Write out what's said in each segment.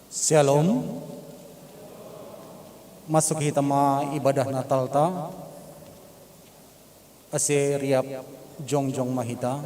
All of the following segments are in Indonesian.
Shalom. Masuk kita ibadah Natal ta ase riap jong mahita.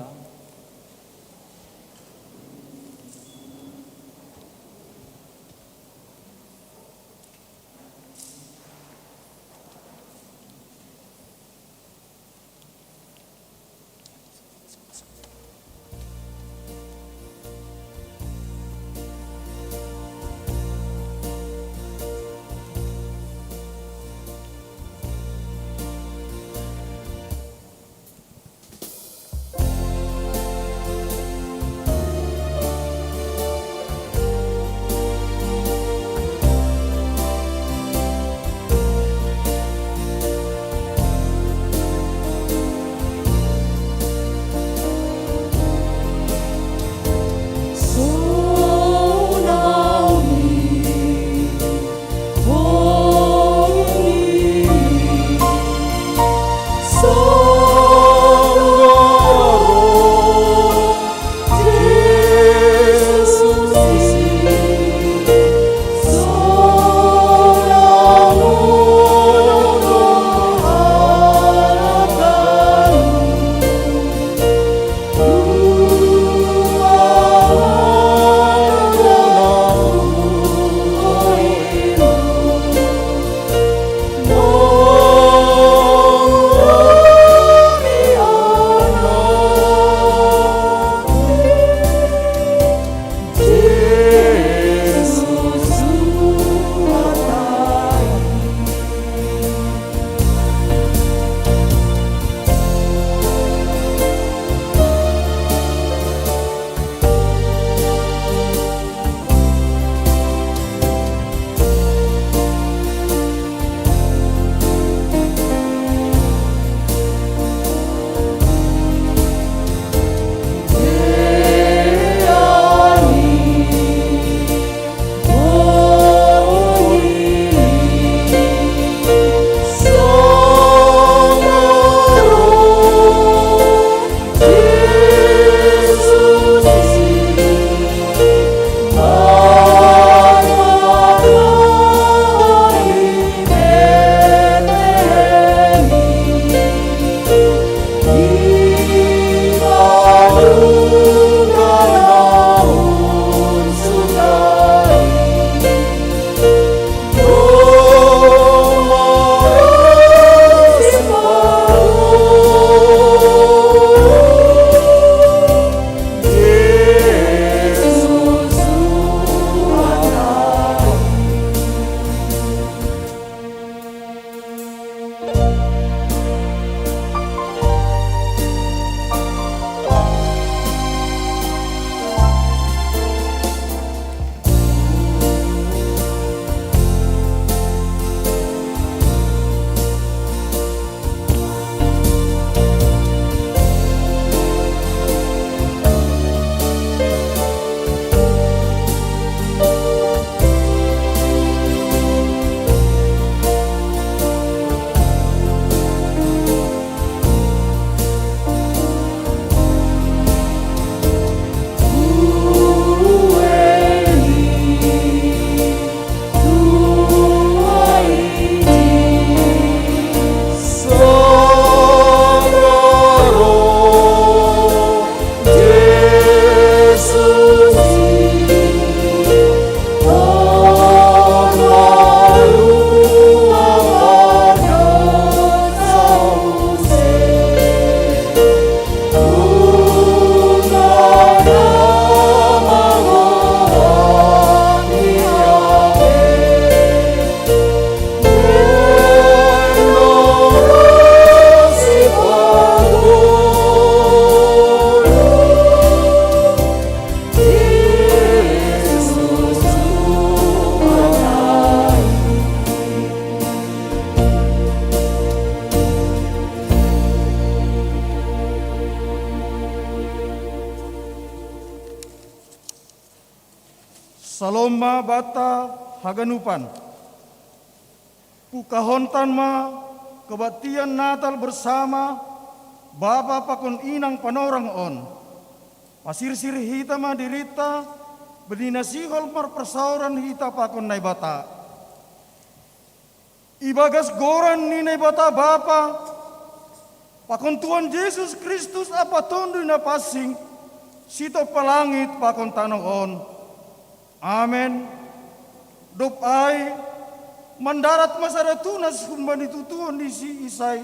Saloma bata haganupan. Pukahontan ma kebaktian Natal bersama Bapa pakon inang panorang on. Pasir-sir hita ma dirita Bedina sihol marpersauran hita pakon nai bata. Ibagas goran ni nai bata Bapa. Pakon Tuhan Yesus Kristus apa tondu na pasing. Sito palangit pakon tanoon. Amen. Dop ai mandarat masara tunas kumbani tutuon di si isai.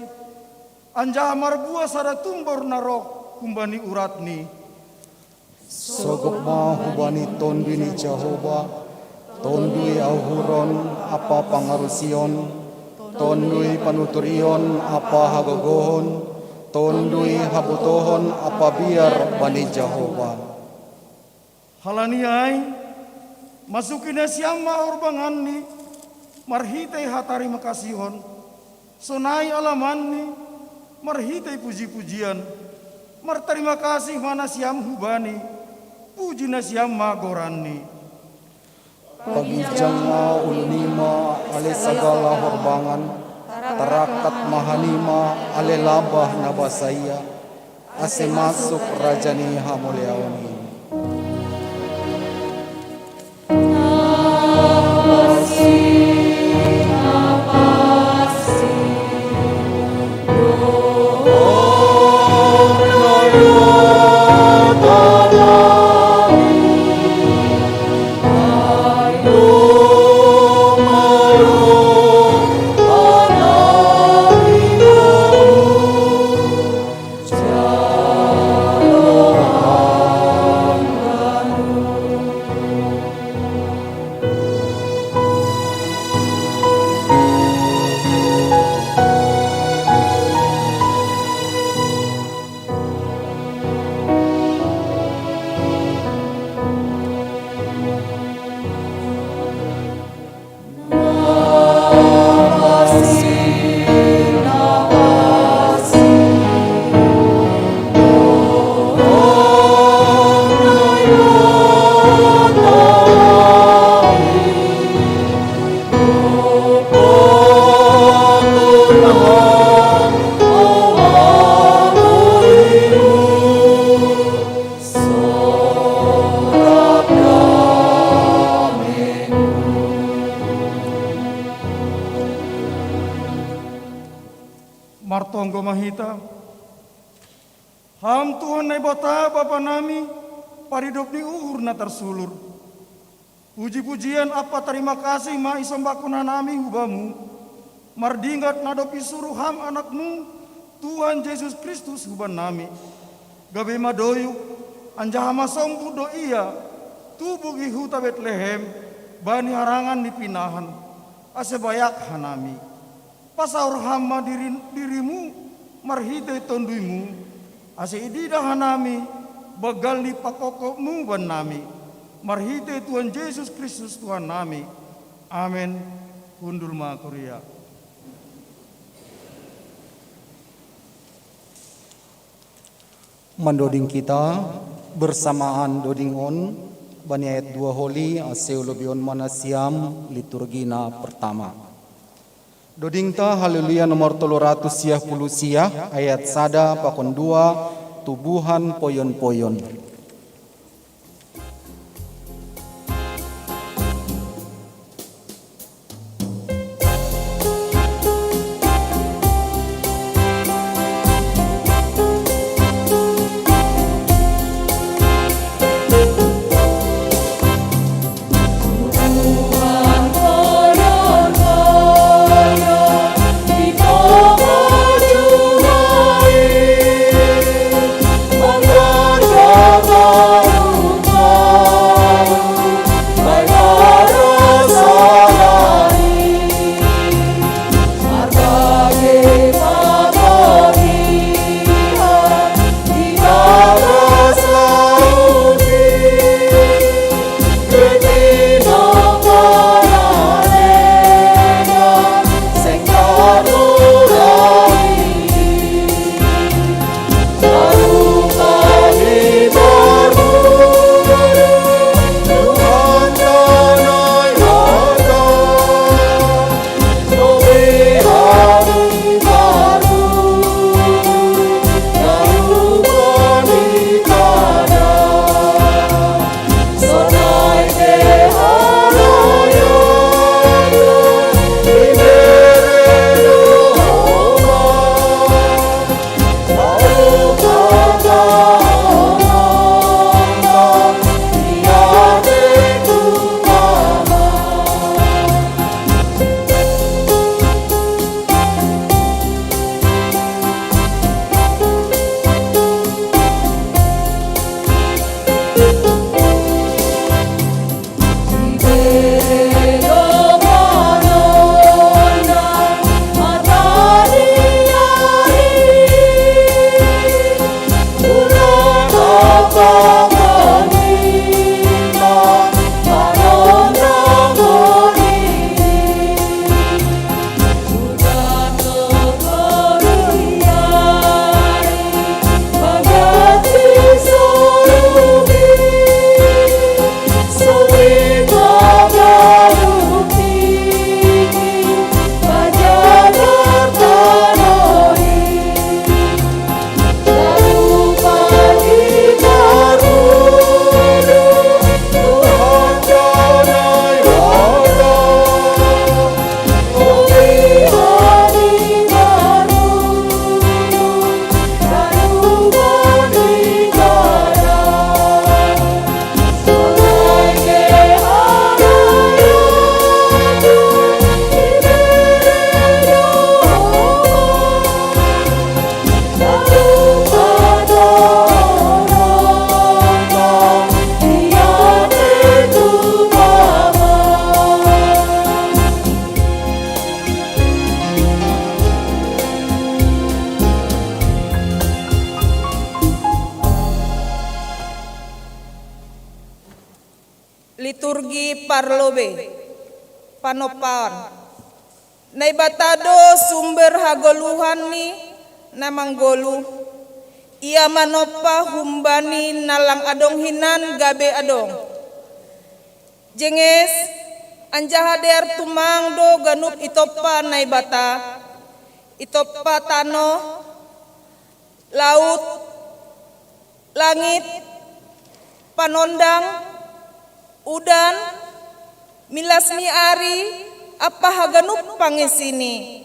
Anja marbua sara tumbor narok kumbani uratni. Sogok ma hubani tondu ni Jehova, tondui auhuron apa pangarusion, tondui panuturion apa hagogohon, tondui habutohon apa biar bani Jehova. Halani ai masukin siama urbanganni marhitai hatari makasihon, sonai alamanni marhitai puji-pujian, marterima kasih mana siam hubani. Puji nasiam magoranni. Pagi janga ulunima ale segala horbangan, terakat mahanima ale labah nabasaya, ase masuk rajani hamuliaoni. Martonggo mahita. Ham Tuhan nai bata Bapa nami paridop ni uhur na tersulur. Puji-pujian apa terima kasih ma isombakuna nami hubamu. Mardingat nadopi suruh ham anakmu Tuhan Yesus Kristus huban nami. Gabe madoyu anjahama sompu do iya tubuh ihuta Betlehem bani harangan dipinahan asebayak hanami. Pasaur hama dirimu marhite tonduimu ase idida hanami bagal ni pakokokmu ban nami marhite Tuhan Yesus Kristus Tuhan nami. Amin. Kundul ma Korea. Mandoding kita bersamaan doding on bani ayat 2 holi aseulobion manasiam liturgina pertama. Doding ta haleluya nomor 310 siah ayat sada pakon 2 tubuhan poyon-poyon. Mangga parlobe panopan naibatado sumber hagoluhan ni namanggolu ia manopa humbani nalang adong hinan gabe adong jenges anjahader tumangdo ganup itopa naibata itopa tano laut langit panondang udan milasmi ari apa haganup pangesini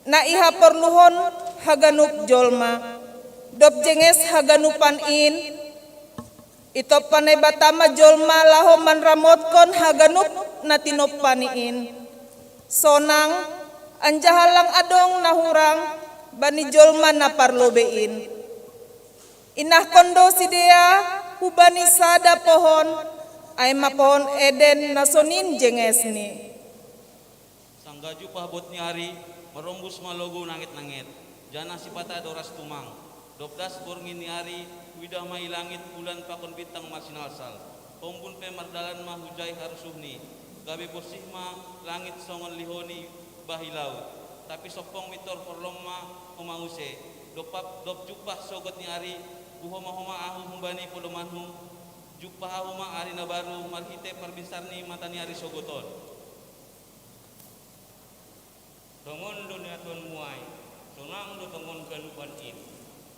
na iha perluhon haganup jolma dop jenges haganupan in itop panay batama jolma laho manramotkon haganup na tinopaniin sonang anjahalang adong nahurang bani jolma na parlobein inah kondo sidea hubani sada pohon ay mapohon eden na sonin jenges ni Sanggaju pahabot ni hari merombus malogo nangit-nangit jana sipata doras tumang Dobdas borngin ni hari widah mai langit bulan pakon bintang masinalsal pompun pe mardalan mah hujai harsuhni gabe bersih ma langit songon lihoni bahilau tapi sopong mitor forloma homanguse dop jupah sogot ni hari buhoma ahu humbani polomanhu jupah ahuma ari na baru marhite parbisarni matani hari sogoton tongon dunia tuan muai sonang do tongon kalupan in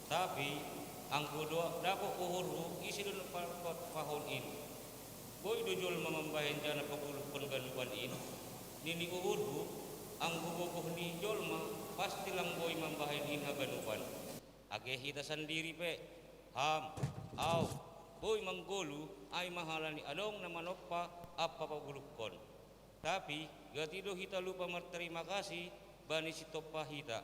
tapi ang kudo dapat uhuru isi dulu pahon in boy dojol mamambayan jana paguluk pengaluan in nini uhuru ang bubukuh ni jolma pasti lang boy mambayan in haganupan age hita sendiri pe ham au boy manggolu ay mahalani adong na manoppa apa pagulukon tapi gatido hita lupa berterima kasih bani si topa hita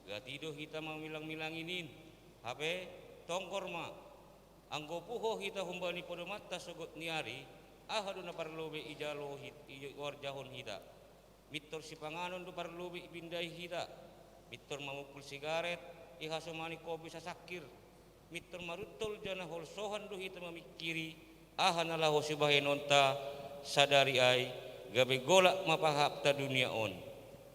gatido hita mamilang-milanginin Hape tongkor ma anggo puho hita humbani podo mata sogot niari ahadu na parlobe ijalo warjahon hita mittor si panganon do parlobe ibindai hita mittor mamukul sigaret ihasomani kopi sasakir mittor marutol jana holsohan do hita mamikiri ahana laho sibahe nonta sadari ay gabe golak mapahapta dunia on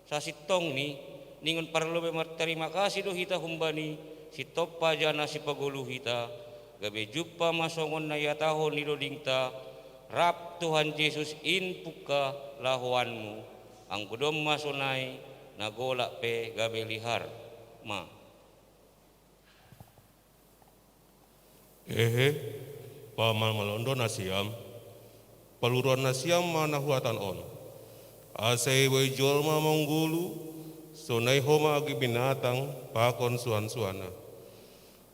sasitong ni ningon parlobe terima kasih do hita humbani si topa jana si pagulu hita gabe juppa masongon na yatahon ni dodingta rap Tuhan Yesus in puka lahuanmu ang kudom masonay nagolak pe gabe lihar ma pamal malondo nasiam paluruan nasiam manahuatan on asai boy jolma monggulu sonai homa agi binatang pakon suan-suana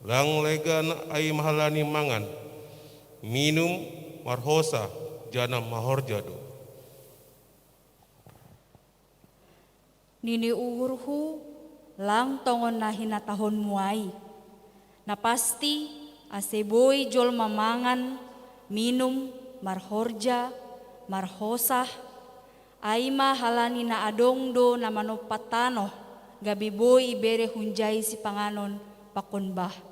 lang legan ay mahalani mangan minum marhosa jana mahorjado nini uhurhu lang tongon na hinatahon muay na pasti aseboy jol mamangan minum marhorja marhosah ay mahalani na adongdo na manopatano gabi boy ibere hunjay si panganon pakonbah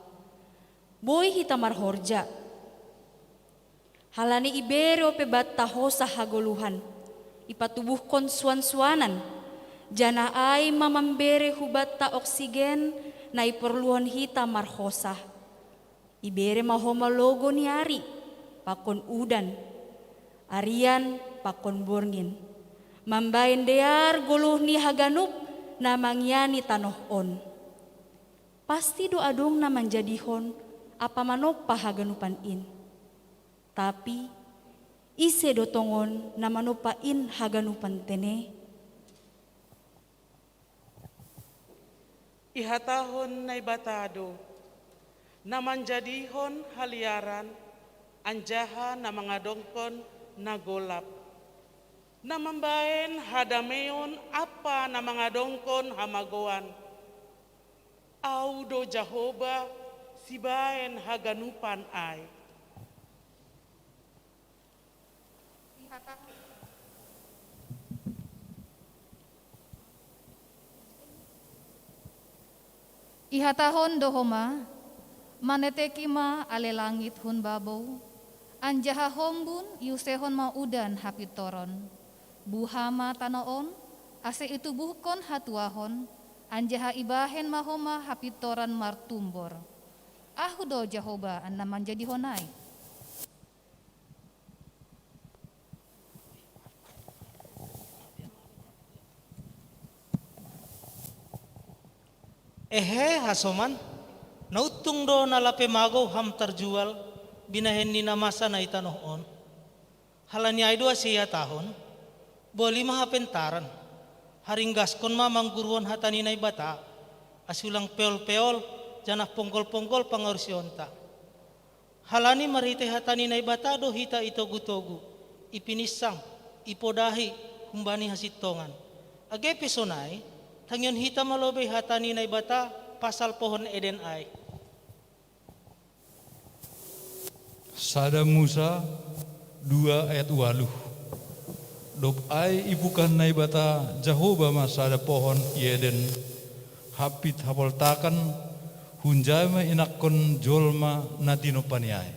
boy hita marhorja halani ibero pe battaho sa hagoluhan ipatubuh kon suan-suanan jana ay mamambere hubatta oksigen na iperluan hita marhosa ibere mahomalogo ni ari pakon udan arian pakon borngin mambayan dear guluh ni haganup na mangyani tanohon pasti do adong na manjadihon apa manoppa haganupan in tapi ise do tongon na manoppa in haganupan tene ihatahon na ibatado na manjadihon haliaran anjaha na mga dongkon na golap na mambaen hadameon apa na mga dongkon hamagoan audo Jehovah sibaen haganupan ay ihatahon dohoma maneteki ma ale langit hun babaw Anjaha hombun yusehon maudan hapitoron. Buhama tanoon, ase itu buhkon hatuahon, anjaha ibahen mahoma hapitoran martumbor. Ahudo Jehoba anna manjadi honai. Ehe hasoman, nautung do nalape mago ham terjual, binahen ni namasa na itanoon. Halani ay 2 tahun, boli mahapentaran. Haringgas kon mamang guruan hatani na bata, asulang peol-peol, janah ponggol-ponggol pangarusionta. Halani marite hatani na bata do hita itogu-togu, ipinisang, ipodahi, humbani hasitongan. Age pesonay, tangyon hita malobe hatani na bata, pasal pohon Eden ay. Sada Musa 2 ayat 8. Dop ai ibukan nai bata Jehoba masada pohon Eden hapit hapoltakan hunjama inakon jolma nadino paniai.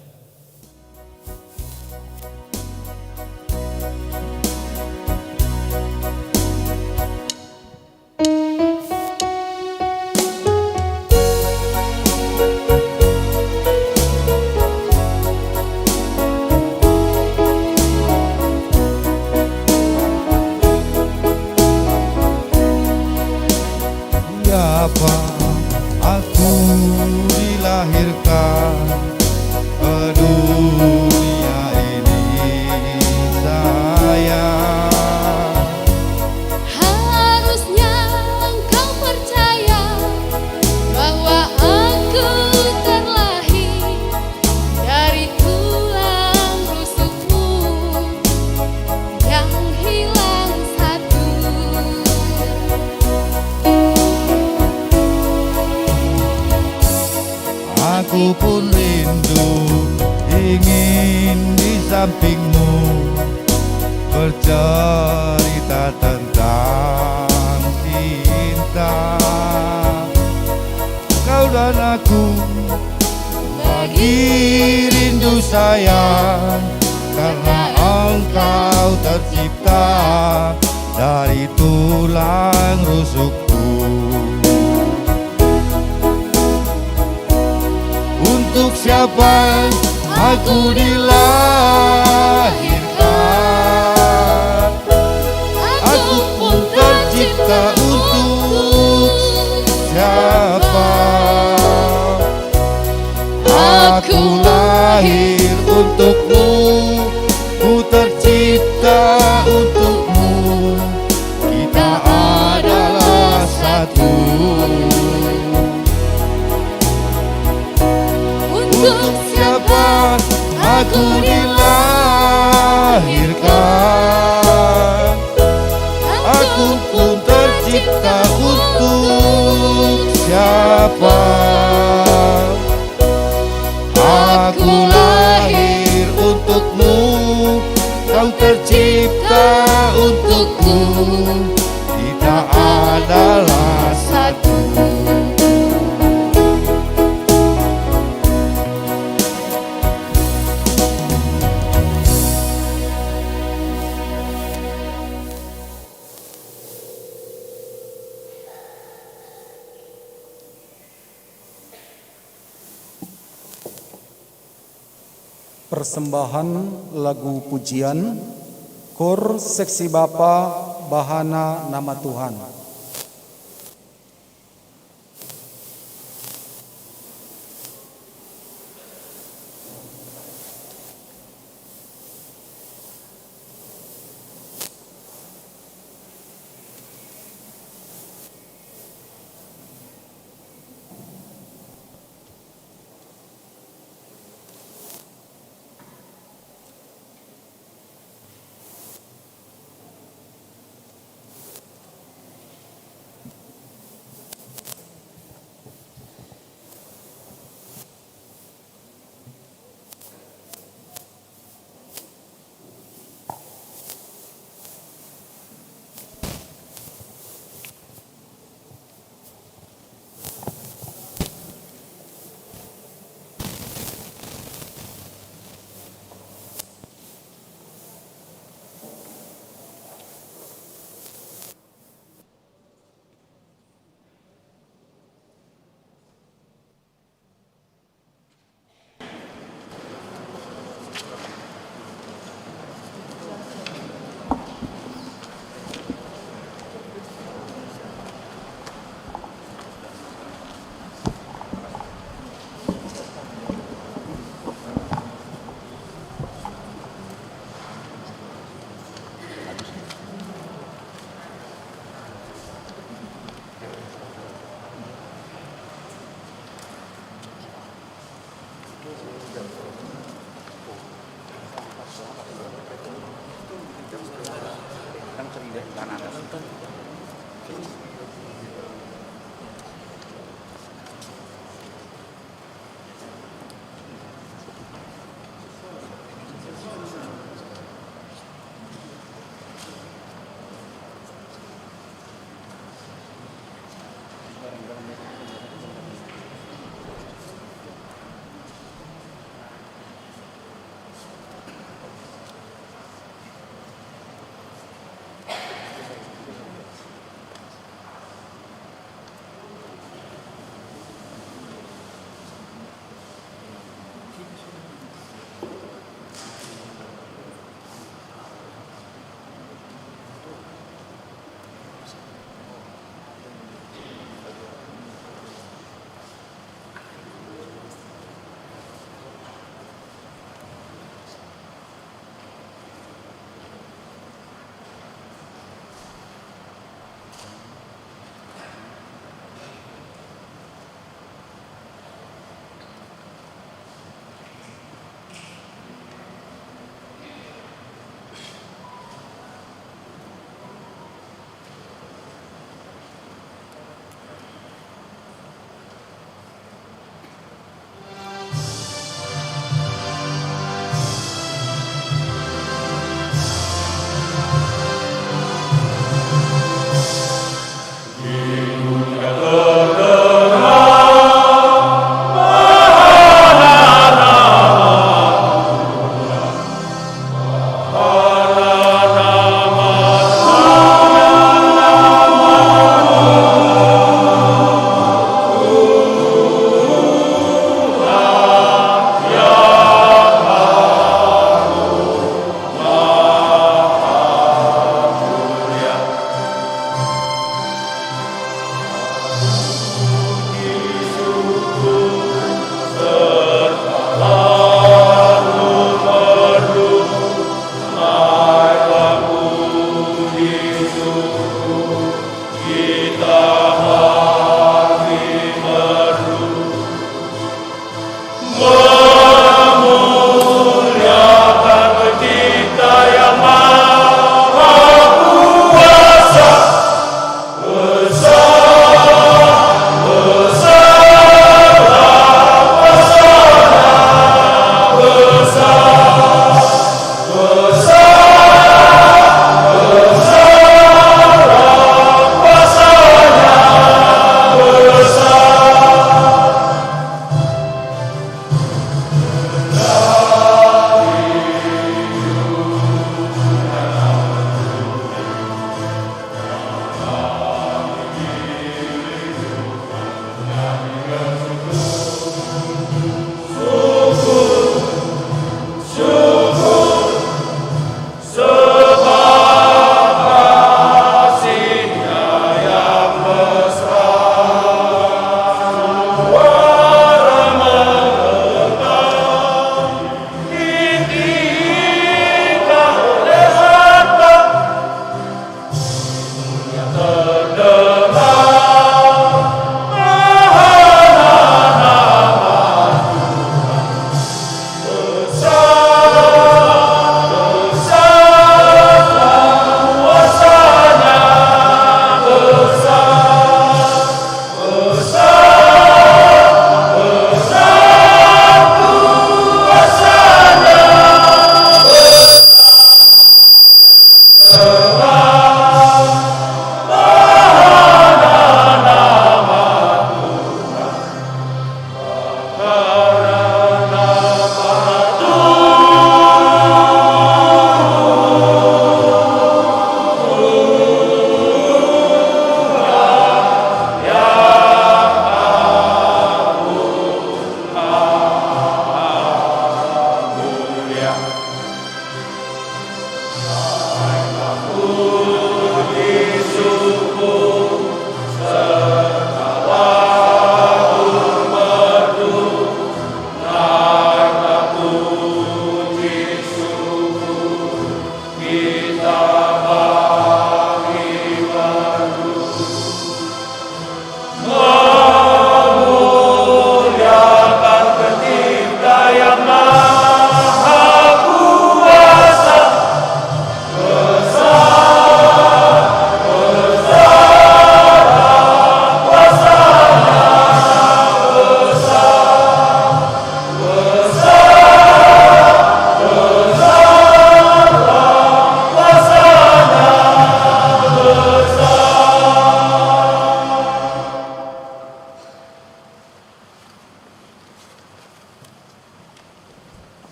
Siapa aku dilahirkan ke dunia ini sayang. Harusnya engkau percaya bahwa aku terlahir dari tulang rusukmu yang hilang satu. Aku pun rindu ingin di sampingmu bercerita tentang cinta. Kau dan aku bagi rindu sayang, karena engkau tercipta dari tulang rusukku. Untuk siapa aku dilahirkan, aku pun tercipta untuk siapa. Aku lahir untukmu, ku tercipta untukmu, kita adalah satu. Untuk siapa aku dilahirkan, aku pun tercipta untuk siapa. Aku lahir untukmu, kau tercipta untukku, kita adalah satu. Persembahan lagu pujian Kor Seksi Bapa Bahana Nama Tuhan.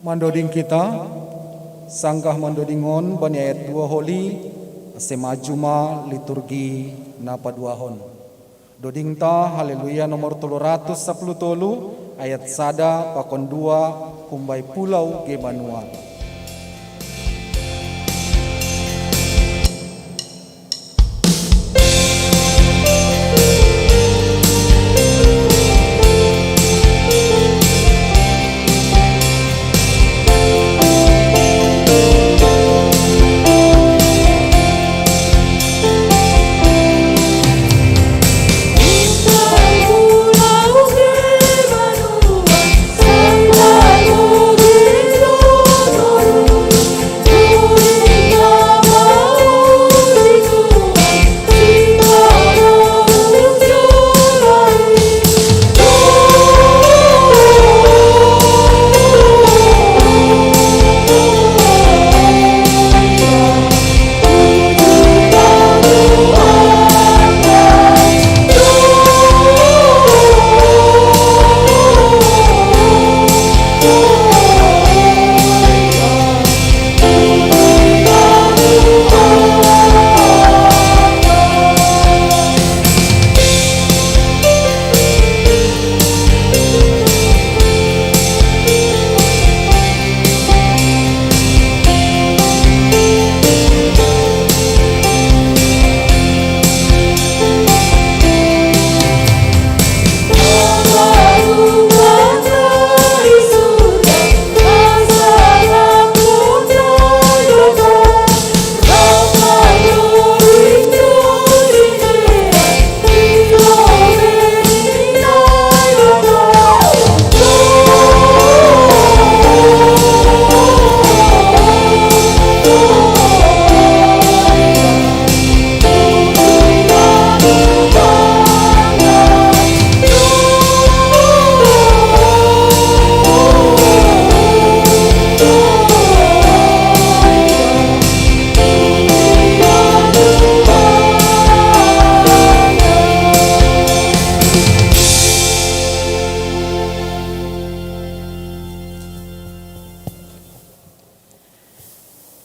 Mandoding kita, sanggah mandodingon bani ayat 2 holi, semajuma liturgi na paduahon. Doding ta haleluya nomor 310 ayat 1 pakon 2 kumbai pulau ge Banua.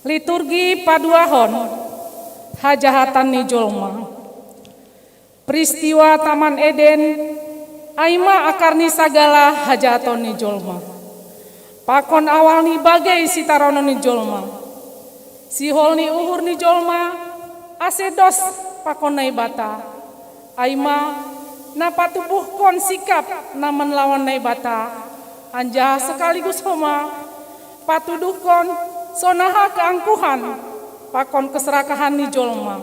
Liturgi paduahon hajahatan ni jolma. Peristiwa Taman Eden aima akarni sagala hajaton ni jolma. Pakon awal ni bagai sitarono ni jolma. Sihol ni uhur ni jolma asedos pakon nai bata. Aima napatubuh kon sikap naman lawan nai bata. Anjah sekaligus homa patuduh kon sonaha keangkuhan pakon keserakahan ni jolma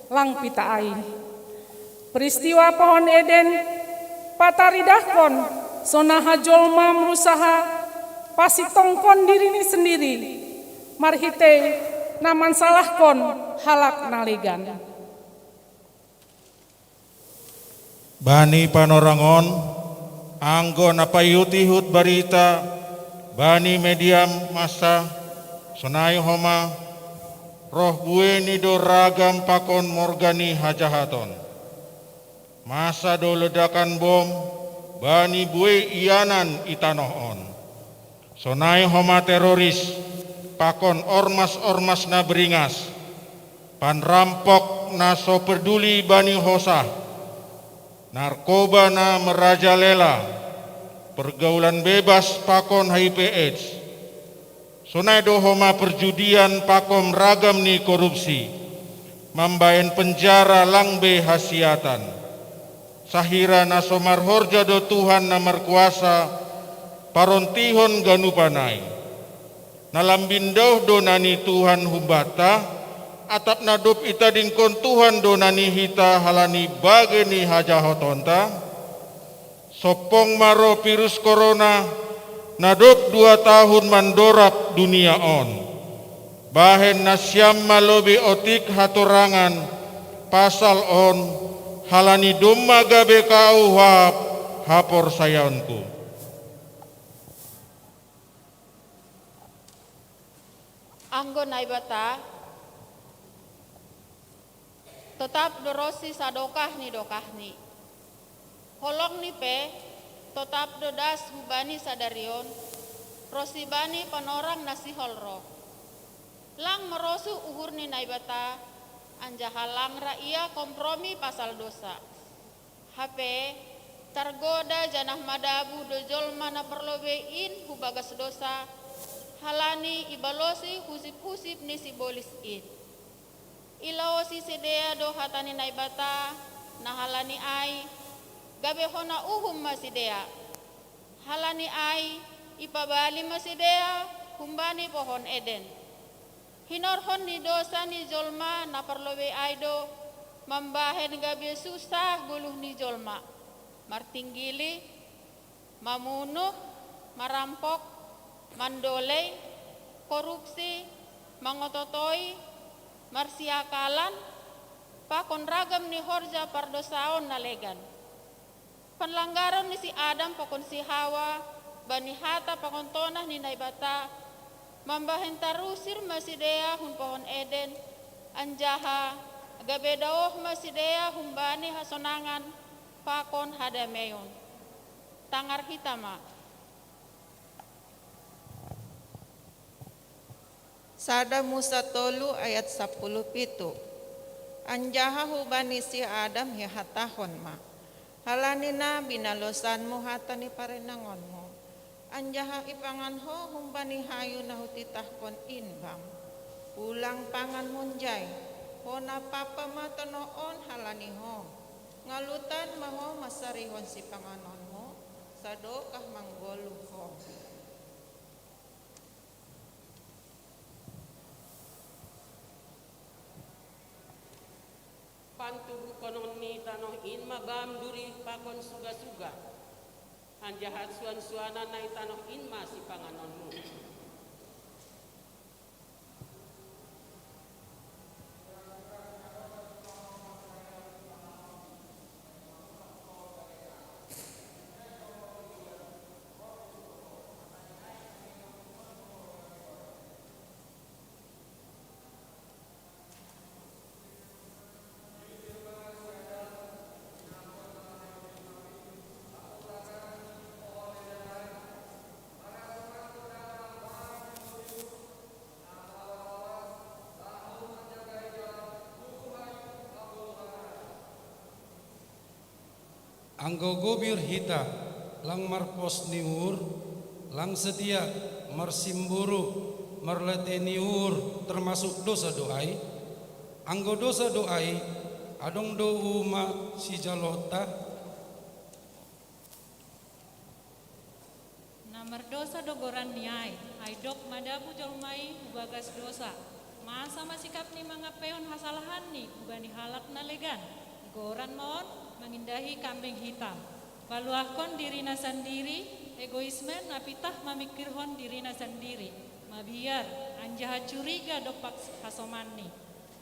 lang pita ai. Peristiwa pohon Eden pataridahkon sonaha jolma merusaha pasitongkon diri ni sendiri marhite naman salahkon halak naligan. Bani panorangon anggon apayutihut barita bani mediam masa sonai homa roh bue nido ragam pakon morgani hajahaton. Masa do ledakan bom bani bue ianan itanohon. Sonai homa teroris pakon ormas-ormas na beringas. Pan rampok na so peduli bani hosah. Narkoba na merajalela. Pergaulan bebas pakon HIV AIDS. Sonai dohoma perjudian pakom ragam ni korupsi. Mambayan penjara langbe hasiatan. Sahira nasomar horja do Tuhan namar kuasa. Parontihon ganupanai. Nalambindoh do nani Tuhan hubata. Atap nadop ita dingkon Tuhan do nani hita halani bageni hajahotonta. Sopong maro virus corona nadop 2 tahun mandorap dunia on. Bahen nasyam malobi otik hatorangan pasal on halani domma gabe kau hapor sayanku. Anggo naibata tetap dorosi sadokah ni holong ni pe tetap dodas hubani sadarion Rosibani panorang nasi holro. Lang merosu uhur ni naibata, anjahalang raia kompromi pasal dosa. HP targoda janah madabu dojol mana perlobein hubagas dosa, halani ibalosi husip-husip ni sibolis in. Ilaosi sedea do hatani naibata, nahalani ai, gabehona uhum masidea. Halani ai, ipabali masidea, humbani pohon Eden. Hinorhon ni dosa ni jolma na perlobe aido, mambahen gabe susah guluh ni jolma. Martinggili, mamunuh, marampok, mandolei, korupsi, mangototoi, marsiakalan, pakon ragam ni horja pardosaon nalegan. Penlanggaran ni si Adam pakon si Hawa, bani hata pakon tonah ni naibata, mambahen tarusir masidea hun pohon Eden, anjaha gabedaoh masidea humbani hasonangan, pakon hadameyon. Tangar hitama. Sada Musa tolu ayat 10 pitu. Anjaha hubani si Adam he hatahon ma. Halanina binalosanmu hatani parenangonmu. Anjaha ipangan ho humbani hayu na hutitahkon inbam. Ulang pangan munjay. Hona papa matanoon halani ho. Ngalutan maho masarihon si panganonmu. Sadokah manggolu ho. Pantubu konon ni tanoh in magam duri pakon suga-suga. Anjahat suan-suana na tanoh in masih panganonmu. Anggo gobir hita, lang marpos niur, lang setia, marsimburu, marleteniur, termasuk dosa doai. Anggo dosa doai, adong do uma si jalota. Namar dosa dogoran niai, aidok madabu jolmai bagas dosa. Masa masikap ni mangapeon hasalahan ni, bani halak nalegan. Goran mon mengindahi kambing hitam. Baluahkon dirina sendiri, egoisme napitah mamikirhon dirina sendiri. Mabiar anjaha curiga dopak hasomani.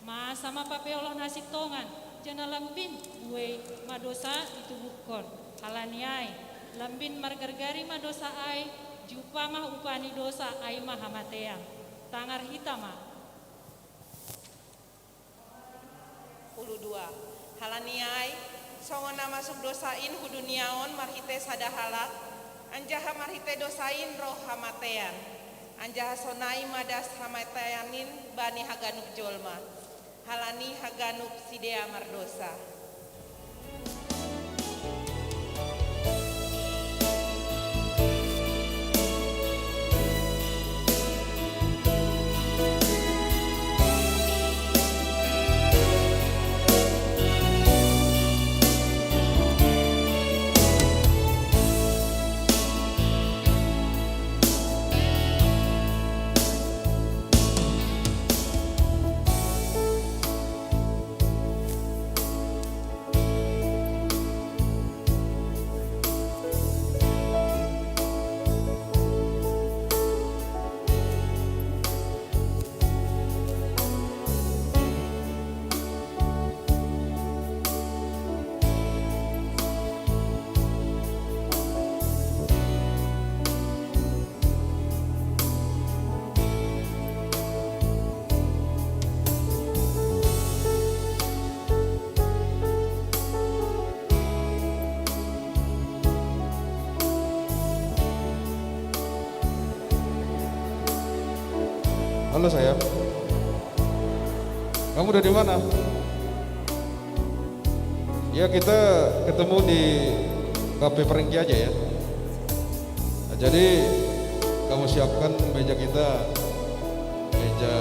Ma sama papeolon hasitongan, jana lambin gue madosa itu bukon. Halaniai, lambin margargari madosa ai, jupa mah upani dosa ai mah hamateang. Tangar hitama. 2. Halaniai, songona masuk dosain huduniaon marhite sadahalat, anjaha marhite dosain roh hamatean, anjaha sonai madas hamateanin bani haganuk jolma, halani haganuk sidea mardosa. Halo sayang. Kamu udah di mana? Ya kita ketemu di Kafe Perengki aja ya. Nah, jadi kamu siapkan meja kita, meja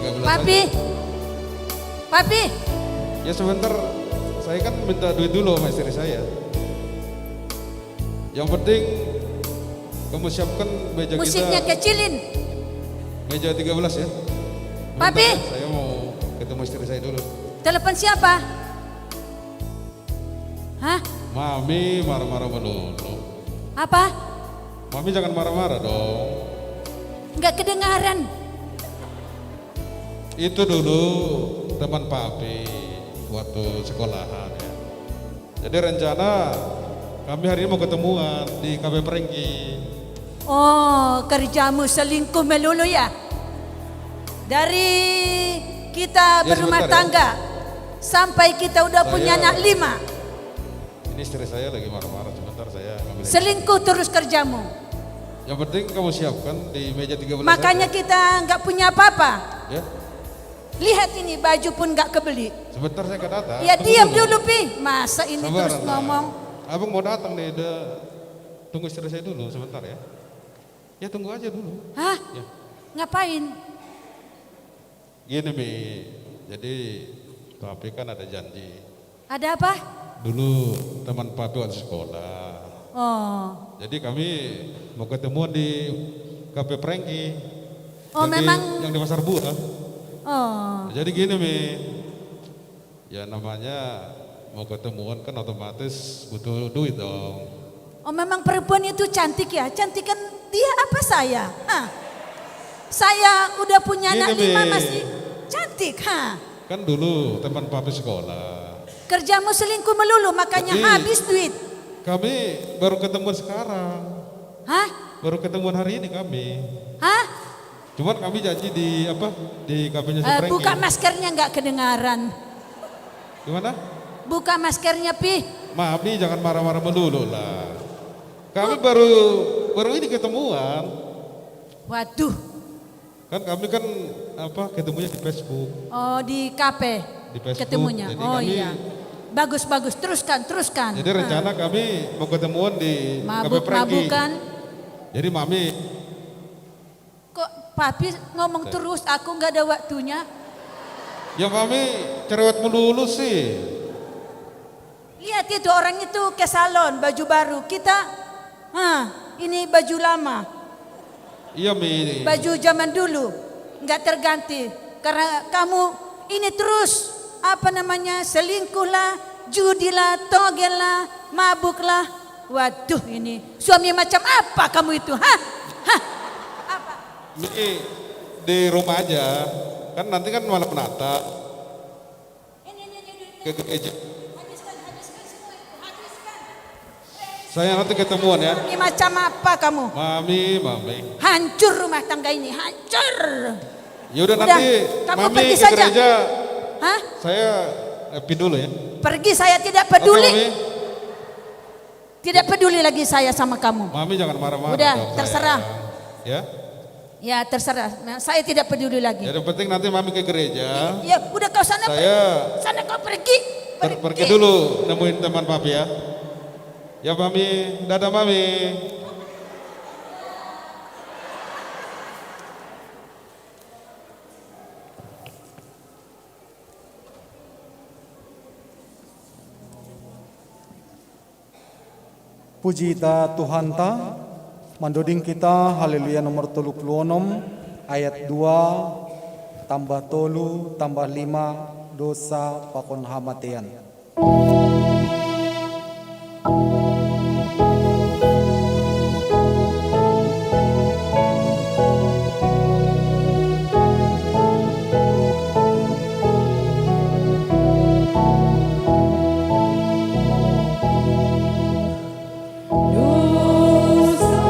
13 Papi, aja. Papi. Ya sebentar, saya kan minta duit dulu sama istri saya. Yang penting kamu siapkan meja Musiknya kita. kecilin. Meja 13 ya. Papi. Bentar, saya mau ketemu istri saya dulu. Telepon siapa? Hah? Mami marah-marah melulu. Apa? Mami jangan marah-marah dong. Nggak kedengaran. Itu dulu teman papi waktu sekolahan ya. Jadi rencana kami hari ini mau ketemuan di Kafe Perengki. Oh, kerjamu selingkuh melulu ya? Dari kita Ya, berumah sebentar ya. tangga sampai kita udah punya Saya- anak 5. Ini istri saya lagi marah-marah, sebentar saya ngambil. Selingkuh terus kerjamu. Yang penting kamu siapkan di meja 13 Makanya aja. kita nggak punya apa-apa. Ya, Lihat ini baju pun nggak kebeli. sebentar saya ke datang. Ya Tunggu diam dulu. dulu Pi. Masa ini Sabar, terus Anda. ngomong. Abang mau datang nih, tunggu istri saya dulu sebentar ya. Ya tunggu aja dulu. Hah? Ya. Ngapain? Gini Mi, jadi papi kan ada janji. Ada apa? Dulu teman papi waktu sekolah. Oh, Jadi kami mau ketemuan di Kafe Perengki. Oh, yang memang. yang di Pasar Buah. Oh, Jadi gini Mi, ya namanya mau ketemuan kan otomatis butuh duit dong. oh memang perempuan itu cantik ya? Cantik kan dia apa saya? Hah? Saya udah punya Gini, anak 5 Mi. masih cantik, ha? Kan dulu teman papi sekolah. Kerjamu selingkuh melulu, makanya Tapi- habis duit. Kami baru ketemuan sekarang. Hah? Baru ketemuan hari ini kami. Hah? Cuman kami janji di apa? Di kafenya si Perengki. Buka maskernya nggak kedengaran. Gimana? Buka maskernya, Pi. Mami jangan marah-marah melulu lah. Kami baru ini ketemuan. Waduh, Kan kami kan apa ketemunya di Facebook. oh di kafe Di Facebook. ketemunya. Jadi Oh kami- iya. Bagus, bagus. Teruskan, teruskan. Jadi rencana kami mau ketemuan di Kafe Mabuk, Perengki. mabukan. Jadi Mami, Kok Papi ngomong terus, aku nggak ada waktunya. ya Mami cerewet melulu sih. Lihat itu orang itu ke salon, baju baru. Kita, ini baju lama. Iya Mi. Baju zaman dulu, nggak terganti. Karena kamu ini terus, apa namanya, selingkuhlah, judilah, togellah, mabuklah. Waduh ini, suami macam apa kamu itu, hah? Hah? Mi, di rumah aja. Kan nanti kan malam Natal. Ke gereja. Saya nanti ketemuan ya. Ini macam apa kamu? Mami. Hancur rumah tangga ini, hancur. Ya udah Udah, nanti kamu Mami pergi ke saja. gereja. Hah? Saya pin dulu ya. Pergi, saya tidak Oke, peduli. Mami. Tidak peduli lagi saya sama kamu. Mami jangan marah-marah. Udah, dong, terserah. sayang. Ya. Ya terserah, saya tidak peduli lagi. Ya, yang penting nanti Mami ke gereja. Ya udah kau sana, Saya sana kau pergi. pergi dulu nemuin teman Papi ya. Ya Mami, dadah Mami. Puji ta Tuhan ta, mandoding kita haleluya nomor 36 ayat 2 tambah 3 tambah 5 dosa pakon hamatian. Dosa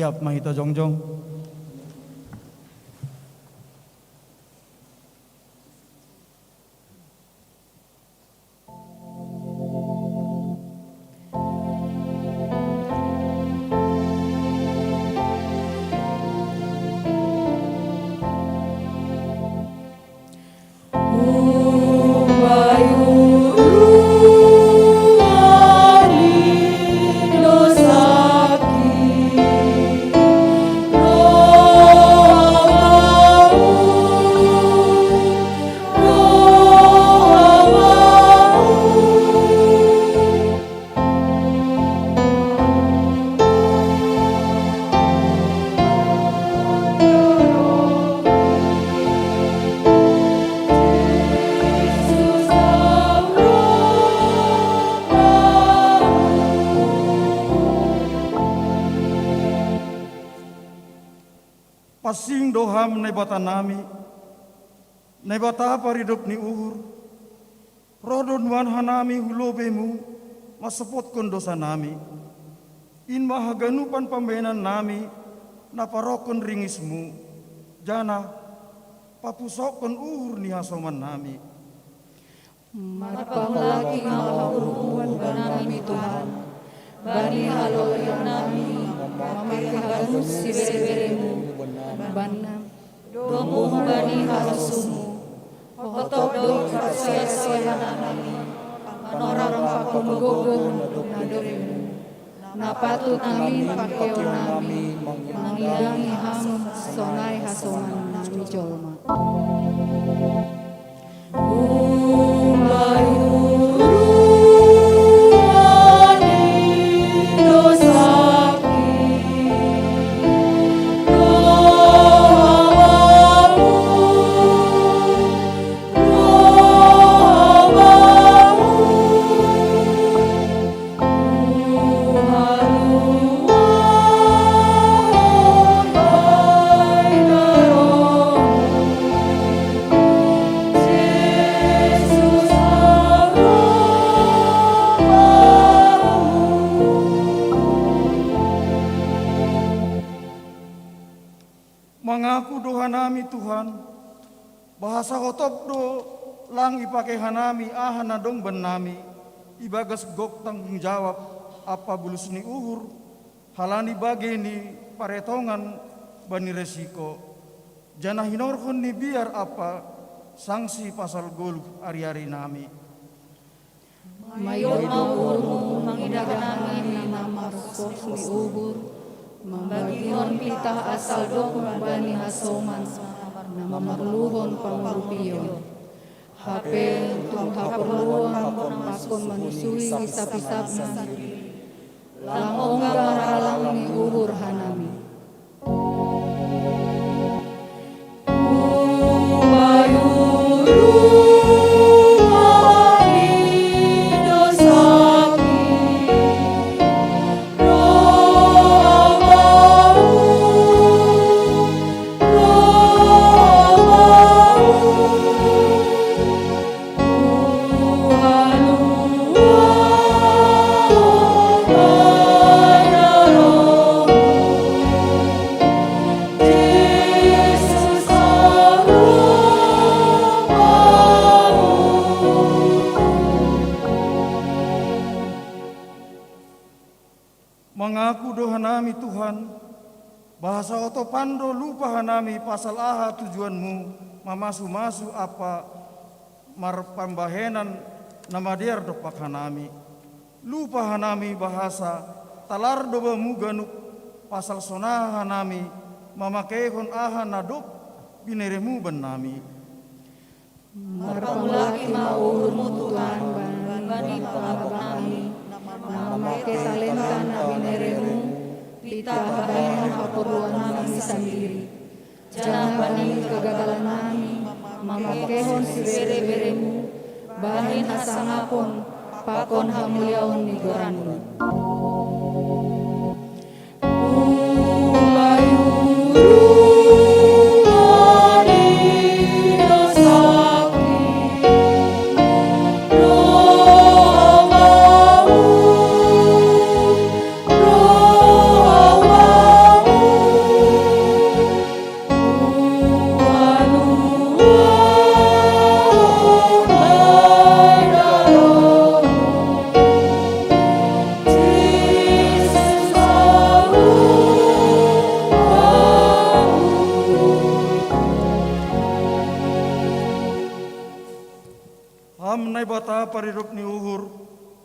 Siap mahita jongjong. Pasing doham nebata nami, nebata paridop ni uhur, rodon wan hanami hulobemu, masepotkan dosa nami, in mahaganupan pambenan nami, naparokon ringismu, jana papusokon uhur ni hasoman nami. Marpamlaki mahaurungan banami Tuhan, bani haloyan nami, mamakihaganus si beremu, banam, domum bani harasumu, otok do kasaya-saya nami, panorang pakomogogon nadoremu, napatut nami pakeo nami, mangidangi ham sonai hasoman nami jolma. Mengaku doa nami Tuhan, bahasa hotop do lang ipake hanami ahana dong benami, ibagas gok tanggung jawab apa bulus ni uhur, halani bagi ni paretongan bani resiko, jana hinorhon ni biar apa sanksi pasal gol ari-ari nami. Mayon uhurmu mangidakan nami nama sos ni uhur, membagion pitah asal dok bani hasoman, nama perluhon pangrupion. HP untuk haperluan pakon manusui hisap-hisap nami, langongga maralang ni uhur hanami. Mengaku doa nami Tuhan, bahasa oto pando lupa hanami pasal aha tujuanmu, mamasu-masu apa marpambahenan nama der dopak hanami. Lupa hanami bahasa talar doba muganuk pasal sonah hanami, mamakehon aha nadop bineremu benami. Marpamlaki maurmu Tuhan, bani pangabami, namake talenta na bineremu, pita bayan kapuruan nami sendiri. Jangan bani kegagalan nami, mamakehon si bere-beremu, bahin asangapon, pakon hamuliaon ni goranmu. Oh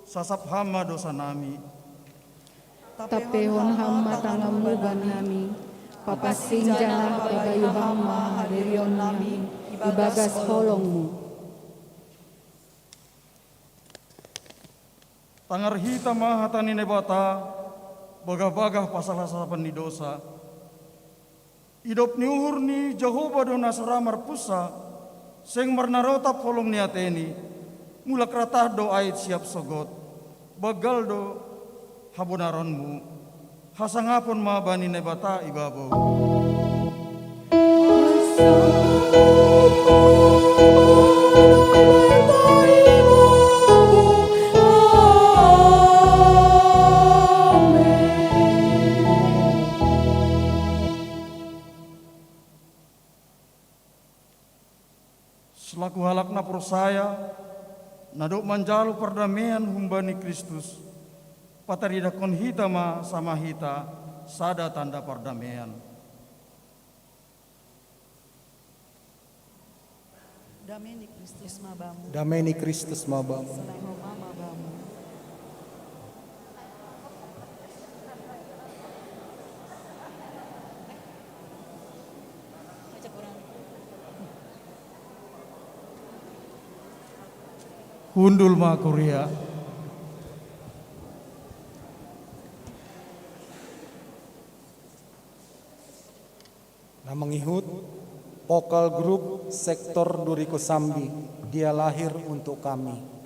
sasap hama dosa nami. Tapehon hama tangamu nami, papasinjana pagayu hama hadirion nami, ibagas holongmu. Tangar hita mahatani nebata, bagah-bagah pasal sasapan ni dosa. Idop ni uhur ni Jehovah do nasramar pusa, seng marnarotap holong ni ateni, mulak ratah do ait siap sogot, bagal do habonaronmu, hasangapon mabani nebata ibabo. Selaku halakna persaya, nadok manjalu perdamaian humbani Kristus, pataridakon hita ma sama hita, sada tanda perdamaian. Damai ni Kristus mabamu. Damai ni Kristus mabamu. Senang homa mabamu. Hundul ma Korea. Namangihut vokal grup sektor Duri Kosambi, dia lahir untuk kami.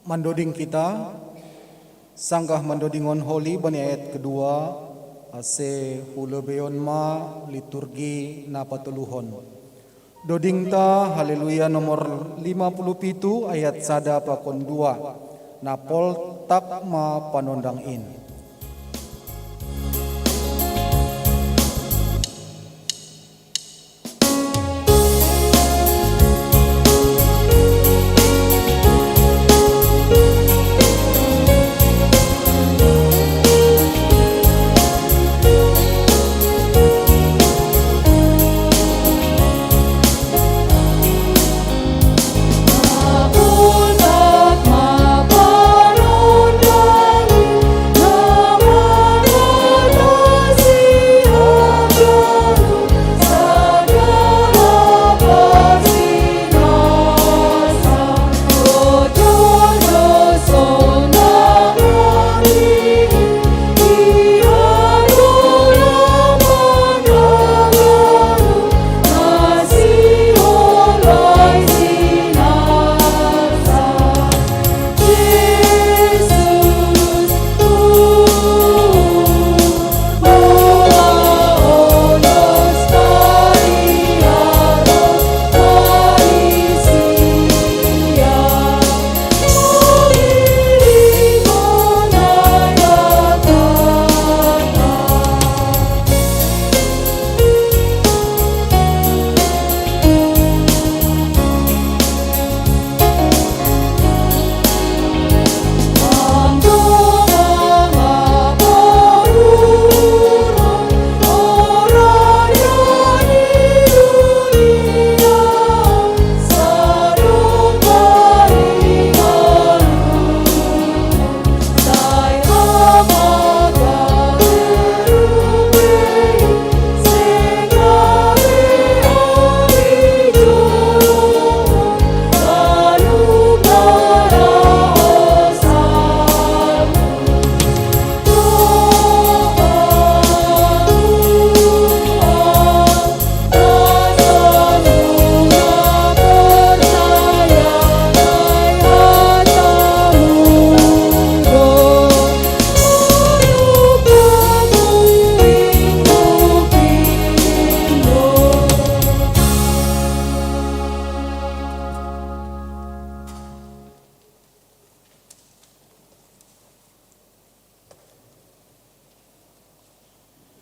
Mandoding kita sanggah mandodingon holi bani ayat kedua ase hulebeon ma liturgi na patuluhon. Doding ta haleluya nomor 57 ayat sada pakon 2 na pol tak ma panondang in.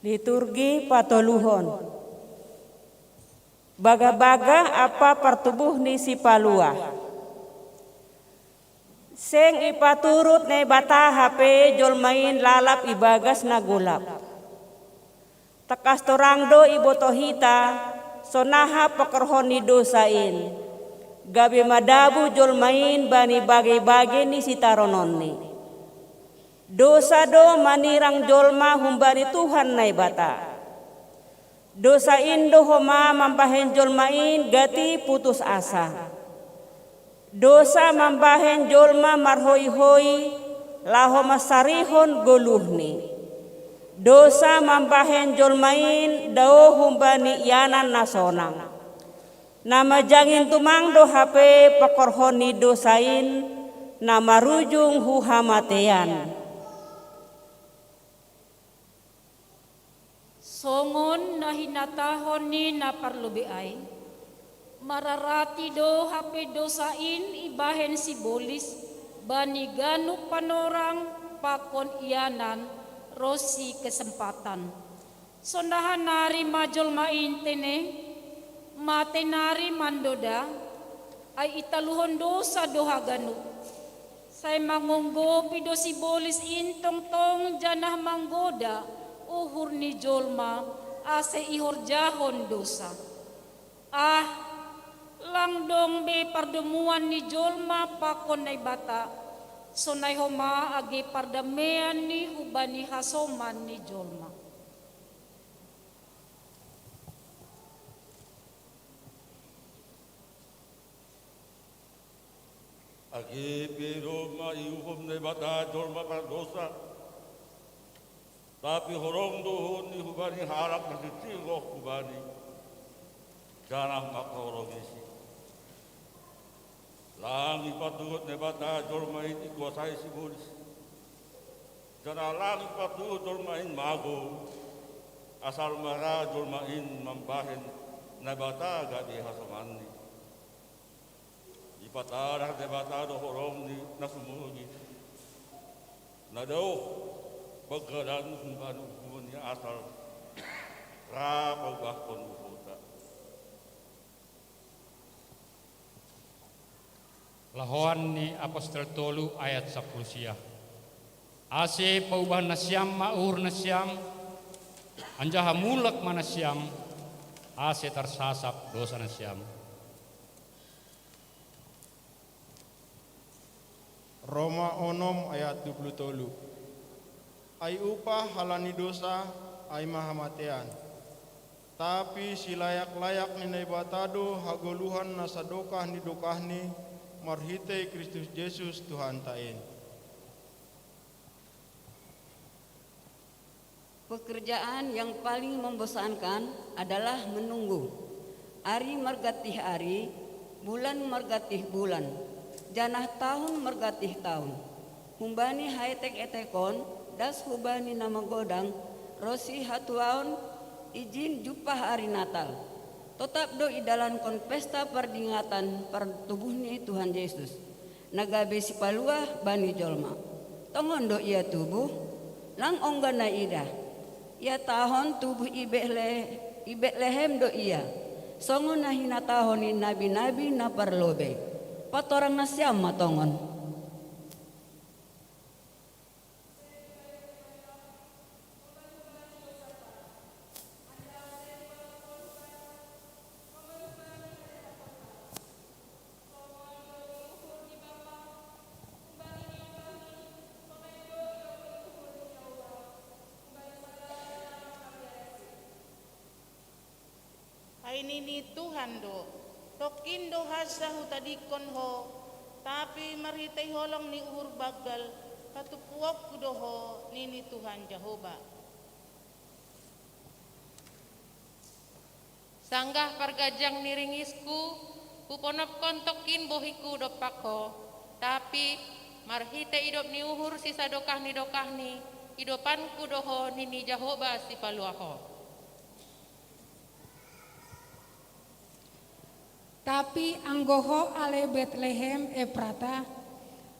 Liturgi patoluhon. Baga-baga apa pertubuh ni si palua. Seng ipaturut ne bata hape jolmain lalap ibagas na gulap. Tekas torangdo ibotohita sonaha pekerhon ni dosain. Gabe madabu jolmain bani bage-bage ni si taronon ni. Dosa do manirang jolma humbari Tuhan nai bata. Dosa indo homa mampahen jolmain gati putus asa. Dosa mampahen jolma marhoi-hoi laho masarihon goluhni. Dosa mampahen jolmain dao humbani ianan nasonang. Nama jangin tumangdo hape pekorhoni dosain nama rujung huhamatean. Songon na hinatahon ni na parlubiay, mararati do hape dosain ibahen si bolis, bani ganuk panorang pakon ianan, rosi kesempatan. Sondahan nari majol maintene, mate nari mandoda, ay italuhon dosa doha ganuk. Say mangunggo pido si bolis intong tong janah manggoda, uhur ni jolma ase ihor jahon dosa. Langdong be pardemuan ni jolma pakon nay bata, sonay homa agi pardamean ni hubani hasoman ni jolma. Agi pero maiuhom nay bata jolma pardosa. Tapi horong dohon ni hubani harap na titigok hubani. Jangan makorong isi. Lang ipaturut ni bata jolmain ikuasai si bulis. Jana lang ipaturut jolmain mago. Asal mara jolmain mambahin na bata gadi hasamani. Ipatarah ni bata do horong ni nasumugi. Nado pagkaran kumbanu kumbanya asal ra pagbakon ukota. Lahoan ni Apostol Tolu ayat 10 sia. Ase paubahan nasyam maur nasyam anjaha mulak manasyam ase tersasap dosa nasyam. Roma onom ayat 27. Ai upah halani dosa ai mahamatian. Tapi si layak-layak ni batado hagoluhan nasadokah ni dokahni marhite Kristus Yesus Tuhan tain. Pekerjaan yang paling membosankan adalah menunggu. Hari mergatih hari, bulan mergatih bulan, janah tahun mergatih tahun. Humbani haitek etekon, das hubani nama godang, rosi hatuaon, izin jupah hari Natal. Tetap do idalan kon pesta perdingatan pertubuhni Tuhan Yesus. Nagabe si paluah bani jolma. Tongon do ia tubuh, lang onggana ida. Ia tahon tubuh ibek lehem do ia. Songon nahina tahoni nabi-nabi na parlobe. Patorang nasyam matongon. Nini Tuhan do, tokin do hasa hutadikon ho, tapi marhitay holong ni uhur bagal, katupuok kudo ho nini Tuhan Jehovah. Sanggah pargajang niringisku, kuponop kontokin bohiku dopak ho, tapi marhite idop ni uhur sisa dokahni idopanku doho nini Jehovah si paluaho. Tapi anggoho ale Betlehem Efrata,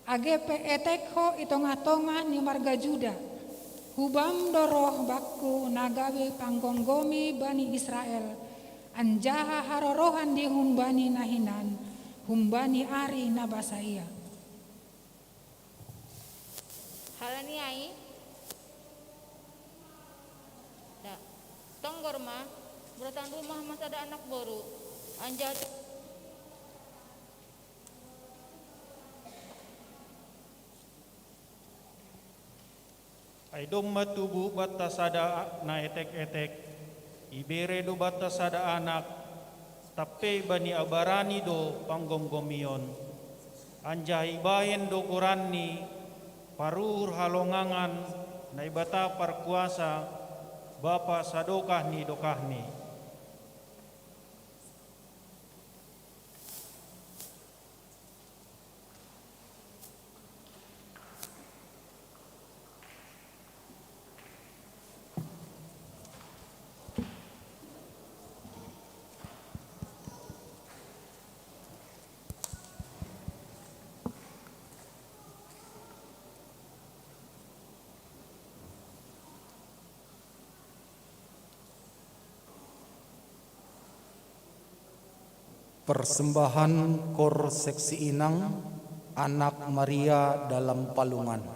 agepe etekho itonga-tonga ni marga Juda. Hubam doroh bakku nagawe panggonggomi bani Israel, anjaha harorohan di humbani nahinan, humbani ari nabasaya. Halani ai, tonggorma, beratan rumah mas ada anak baru, anjah. Aidom matubu batasada na etek-etek, ibere do batasada anak, tape bani abarani do panggonggomion, anjay bayen do kurani, parur halongangan, na ibata parkuasa, bapa sadokahni dokahni. Persembahan Kor Seksi Inang Anak Maria dalam Palungan.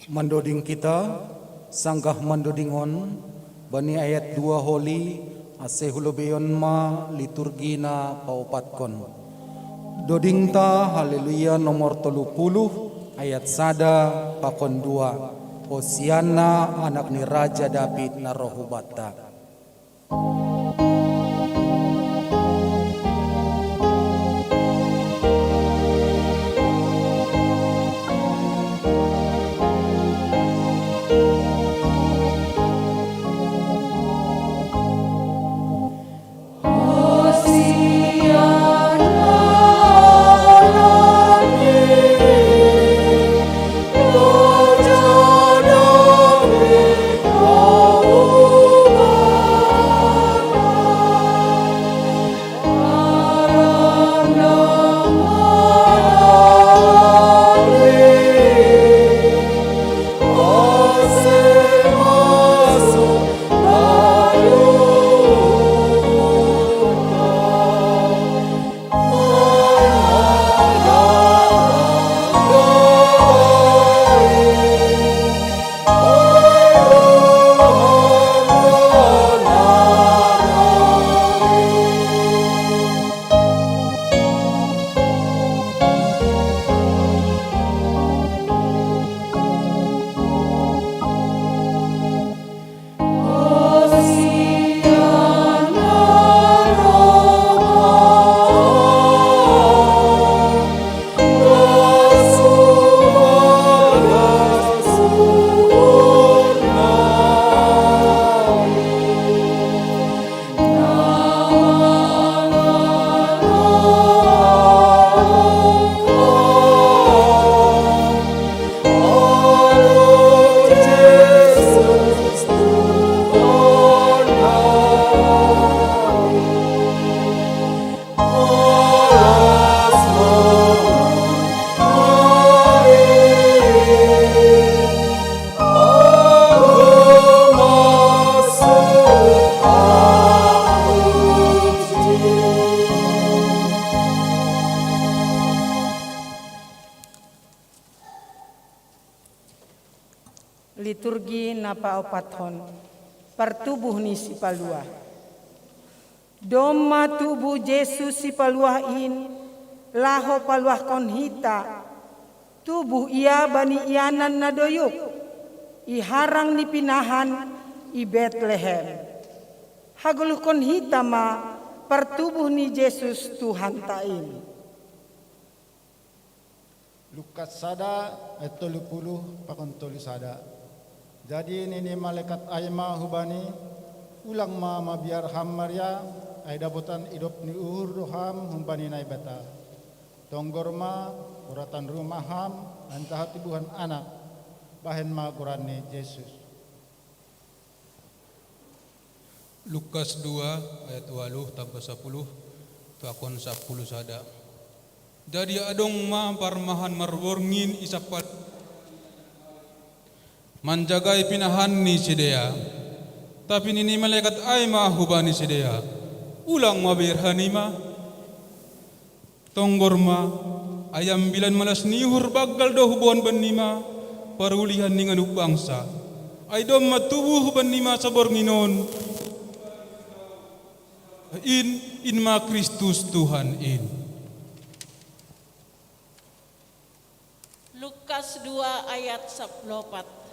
Mandoding kita sanggah mandodingon bani ayat 2 holi ase hulobeyon ma liturgina paupatkon. Doding ta haleluya nomor 30 ayat 1 pakon 2. Hosianna anak ni Raja David na rohubata. Liturgi napa opathon pertubuh ni si palua. Doma tubuh Yesus si paluah in laho paluah kon hita tubuh ia bani ianan na doyuk iharang ni pinahan i Bethlehem. Haguluh kon hita ma pertubuh ni Yesus Tuhan tain. Lukas sada ayat 30 pakon 30 sada. Jadi nini malaikat ayma hubani ulang ma biar ham Maria ay dabutan idop ni uhur roham humbani nai bata. Tonggor ma uratan rumah ham antah tubuhan anak bahen ma Qur'ani Yesus. Lukas 2 ayat 8 tambah 10 takon 10 sada. Jadi adong ma parmahan marworngin isapat manjagai pinahan ni sidea. Tapi nini malaikat ay mahubani sidea. Ulang mabirhani ma. Tonggor ma ayam bilan malas nihur bagal do hubuan banima parulihan ningan bangsa. Ay dom matubuh banima sabor nginon. In ma Kristus Tuhan in. Lukas 2 ayat 14.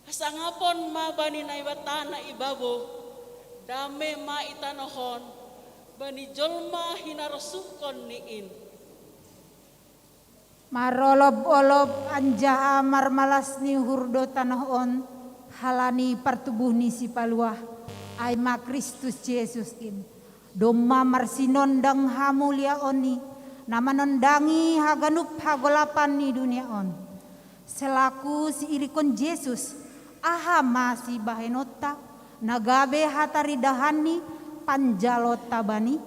Asangapon ma bani na ibatana ibabo dame ma itanohon bani jolma hinarasukon niin. Marolob-olob anja marmalas ni hurdo tanahon halani pertubuh ni si paluah ay ma Kristus Yesus in. Doma marsinondang hamulia oni namanondangi haganup hagolapan ni dunia on. Selaku si irikon Yesus aha masih bahenota nagabe hatari dahani panjalota bani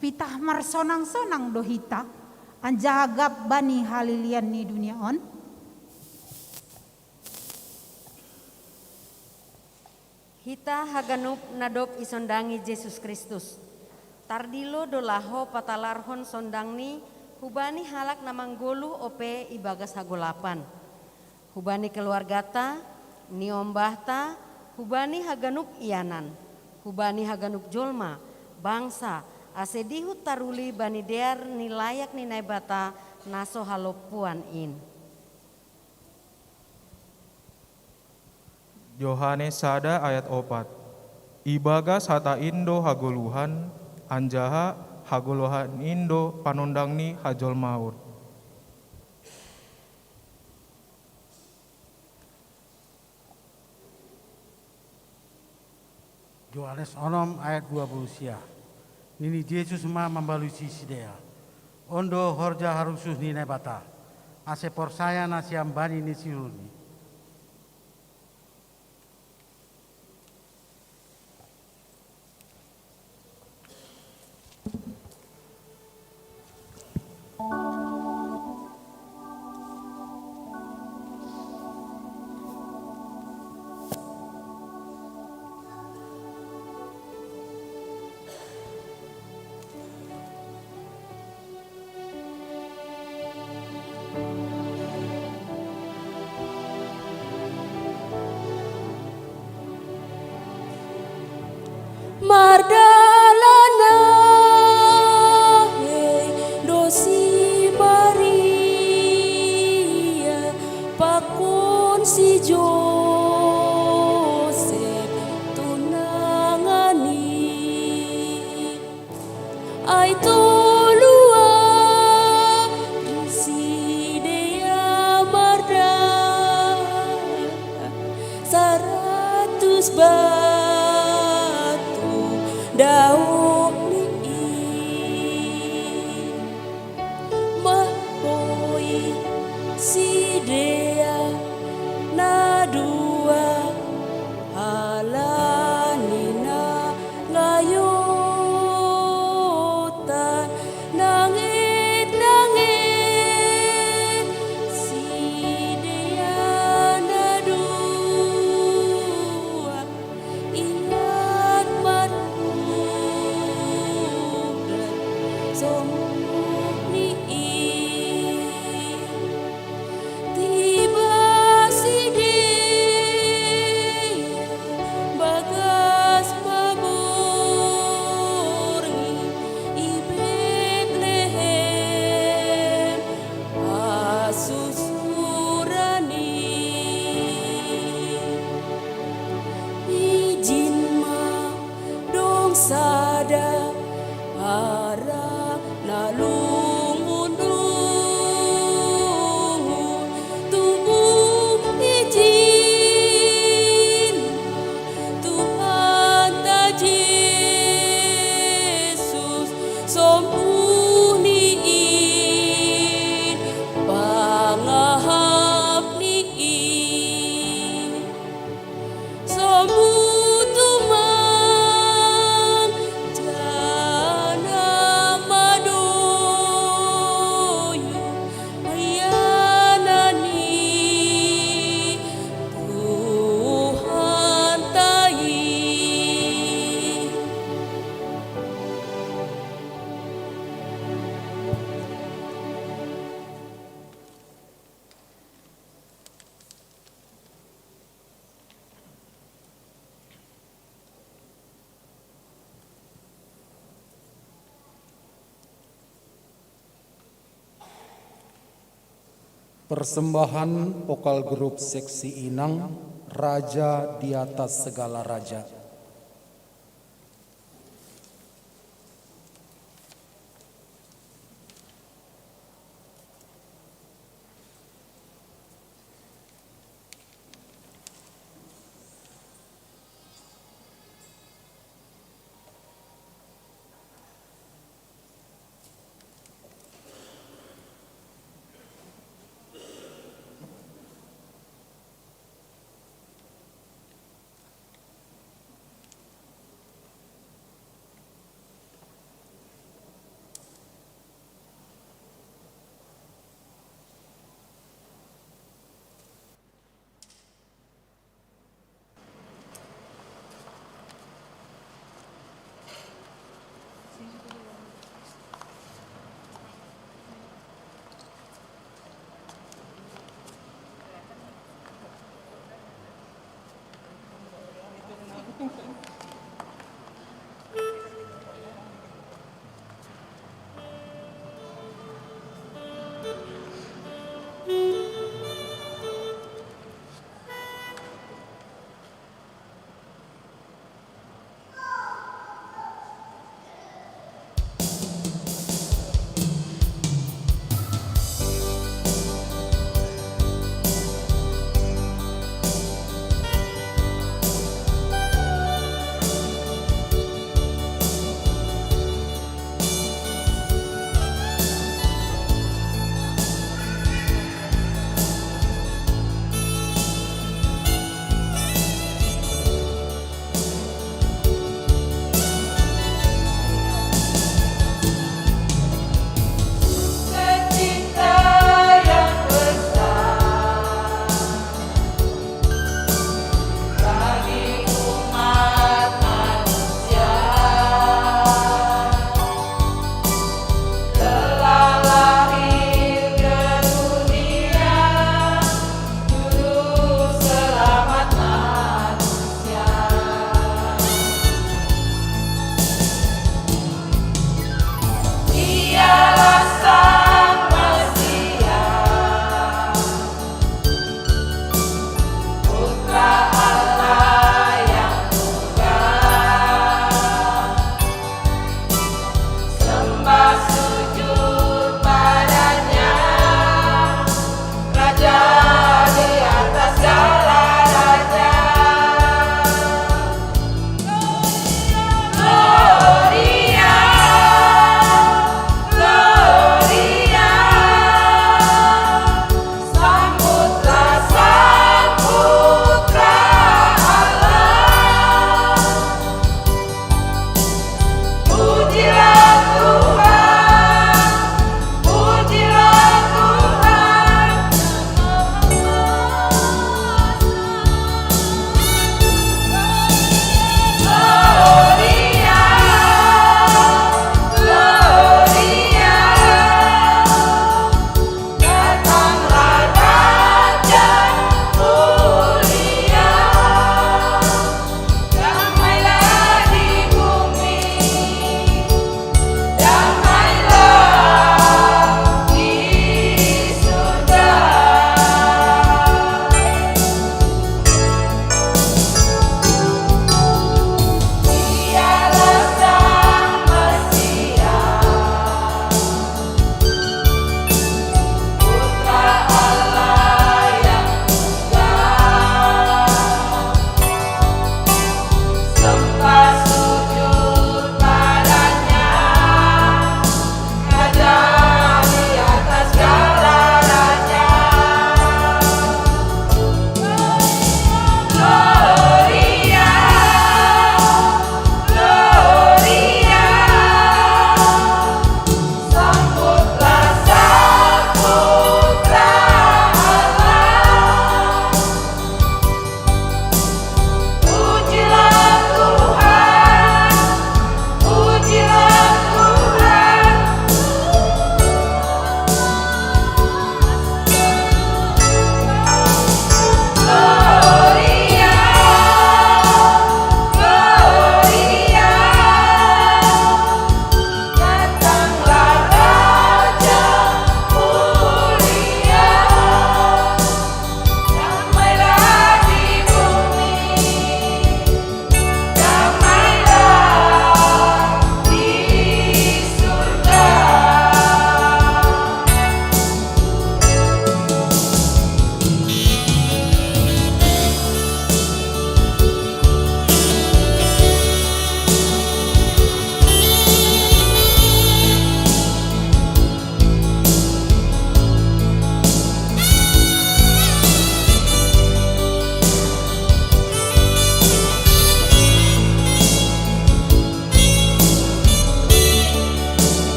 pitah marsonang-sonang dohita anjagap bani halilian ni dunia on. Hita haganup nadop isondangi Yesus Kristus. Tardilo dolaho patalarhon sondangni hubani halak namanggolu ope ibagas hagolapan. hubani keluargata, ni ombahta, hubani haganup ianan, hubani haganup jolma, bangsa, asedihu taruli bani dear ni layak ni naibata naso halopuan in. Yohanes 1 ayat 4. Ibagas hata indo hagoluhan, anjaha hagoluhan indo panundangni hajol maut. Yohanes 6 ayat 20 sia. Nini Yesus ma membalusi sidea. Ondo horja harusus ni nebata. Ase porsaya nasiam bani ni siruni. Mardalana dosi Maria pakun si Joseph tunangani ay tulua si dea marda 100 daun mahoi si dea na dua halanina ngayotan nangit si dea na dua ingat sada harap nalungun tubuh izin Tuhan tak Yesus somuniin pangahap niin Persembahan vokal grup seksi Inang, Raja di atas segala raja.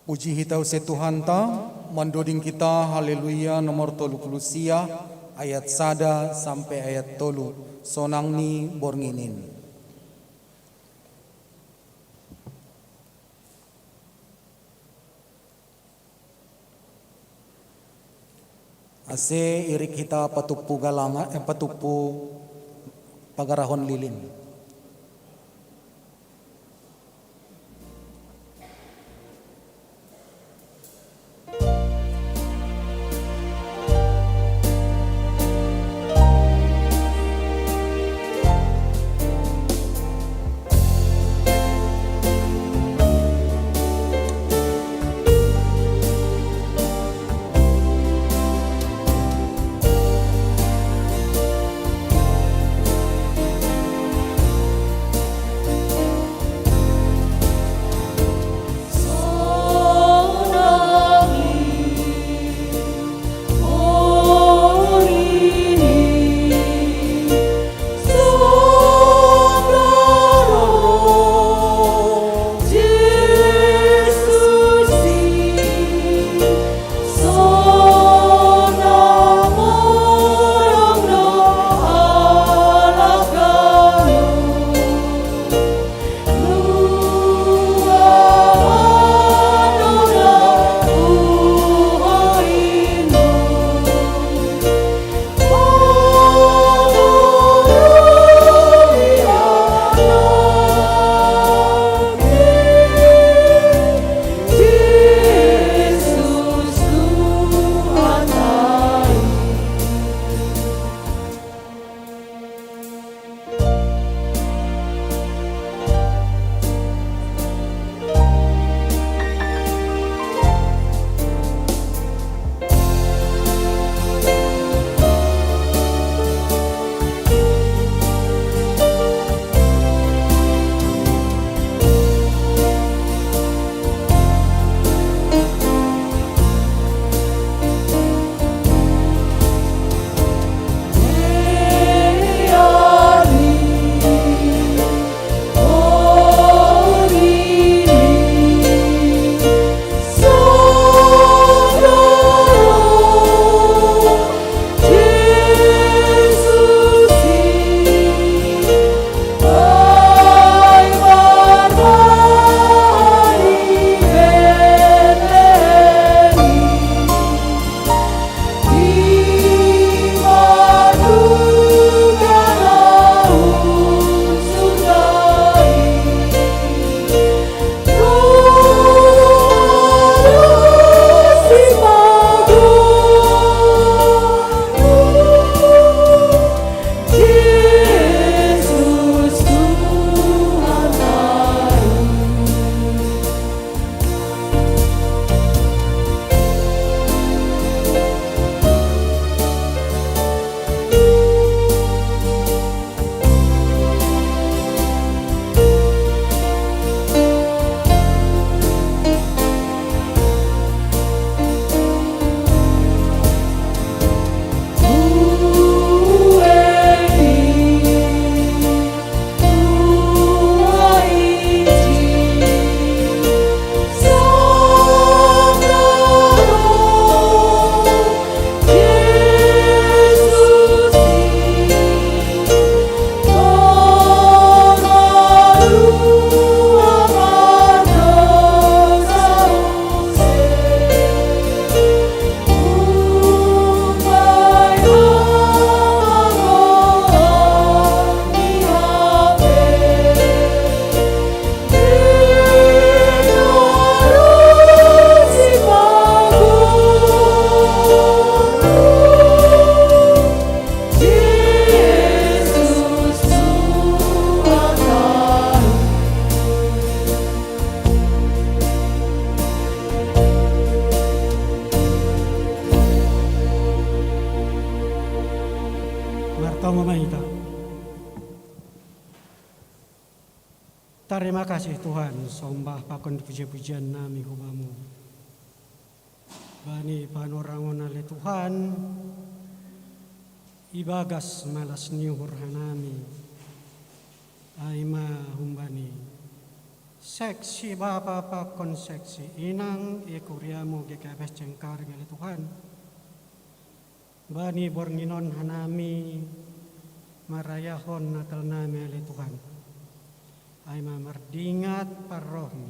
Puji hitau se Tuhan ta, mandoding kita haleluya nomor 30 ayat 1 sampai ayat 3 sonang ni bornginin. Ase irik kita patupu galangan patupu pagarahon lilin. Terima kasih Tuhan, sombah pakon puji-pujian nami hubamu. Bani panorangon ale Tuhan, ibagas malas niuhur hanami, aima humbani, Seksi Bapa pakon seksi inang ikuriamu GKBS cengkar ngali Tuhan. Bani bornginon hanami marayahon natal nami ali Tuhan. Ay mamardingat parrohmi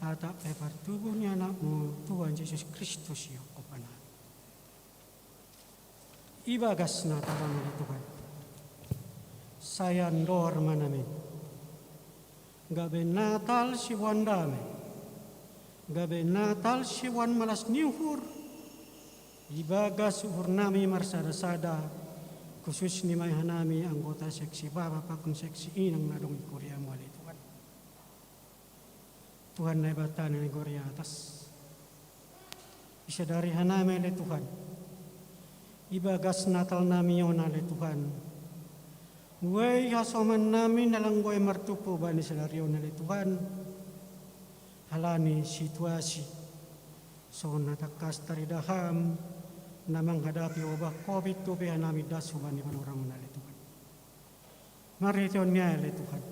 atap pertubuhnya anakmu Tuhan Yesus Kristus ya kopana. Ibagas nataran ali Tuhan. Sayandor manamin. Gabe Natal si buwan dame, gabe Natal si buwan malas niuhur, ibaga suhur nami marsada-sada, khusus ni may hanami anggota seksi Bapa pakun seksi inang nadong Korea mali Tuhan. Tuhan na ibatan ni Korea atas. Isa dari hanami le Tuhan. Ibagas Natal nami yon ale Tuhan. Way hasoman namin nalang goy martupo ba ni selaryo na Tuhan. Halani situasi. So natakas taridaham na menghadapi wabah COVID tubihan namin dasuban ni orang na Tuhan. Marition niya le Tuhan.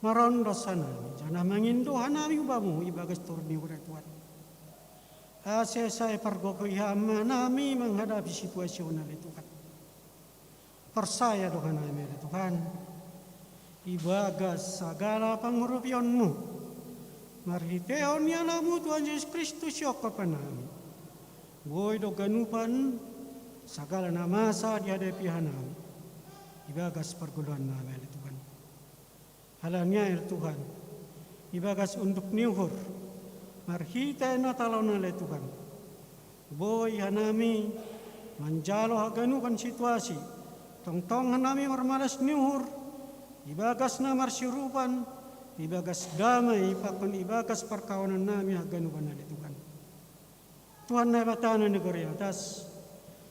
Marondo sana jana mangindohan namin ubamu ibagas turni ura Tuhan. Ase saya pergokoyama namin menghadapi situasi na Tuhan. Persaya Tuhan namin Tuhan, ibagas segala pangurupionmu, marhiteon niya namu Tuhan Yesus Kristus yoko panami, boy do ganupan segala namasa dihadapi hanami, ibagas perguluan namin Tuhan, halanya Tuhan, ibagas untuk niuhur, marhiteon natalon nale Tuhan, boy hanami manjalo haganukan situasi. Tong-tong nami marmalas niuhur, ibagas na marsyurupan, ibagas damai, pakon ibagas perkawanan nami haganupan na Tuhan. Tuhan na batana negeri atas,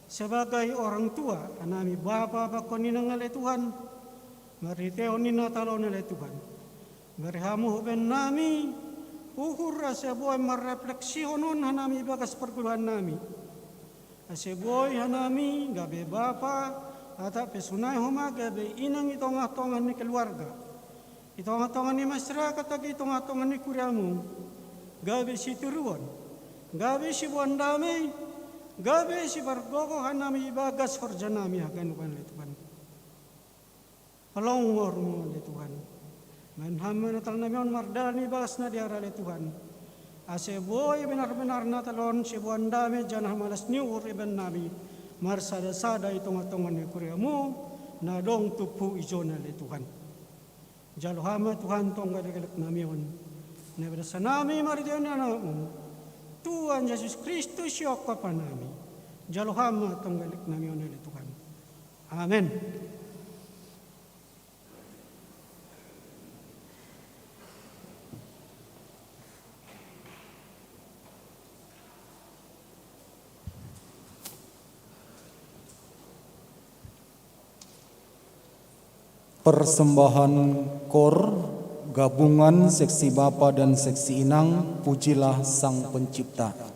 sebagai orang tua, nami bapa pakon ninang ale Tuhan, mariteon ninatalon ale Tuhan. Marihamu ben nami, uhur aseboy marrefleksionon hanami ibagas perguluhan nami. Aseboy hanami gabe bapa, atau pesunai homa gabe inang itonga-tongan ni keluarga, itonga-tongan ni masyarakat, atau itonga-tongan ni kuriamu, gabe si turuan, gabe si buwan damai, gabe si bargogo hanami ibagas horjanami haganukan le Tuhan. Palongor mo le Tuhan, manhamman natal nami on mardani ibagas na diara le Tuhan. Ase boy benar-benar natalon si buwan damai janah malas niur iban nami. Marsada-sada itong-atongan ni kuriamu na dong tupu izona le Tuhan. Jalohama Tuhan tong gadagalak namion. Nebada sa nami maridiyon na naon. Tuhan Yesus Kristus yoko pa nami. Jalohama tong gadagalak namion le Tuhan. Amen. Persembahan kor gabungan seksi Bapa dan seksi Inang, pujilah Sang Pencipta.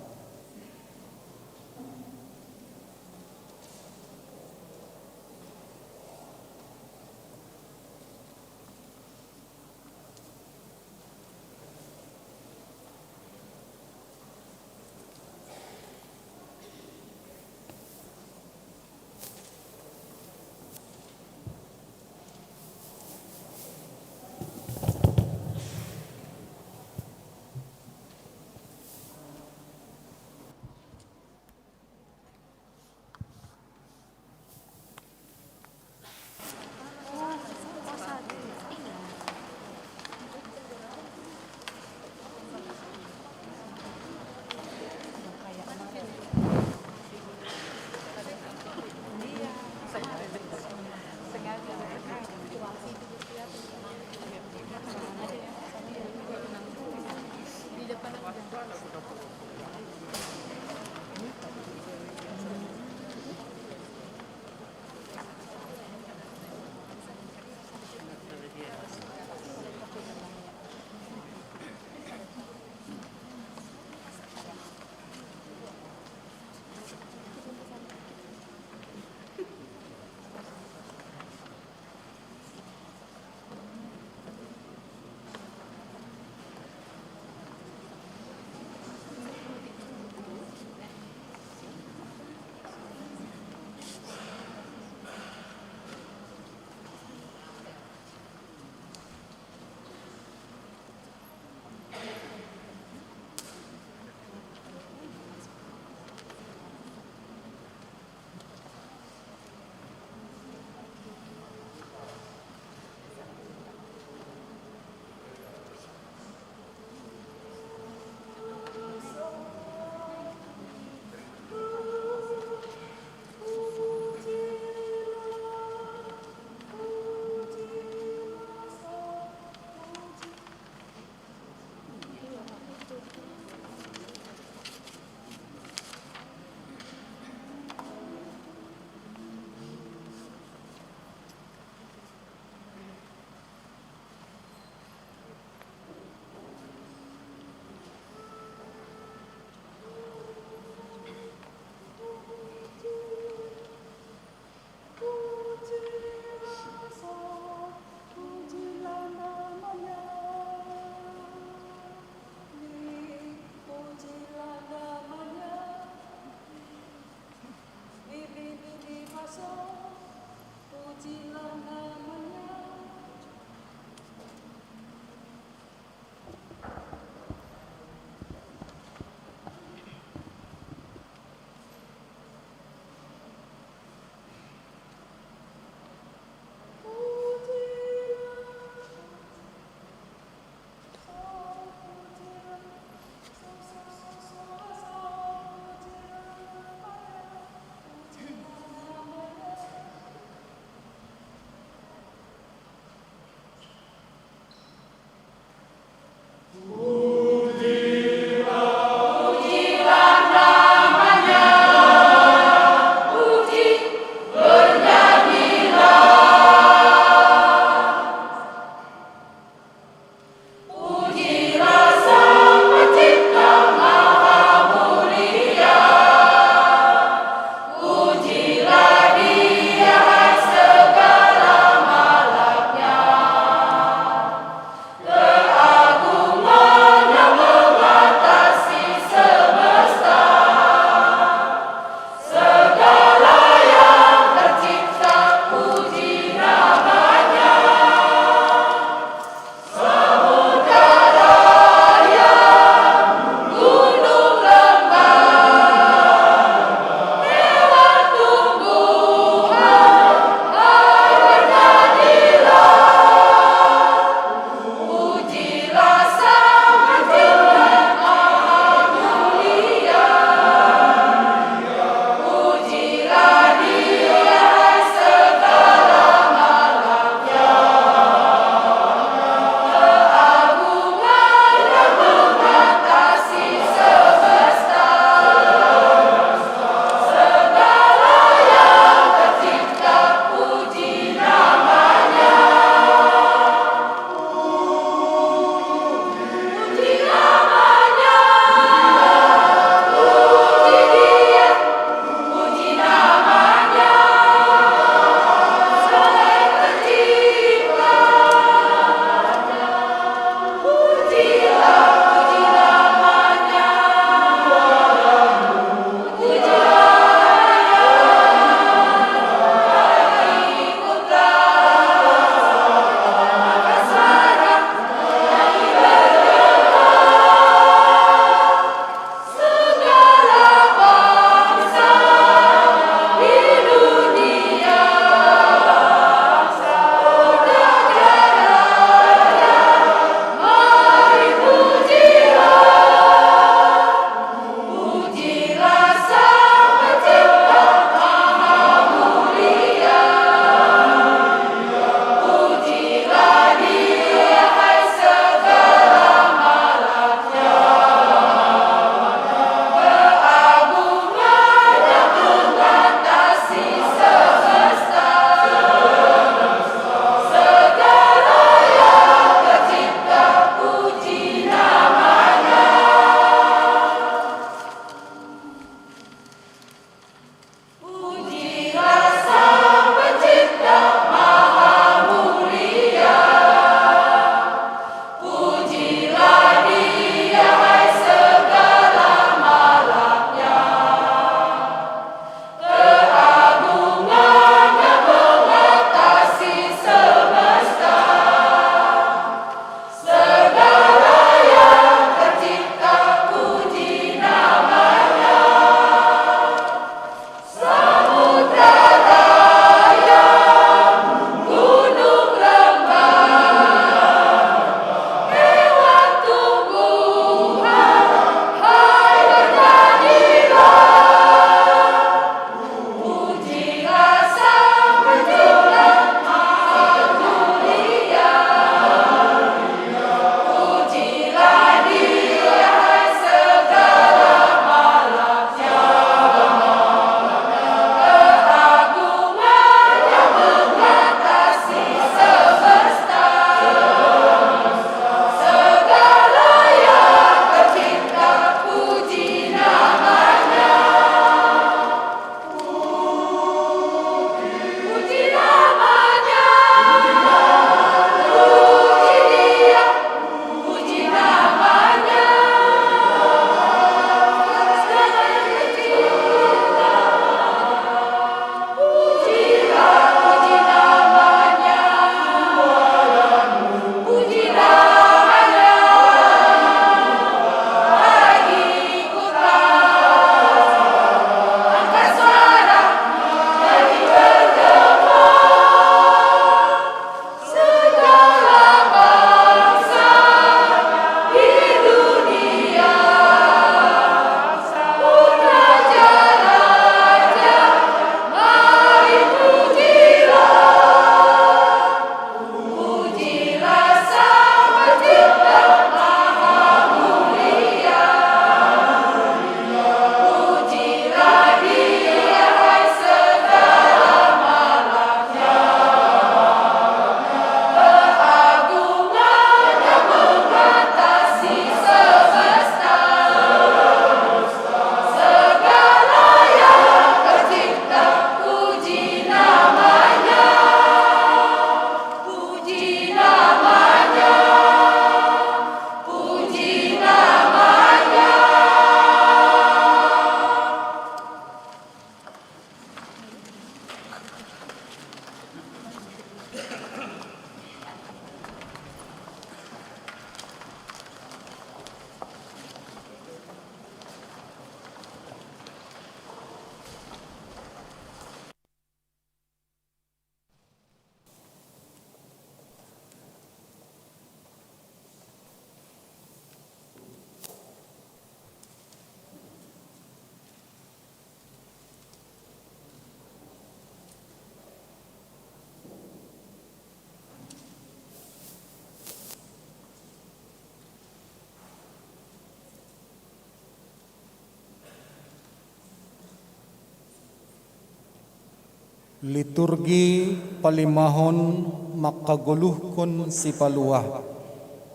Liturgi palimahon makaguluhkon si paluah.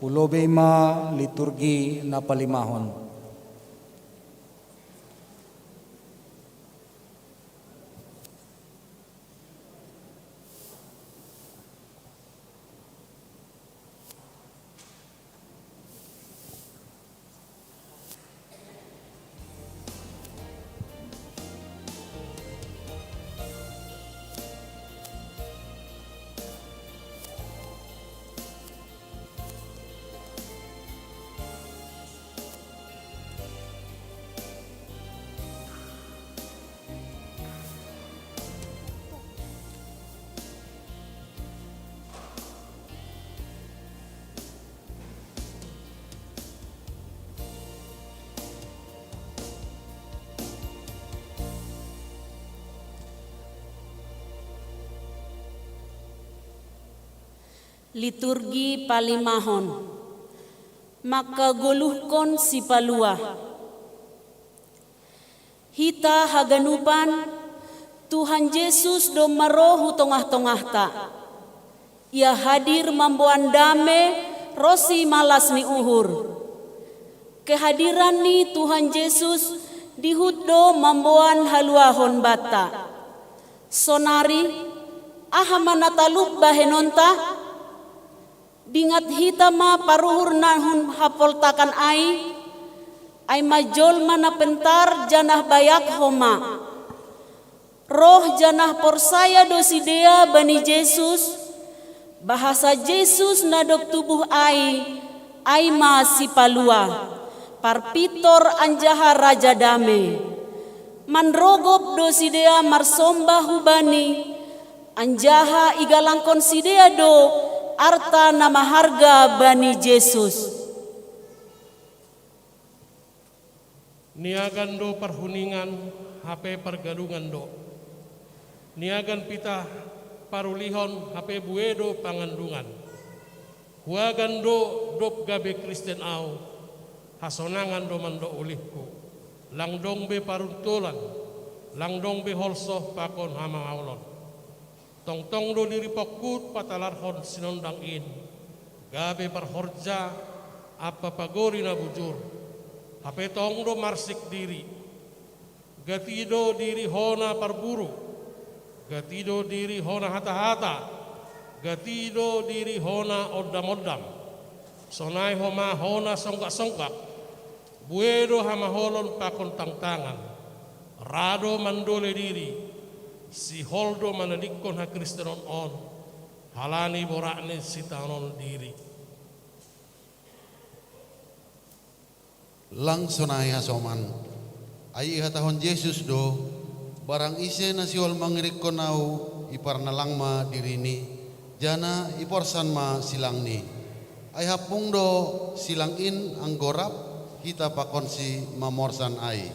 Ulobe ma liturgi na palimahon. Liturgi palimahon makaguluhkon si paluah. Hita haganupan Tuhan Yesus do marohu tongah-tongah ta. Ia hadir mamboan dame rosi malas ni uhur. Kehadiran ni Tuhan Yesus dihuddo mamboan haluahon bata. Sonari ahamanatalub bahenonta. Dingat hitama paruhur nahun hapoltakan ay majol mana pentar janah bayak homa. Roh janah porsaya dosidea bani Yesus. Bahasa Yesus nadok tubuh ay ma si palua. Parpitor anjaha raja dame. Manrogop dosidea marsombah hubani. Anjaha igalangkon sidea do arta nama harga bani Yesus. Niagan do perhuningan HP pergadungan do. Niagan pita parulihon HP buedo pangandungan. Huagan do dop gabe Kristen au. Hasonangan do mando ulihku. Langdong be paruntulan. Langdong be holsoh pakon hama aulon. Tong-tong do diri pokut patalarhon sinondang in. Gabe parhorja apa pagori na bujur. Hape tong do marsik diri. Gatido diri hona parburu. Gatido diri hona hata-hata. Gatido diri hona odam-odam. Sonai homa hona songkak-songkak. Buedo hama holon pakon tang-tangan. Rado mandole diri. Si holdo manadikon ha Kristenon on halani borakne si tanon diri. Langsonai hasoman ai hatahon Yesus do barang ise nasiol mangirikon au iparna langma dirini jana iporsan ma silangni ai hapung do silangin anggorap kita pakon si mamorsan ai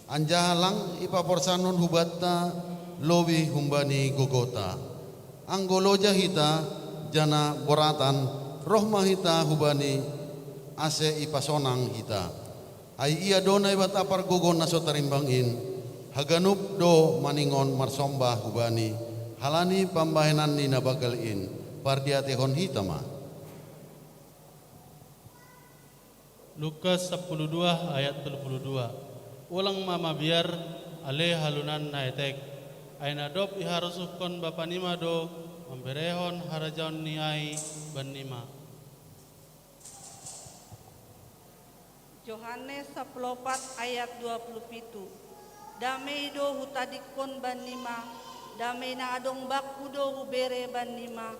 anjahalang ipaporsanon hubatta lobi humbani gogota anggoloja hita jana boratan rohma hita hubani ase ipasonang hita ai ia donai batapar gogon naso tarimbangin haganup do maningon marsombah hubani halani pambahenan ni nabagalin pardiatehon hitama. Lukas 12 ayat 32. Ulang mama biar ale halunan naetek ay nadop iharusukon bapa nima do memberehon harajaon niai ban nima. Yohanes 14 ayat 27. Damai do hutadikon ban nima, damai na adong baku do hubere ban nima.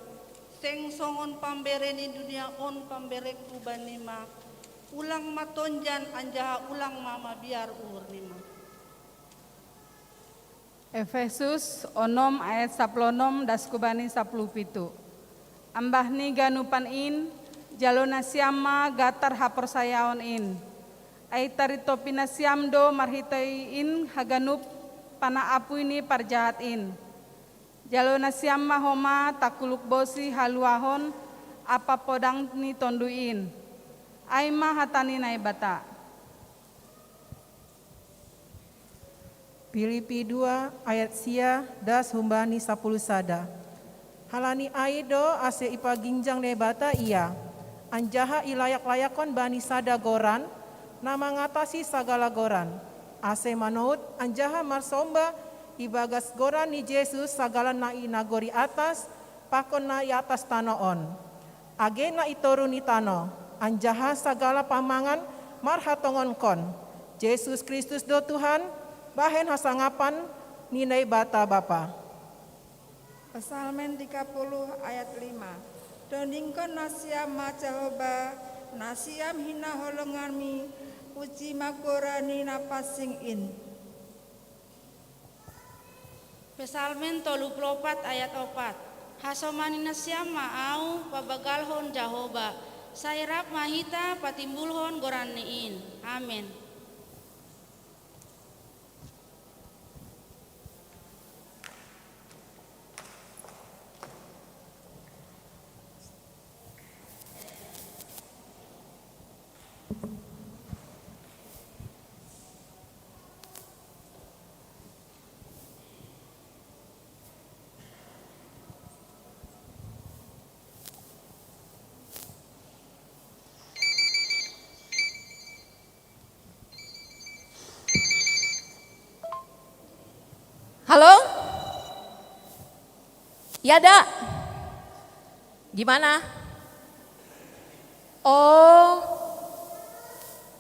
Seng songon pambere ni dunia on pambereku ban nima. Ulang matonjan anjaha ulang mama biar umur nima. Efesus 6 ayat 16 daskubani 17. Ambahni ganupan in jalona siama gatar haporsayaon in. Ai tarito pinasiam do marhitai in haganup pana apu ini parjahat in. Jalona siama homa takuluk bosi haluahon apa podang ni tonduin. Ai ma hatani nai bata. Filipi 2 ayat sia das humbani 10 sada. Halani aido ase ipa ginjang nebata ia. Anjaha ilayak-layakon bani sada goran, nama ngatasi sagala goran. Ase manaut anjaha marsomba ibagas goran ni Yesus sagala na inagori atas, pakon na i atas tanoon. Age na itoru ni tano, anjaha sagala pamangan marhatongon kon. Yesus Kristus do Tuhan, bahen hasangapan ninai bata Bapa. Psalmen 30 ayat 5. Dondingkon nasiam macahoba, nasiam hina holongami, puji magorani napasing in. Psalmen 34 ayat 4. Hasomani nasiam maau pabagalhon Jahoba, sairap mahita patimbulhon goraniin. Amin. Halo? Ya, Da. Gimana? Oh,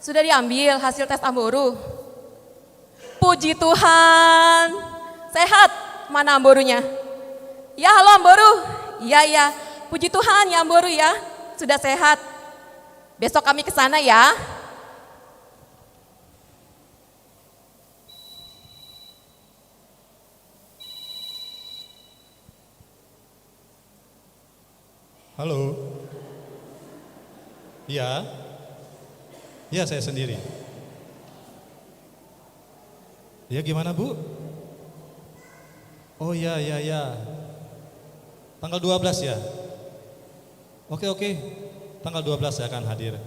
sudah diambil hasil tes Amboru. Puji Tuhan. Sehat? Mana Amborunya? Ya, halo Amboru. Iya. Puji Tuhan ya Amboru ya. Sudah sehat. Besok kami ke sana ya. Halo. Iya. Iya, saya sendiri. Ya, gimana, Bu? Oh ya. Tanggal 12 ya? Oke. Tanggal 12 saya akan hadir.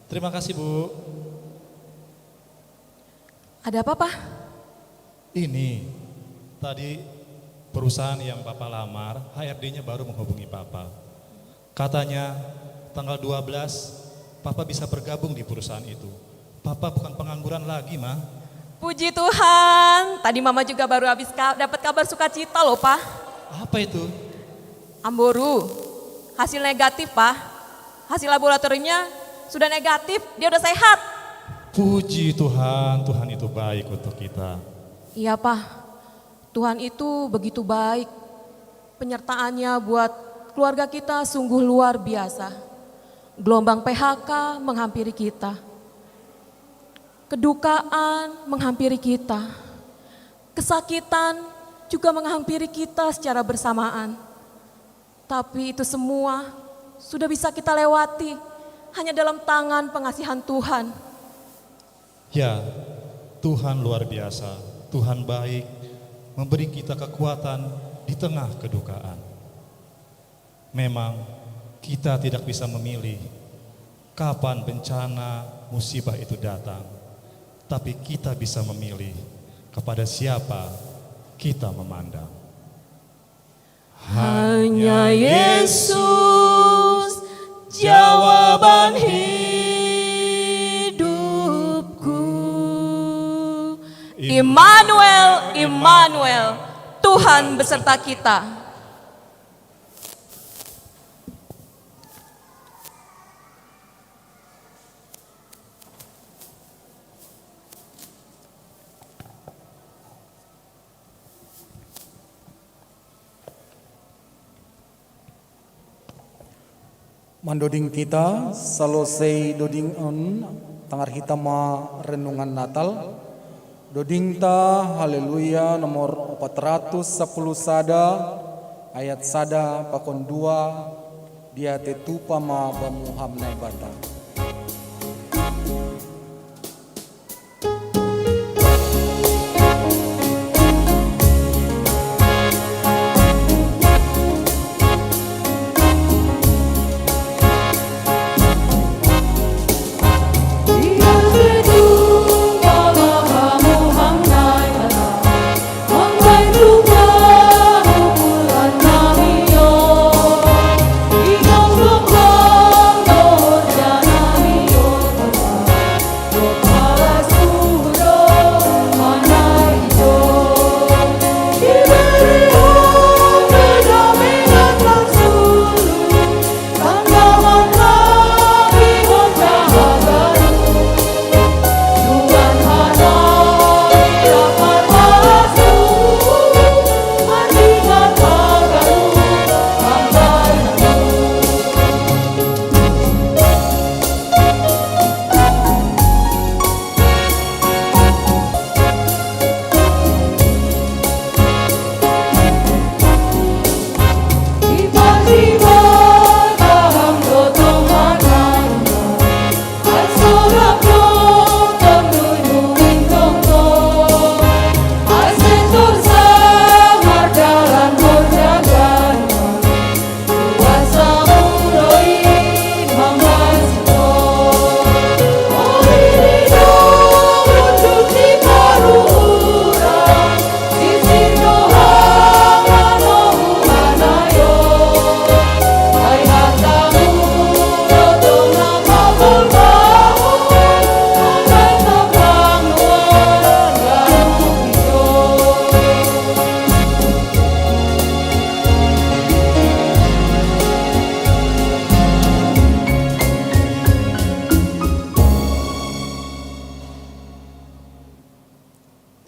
Terima kasih, Bu. Ada apa, Pak? Ini tadi perusahaan yang Papa lamar, HRD-nya baru menghubungi Papa. Katanya tanggal 12 Papa bisa bergabung di perusahaan itu. Papa bukan pengangguran lagi, Ma. Puji Tuhan. Tadi Mama juga baru habis dapat kabar sukacita loh, Pak. Apa itu? Amboru. Hasil negatif, Pak. Hasil laboratoriumnya sudah negatif. Dia udah sehat. Puji Tuhan, Tuhan itu baik untuk kita. Iya, Pak. Tuhan itu begitu baik. Penyertaannya buat keluarga kita sungguh luar biasa. Gelombang PHK menghampiri kita. Kedukaan menghampiri kita. Kesakitan juga menghampiri kita secara bersamaan. Tapi itu semua sudah bisa kita lewati hanya dalam tangan pengasihan Tuhan. Ya, Tuhan luar biasa. Tuhan baik, memberi kita kekuatan di tengah kedukaan. Memang kita tidak bisa memilih kapan bencana musibah itu datang, tapi kita bisa memilih kepada siapa kita memandang. Hanya Yesus jawaban hidupku. Immanuel, Tuhan beserta kita. Mandoding kita selesai doding on tangar hitama renungan Natal. Doding ta haleluya nomor 410 sada ayat sada pakon 2 dia tetupa ma bamuham nai bata.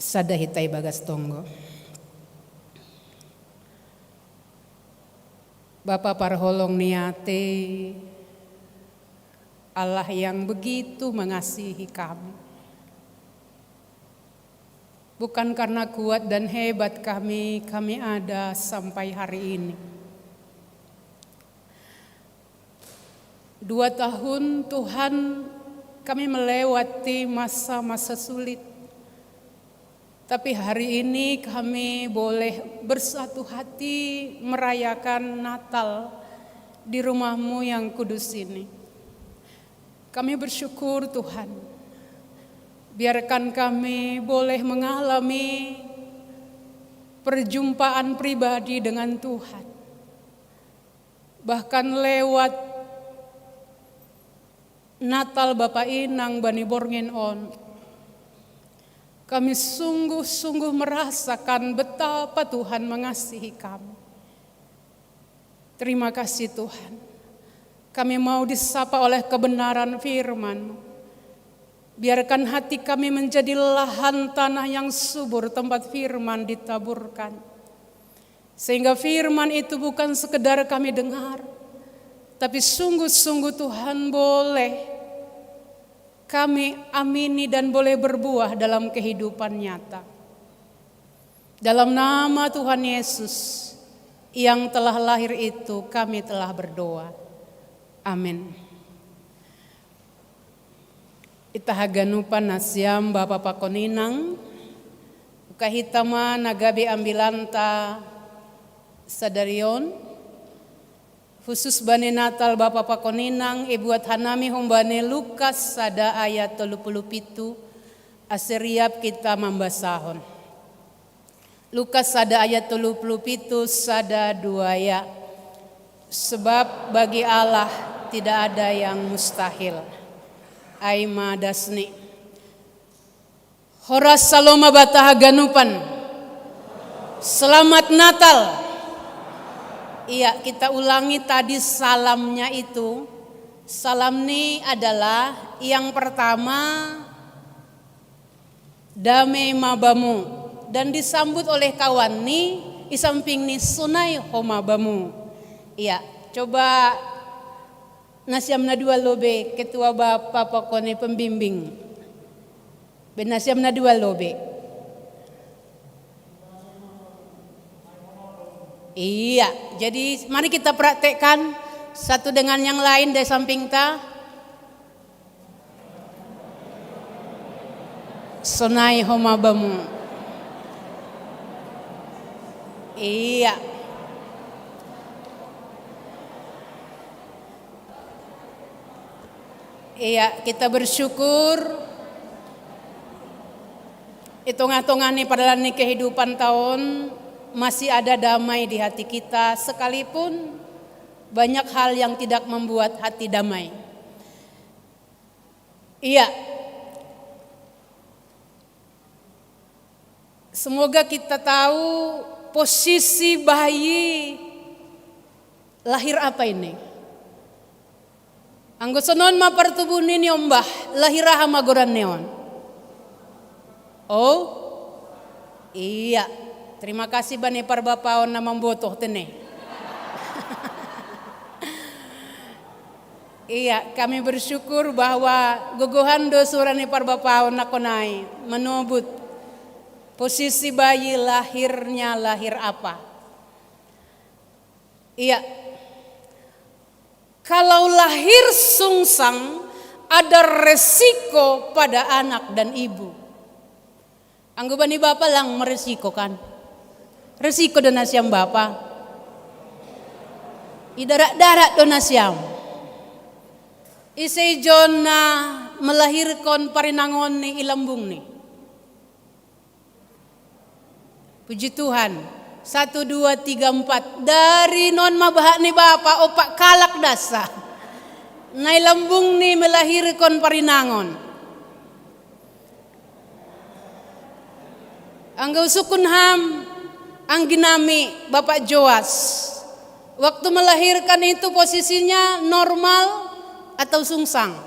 Sada hitai bagas tonggo. Bapa parholong niate, Allah yang begitu mengasihi kami. Bukan karena kuat dan hebat kami ada sampai hari ini. 2 tahun Tuhan kami melewati masa-masa sulit. Tapi hari ini kami boleh bersatu hati merayakan Natal di rumah-Mu yang kudus ini. Kami bersyukur Tuhan, biarkan kami boleh mengalami perjumpaan pribadi dengan Tuhan. Bahkan lewat Natal Bapak Inang Bani Borngen On, kami sungguh-sungguh merasakan betapa Tuhan mengasihi kami. Terima kasih Tuhan. Kami mau disapa oleh kebenaran firman-Mu. Biarkan hati kami menjadi lahan tanah yang subur tempat firman ditaburkan. Sehingga firman itu bukan sekedar kami dengar, tapi sungguh-sungguh Tuhan boleh kami amini dan boleh berbuah dalam kehidupan nyata. Dalam nama Tuhan Yesus yang telah lahir itu kami telah berdoa. Amin. Itahaganupan nasiam Bapa Pakoninang, ukahitama nagabe ambilanta sadarion, khusus bani Natal Bapa Pakoninang ibuat hanami hombane Lukas sada ayat 37 aseriap kita membasahon. Lukas sada ayat 37 sada 2 ya. Sebab bagi Allah tidak ada yang mustahil. Aima dasni. Horas saloma batahaganupan. Selamat Natal. Iya, kita ulangi tadi salamnya itu. Salam ini adalah yang pertama damai mabamu dan disambut oleh kawan ni isamping ni sunai homabamu. Iya, coba nasiamna dua lobe ketua Bapak pokone pembimbing. Benasiamna dua lobe. Iya, jadi mari kita praktekkan satu dengan yang lain dari samping ta. Sonai homabamu. Iya. Iya, kita bersyukur hitung-hitungan nih pada nih kehidupan tahun masih ada damai di hati kita sekalipun banyak hal yang tidak membuat hati damai. Iya. Semoga kita tahu posisi bayi lahir apa ini. Anggo sonon ma pertubuhni niombah lahirah magoran neon. Oh, iya. Terima kasih bani parbapaon na mambotoh tene. Iya, kami bersyukur bahwa guguhan dosurani parbapaon na konai menubut posisi bayi lahirnya lahir apa. Iya. Kalau lahir sungsang ada resiko pada anak dan ibu. Anggubani bapak lang meresiko kan. Resiko donasiam bapak. Idarat-darat donasiam. Isai jona melahirkan parinangon ni ilambung ni. Puji Tuhan. 1, 2, 3, 4 dari non mabah ni bapak opak kalak dasa. Nai lambung ni melahirkan parinangon. Anggau sukun ham angginami Bapak Joas. Waktu melahirkan itu posisinya normal atau sungsang?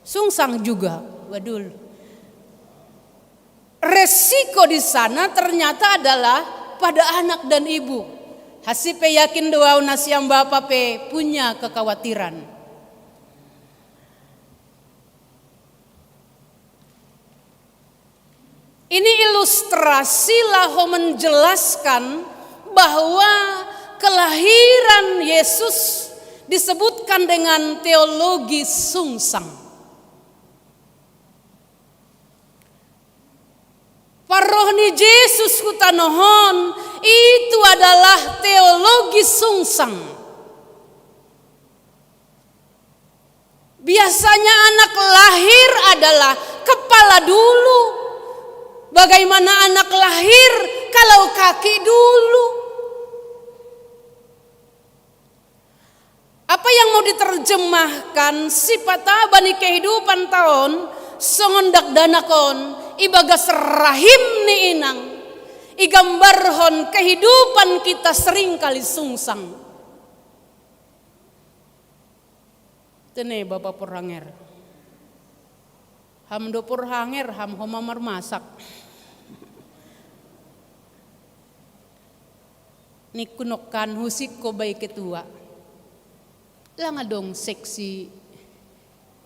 Sungsang juga. Waduh. resiko di sana ternyata adalah pada anak dan ibu. Hasipe yakin doa nasiam Bapak pe punya kekhawatiran. Ini ilustrasi laho menjelaskan bahwa kelahiran Yesus disebutkan dengan teologi sungsang. Parohni Yesus kutanohon itu adalah teologi sungsang. Biasanya anak lahir adalah kepala dulu. Bagaimana anak lahir kalau kaki dulu? Apa yang mau diterjemahkan sifat abani kehidupan tahun songondak danakon ibagas rahim ni inang igambarhon kehidupan kita sering kali sungsang. Tene Bapak Purhanger. Ham do Purhanger ham homamar masak. Nikunokan husik ko baik ketua. Langa dong seksi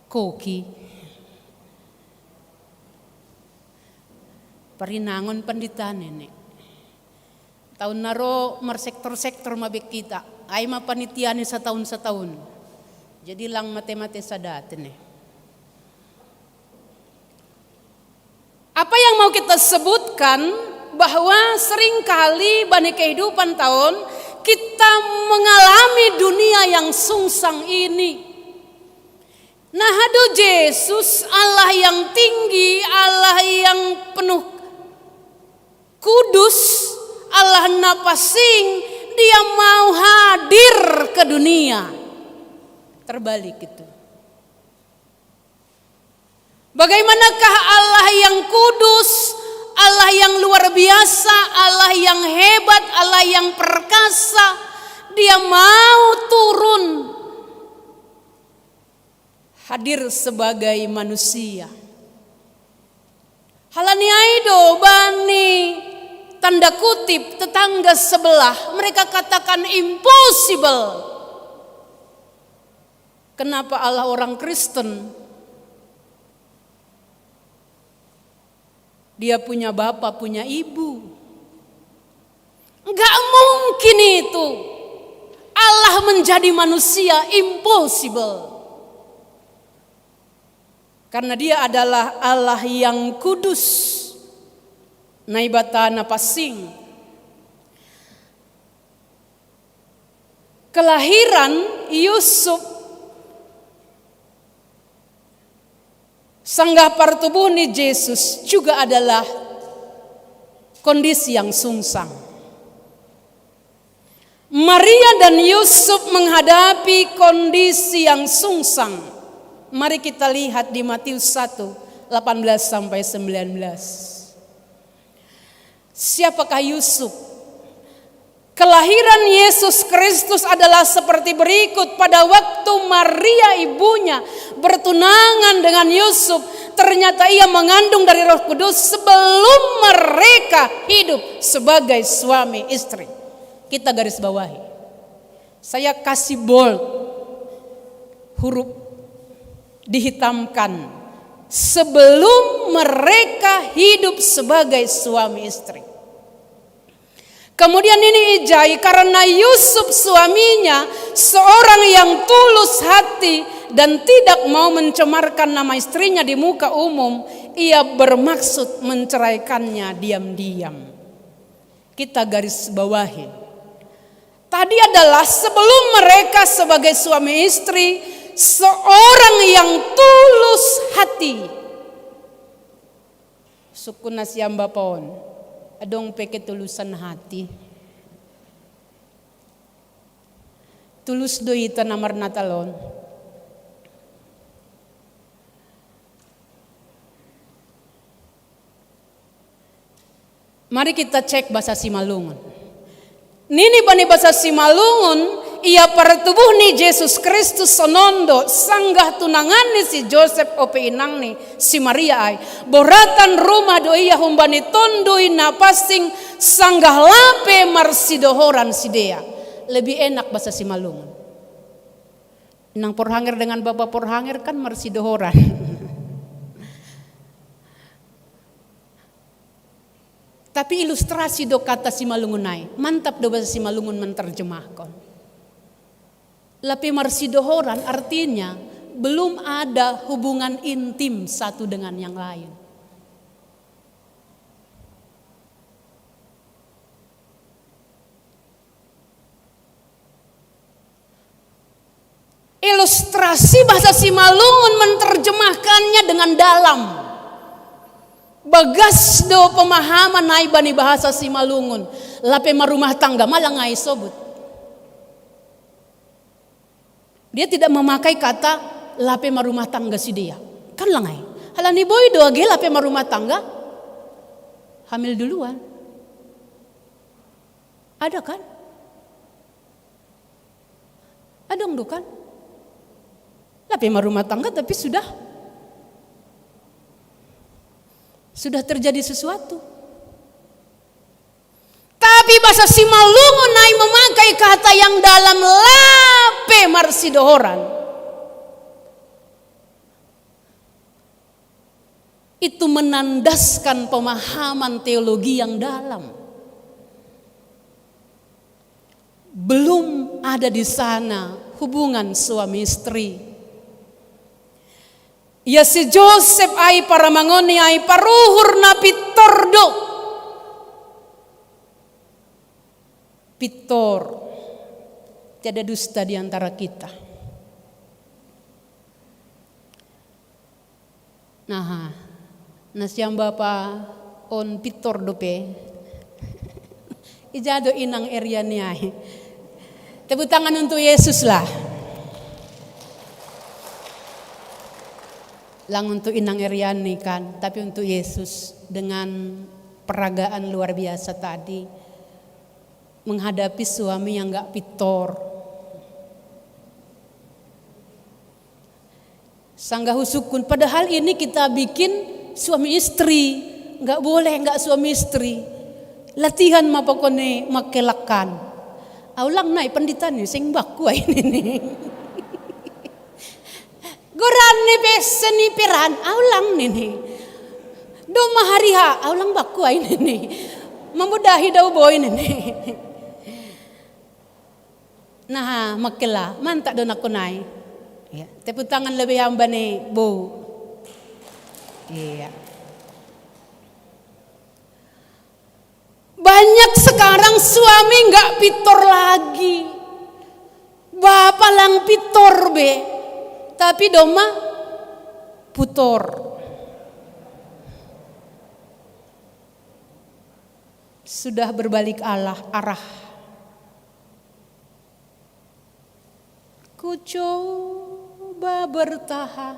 koki. Parinangon panditan nenek. Tahun naro mersektor-sektor mabek kita. Ay mapanitiani sa tahun. Jadi lang mate-mate sadat nih. Apa yang mau kita sebutkan bahwa seringkali bani kehidupan tahun kita mengalami dunia yang sungsang ini. Nah, hado Yesus Allah yang tinggi, Allah yang penuh kudus, Allah napasing, dia mau hadir ke dunia. Terbalik itu. Bagaimanakah Allah yang kudus, Allah yang luar biasa, Allah yang hebat, Allah yang perkasa, dia mau turun hadir sebagai manusia. Halani aido bani tanda kutip tetangga sebelah, mereka katakan impossible. Kenapa Allah orang Kristen? Dia punya bapak, punya ibu. Enggak mungkin itu. Allah menjadi manusia, impossible. Karena dia adalah Allah yang kudus. Naibata napasing. Kelahiran Yusuf sanggah partubuni Yesus juga adalah kondisi yang sungsang. Maria dan Yusuf menghadapi kondisi yang sungsang. Mari kita lihat di Matius 1, 18 sampai 19. Siapakah Yusuf? Kelahiran Yesus Kristus adalah seperti berikut. Pada waktu Maria ibunya bertunangan dengan Yusuf, ternyata ia mengandung dari Roh Kudus sebelum mereka hidup sebagai suami istri. Kita garis bawahi. Saya kasih bold huruf dihitamkan. Sebelum mereka hidup sebagai suami istri. Kemudian ini ijai karena Yusuf suaminya seorang yang tulus hati dan tidak mau mencemarkan nama istrinya di muka umum, ia bermaksud menceraikannya diam-diam. Kita garis bawahi. Tadi adalah sebelum mereka sebagai suami istri, seorang yang tulus hati. Suku nasiam bapon. Adong peke tulusan hati. Tulus doi tanamar natalon. Mari kita cek bahasa Simalungun. Nini bani bahasa Simalungun ia para tubuh ni Yesus Kristus sonondo sanggah tunangan ni si Joseph ope inang ni si Maria ay boratan rumah do iya humbani tondoi napasing sanggah lape marsidohoran sidea. Lebih enak bahasa Simalungun. Inang porhanger dengan bapak porhanger kan marsidohoran. Tapi ilustrasi do kata Simalungun ay mantap do bahasa Simalungun menterjemahkan. Lapi marsidohoran artinya belum ada hubungan intim satu dengan yang lain. Ilustrasi bahasa Simalungun menerjemahkannya dengan dalam. Bagas do pemahaman nai bani bahasa Simalungun. Lape marumah tangga malah ngai sobut. Dia tidak memakai kata lape marumah tangga si dia. Kan langai. Halani boy doage lape marumah tangga. Hamil duluan. Ada kan? Ada do kan? Lape marumah tangga tapi sudah terjadi sesuatu. Tapi bahasa Simalungun nai memakai kata yang dalam lape marsidohoran. Itu menandaskan pemahaman teologi yang dalam. Belum ada di sana hubungan suami istri. Ya si Joseph ai para mangoni ai paruhur na pitordo. Pitor, tiada dusta di antara kita. Nah, nasiam bapa on pitor dope. Ijado inang eriani ai. Tepuk tangan untuk Yesus lah. Lang untuk inang eriani kan, tapi untuk Yesus dengan peragaan luar biasa tadi. Menghadapi suami yang gak pitor. Sanggah husukun. Padahal ini kita bikin suami istri. Gak boleh gak suami istri. Latihan mapakone makelakan. Aulang nai penditan ni sing baku ini nih. Goran ni besen ni peran. Aulang nih. Do mahariha. Aulang baku ini nih. Memudahi daw boy nih. Nah, makela, mantak do aku nai. Ya, tepuk tangan lebih hamba nih, Bu. Iya. Banyak sekarang suami nggak pitor lagi. Bapak lang pitor be. Tapi doma putor. Sudah berbalik arah. Ku coba bertahan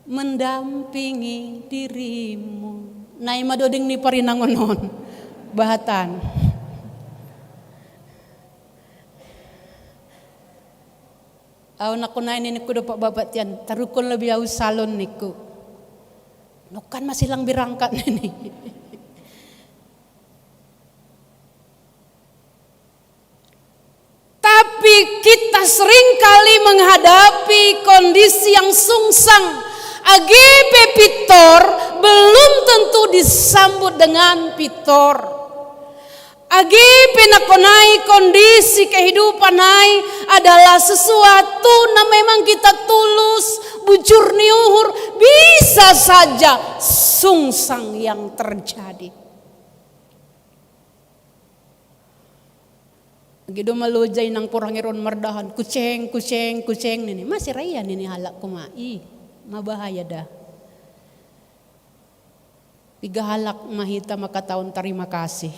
mendampingi dirimu. Nai madoding ni parinangonon bahatan. Aw naku nai ni ku dapat babat tian tarukon lebih au salon niku. Nukan masih lang birangkat ni. Tapi kita seringkali menghadapi kondisi yang sungsang. AGP pitor belum tentu disambut dengan pitor. AGP nakonai kondisi kehidupan nai adalah sesuatu na memang kita tulus, bujur niuhur, bisa saja sungsang yang terjadi. Gido malojay nang purangiron mardahan kuceng nini masih raya nini halak kumai mabahaya dah. Tiga halak mahita maka tahun terima kasih.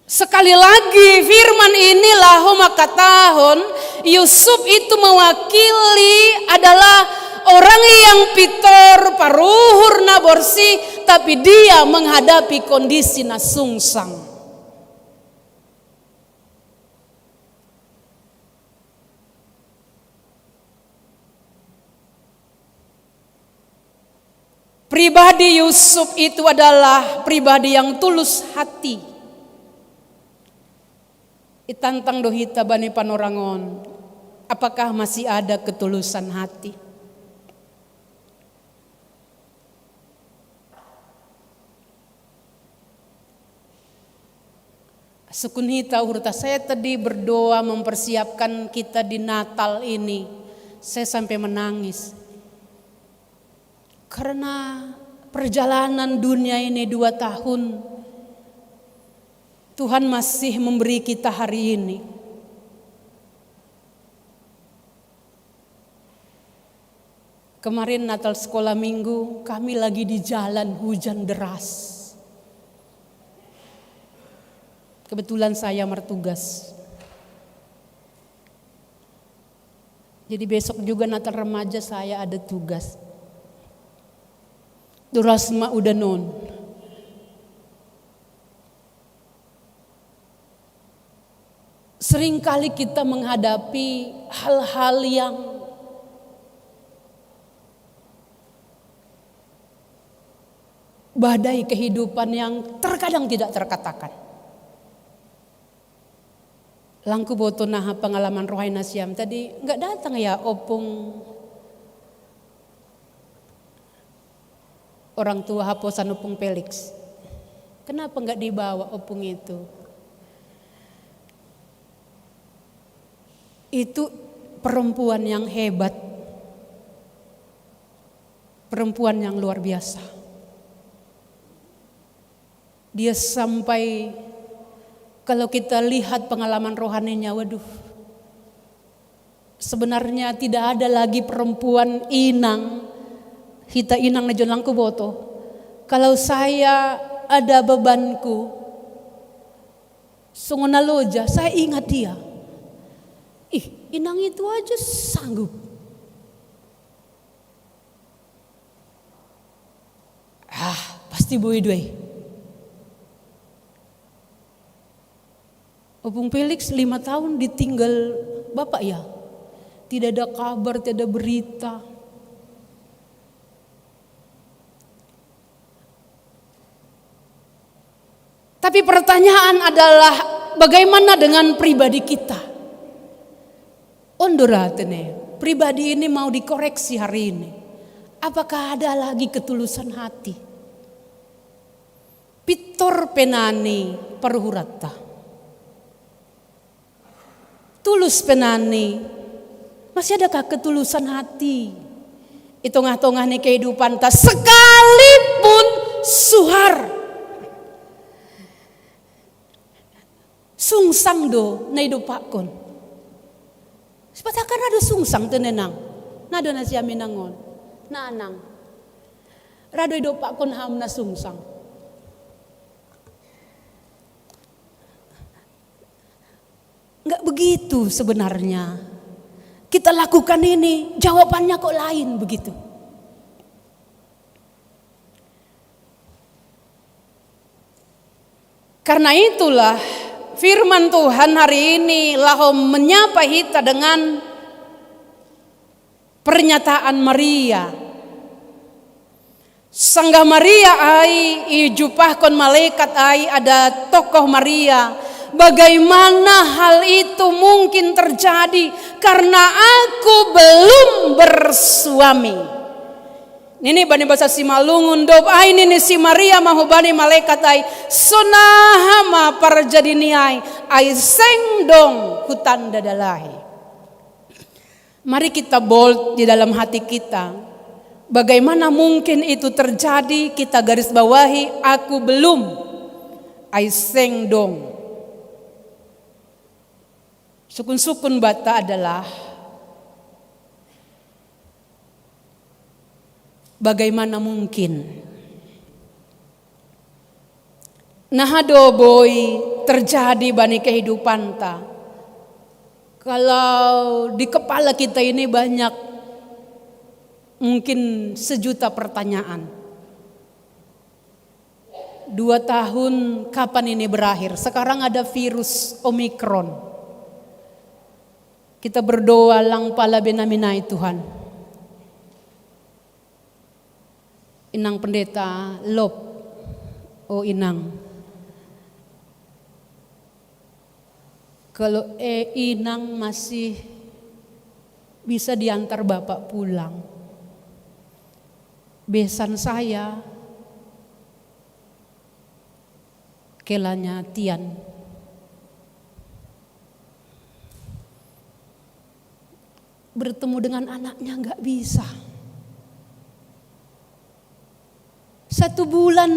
Sekali lagi firman inilah maka tahun Yusuf itu mewakili adalah orang yang pitor paruhur na borsi tapi dia menghadapi kondisi na sungsang. Pribadi Yusuf itu adalah pribadi yang tulus hati. Itantang dohita bani panorangon, apakah masih ada ketulusan hati? Sukun hita hurta saya tadi berdoa mempersiapkan kita di Natal ini. Saya sampai menangis. Karena perjalanan dunia ini 2 tahun, Tuhan masih memberi kita hari ini. Kemarin Natal sekolah minggu, kami lagi di jalan hujan deras. Kebetulan saya mertugas. Jadi besok juga Natal remaja saya ada tugas. Durasma udah non. Seringkali kita menghadapi hal-hal yang badai kehidupan yang terkadang tidak terkatakan. Langku boto nah pengalaman rohani siam tadi nggak datang ya opung orang tua haposan opung Felix. Kenapa nggak dibawa opung itu? Itu perempuan yang hebat, perempuan yang luar biasa. Dia sampai kalau kita lihat pengalaman rohaninya, waduh, sebenarnya tidak ada lagi perempuan inang, hita inang na langku boto. Kalau saya ada bebanku, sungona loja, saya ingat dia. Inang itu aja sanggup. Pasti boy doi. Opung Felix 5 tahun ditinggal bapak ya. Tidak ada kabar, tidak ada berita. Tapi pertanyaan adalah bagaimana dengan pribadi kita? Ondoratene, pribadi ini mau dikoreksi hari ini. Apakah ada lagi ketulusan hati? Pitor penani paruhurata. Tulus penani, masih adakah ketulusan hati? Itongah-tongah nih kehidupan ta sekalipun suhar. Sungsang do na hidup pakon. Sepatakan ada sungsang tenenang. Nado na siya minangon. Na anang. Rado hidup pakon ham na sungsang. Enggak begitu sebenarnya. Kita lakukan ini, jawabannya kok lain begitu. Karena itulah firman Tuhan hari ini lahom menyapa kita dengan pernyataan Maria. Sanggah Maria ai ijupahkon malaikat ai ada tokoh Maria. Bagaimana hal itu mungkin terjadi karena aku belum bersuami. Nini bani bahasa Simalungun dob ai nini si Maria mahubani malaikat ai sonahama parjadini ai sengdong hutan dadalahi. Mari kita bold di dalam hati kita. Bagaimana mungkin itu terjadi? Kita garis bawahi aku belum ai sengdong. Sukun-sukun bata adalah bagaimana mungkin nahado boy terjadi bani kehidupan ta. Kalau di kepala kita ini banyak mungkin 1 juta pertanyaan. 2 tahun kapan ini berakhir? Sekarang ada virus Omikron. Kita berdoa lang pala benaminai Tuhan. Inang Pendeta Lop, oh Inang. Kalau Inang masih bisa diantar Bapak pulang, besan saya kelanya Tian. Bertemu dengan anaknya nggak bisa. 1 bulan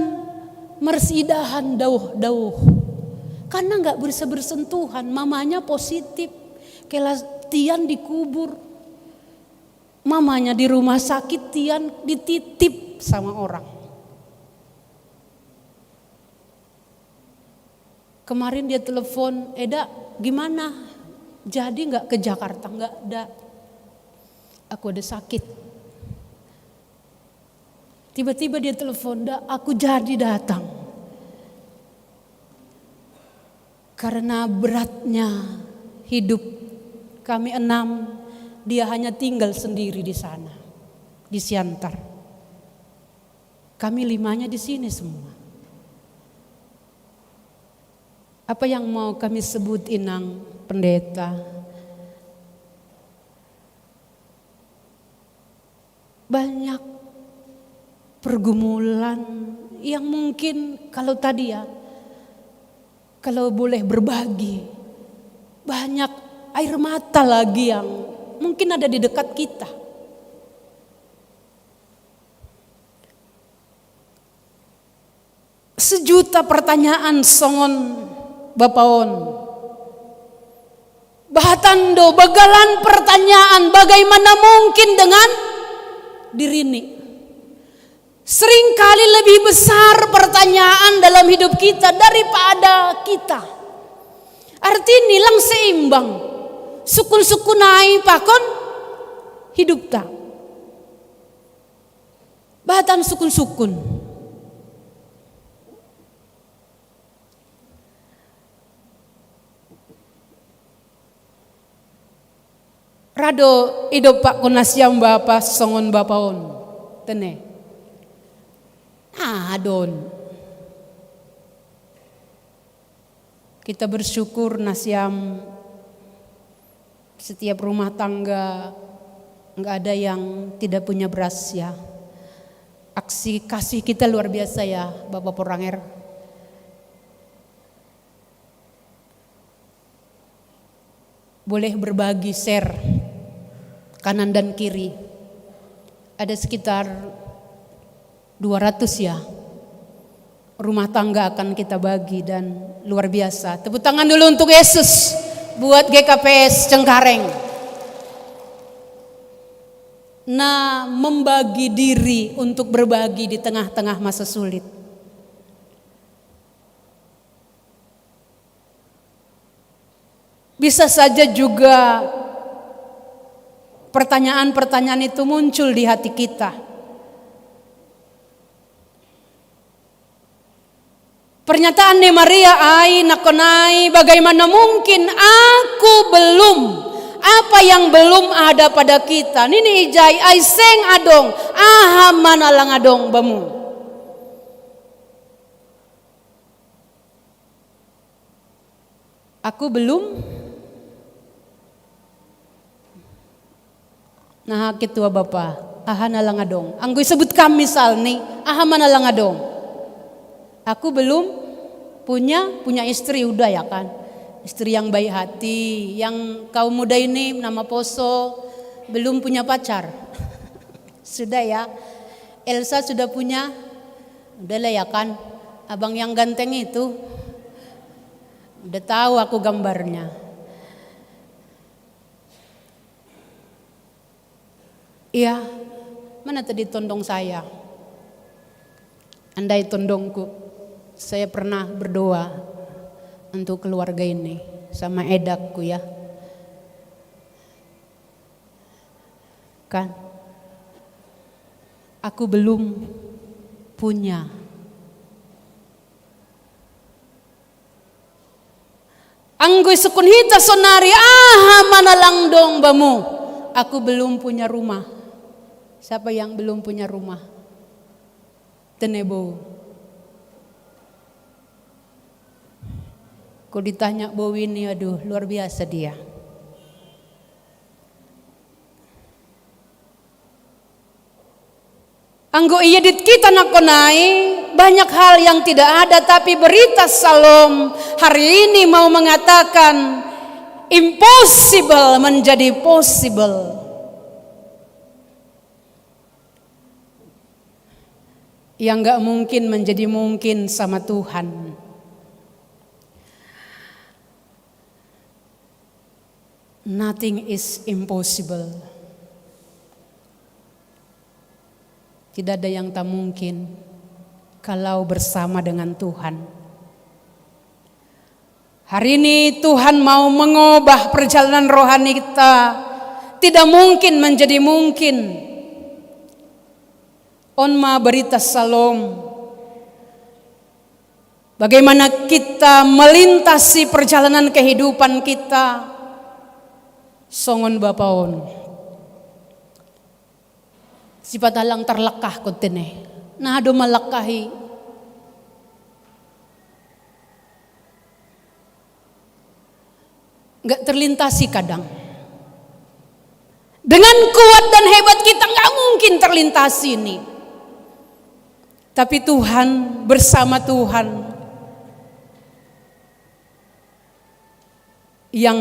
mersidahan dauh-dauh. Karena nggak bisa bersentuhan, mamanya positif. Kela Tian dikubur. Mamanya di rumah sakit, Tian dititip sama orang. Kemarin dia telepon, Eda gimana? Jadi nggak ke Jakarta? Nggak ada. Aku ada sakit. Tiba-tiba dia telepon, aku jadi datang. Karena beratnya hidup kami 6, dia hanya tinggal sendiri di sana, di Siantar. Kami 5-nya di sini semua. Apa yang mau kami sebut Inang Pendeta? Banyak pergumulan yang mungkin kalau tadi ya, kalau boleh berbagi, banyak air mata lagi yang mungkin ada di dekat kita. Sejuta pertanyaan songon Bapaon. Bahatando bagalan pertanyaan bagaimana mungkin dengan dirini. Seringkali lebih besar pertanyaan dalam hidup kita daripada kita. Artinya nilang seimbang. Sukun-sukun naik pakon hidup tak. Bahatan sukun-sukun. Rado hidup pak konasiam bapa songon bapaon. Tene. Adon. Kita bersyukur nasiam setiap rumah tangga nggak ada yang tidak punya beras ya. Aksi kasih kita luar biasa ya Bapak Poranger. Boleh berbagi share kanan dan kiri. Ada sekitar 200 ya rumah tangga akan kita bagi dan luar biasa. Tepuk tangan dulu untuk Yesus buat GKPS Cengkareng. Nah, membagi diri untuk berbagi di tengah-tengah masa sulit. Bisa saja juga pertanyaan-pertanyaan itu muncul di hati kita. Pernyataan de Maria ai nakonai, bagaimana mungkin aku belum, apa yang belum ada pada kita. Nini ijai ai seng adong, aha mana lang adong bamu. Aku belum. Nah ketua Bapak, aha nalang adong. Anggoy sebut kami misal nih, aha mana lang adong. Aku belum punya istri udah ya kan. Istri yang baik hati, yang kaum muda ini nama Poso belum punya pacar. Sudah ya. Elsa sudah punya. Udah lah ya kan. Abang yang ganteng itu. Udah tahu aku gambarnya. Iya. Mana tadi tondong saya? Andai tondongku. Saya pernah berdoa untuk keluarga ini sama edakku ya. Kan aku belum punya. Anggoy sukun hita sonari aha mana lang dong bamu. Aku belum punya rumah. Siapa yang belum punya rumah? Tenebo. Kau ditanya Bowi ini, aduh luar biasa dia. Anggo iya dit kita nakonai banyak hal yang tidak ada, tapi berita Salom hari ini mau mengatakan impossible menjadi possible. Yang gak mungkin menjadi mungkin sama Tuhan. Nothing is impossible. Tidak ada yang tak mungkin kalau bersama dengan Tuhan. Hari ini Tuhan mau mengubah perjalanan rohani kita. Tidak mungkin menjadi mungkin. Onma berita Salom. Bagaimana kita melintasi perjalanan kehidupan kita. Songon bapaon. Sifat halang terlekah kontene. Nah ado malakahi. Enggak terlintasi kadang. Dengan kuat dan hebat kita enggak mungkin terlintasi ini. Tapi Tuhan, bersama Tuhan yang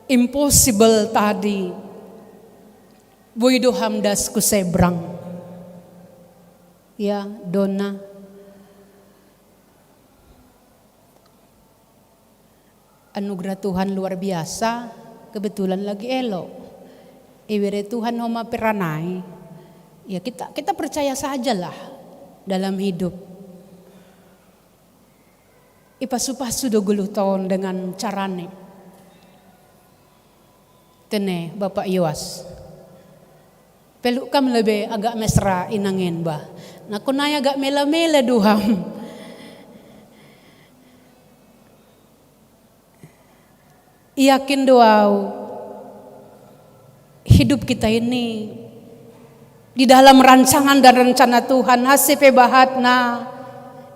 impossible tadi, Boydo hamdas ku sebrang. Ya, Dona. Anugerah Tuhan luar biasa, kebetulan lagi elok. Iwere Tuhan homa peranai. Ya kita percaya sajalah dalam hidup. Ipasu-pasu do 10 tahun dengan carane. Tene Bapak Yowas. Peluk kam lebih agak mesra inangin bah. Nah kunaya agak mela-mela duham. Yakin doau hidup kita ini di dalam rancangan dan rencana Tuhan hasipe bahatna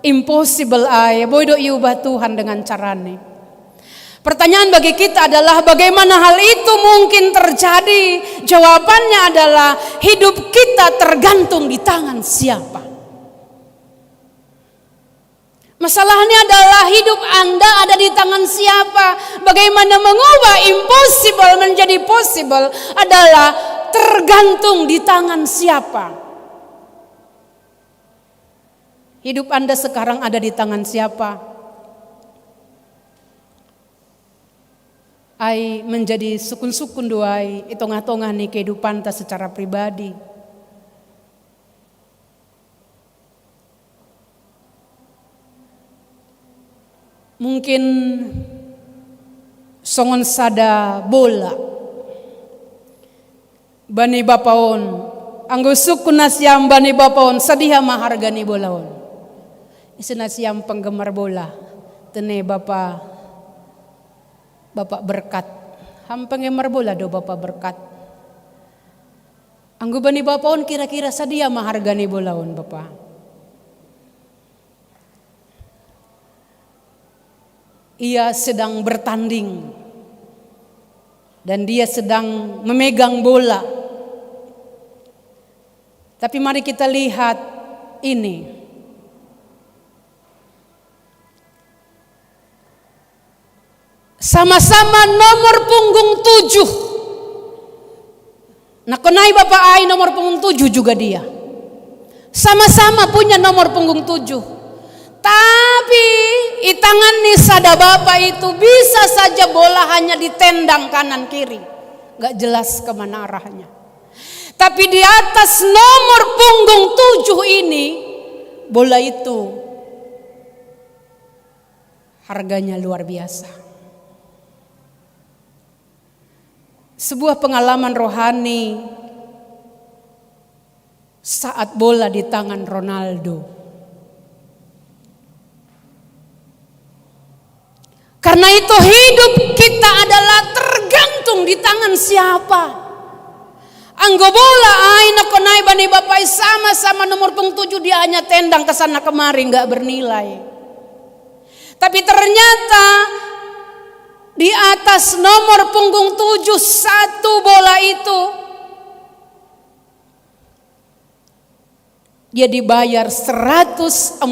impossible ay boy do iubah Tuhan dengan carane. Pertanyaan bagi kita adalah bagaimana hal itu mungkin terjadi? Jawabannya adalah hidup kita tergantung di tangan siapa. Masalahnya adalah hidup Anda ada di tangan siapa. Bagaimana mengubah impossible menjadi possible adalah tergantung di tangan siapa. Hidup Anda sekarang ada di tangan siapa? Ai menjadi sukun-sukun doai itongah-tongah nih kehidupan ta secara pribadi. Mungkin songon sada bola. Bani bapaon anggo sukun nasiam bani bapaon sadiha mahargani bolaon. Isenasiam penggemar bola. Tene Bapak berkat. Ham penggemar bola do Bapak berkat. Anggo bani bapaon kira-kira sadia mahargani bolaon Bapak. Ia sedang bertanding dan dia sedang memegang bola. Tapi mari kita lihat ini. Sama-sama nomor punggung 7. Nakonai Bapak ai nomor punggung 7 juga dia. Sama-sama punya nomor punggung 7. Tapi di tangan sada Bapak itu bisa saja bola hanya ditendang kanan kiri. Gak jelas kemana arahnya. Tapi di atas nomor punggung 7 ini bola itu harganya luar biasa. Sebuah pengalaman rohani saat bola di tangan Ronaldo. Karena itu hidup kita adalah tergantung di tangan siapa. Anggo bola aina konai bani bapai sama-sama nomor punggung 7 dia hanya tendang ke sana kemari nggak bernilai. Tapi ternyata di atas nomor punggung 7 satu bola itu dia dibayar 140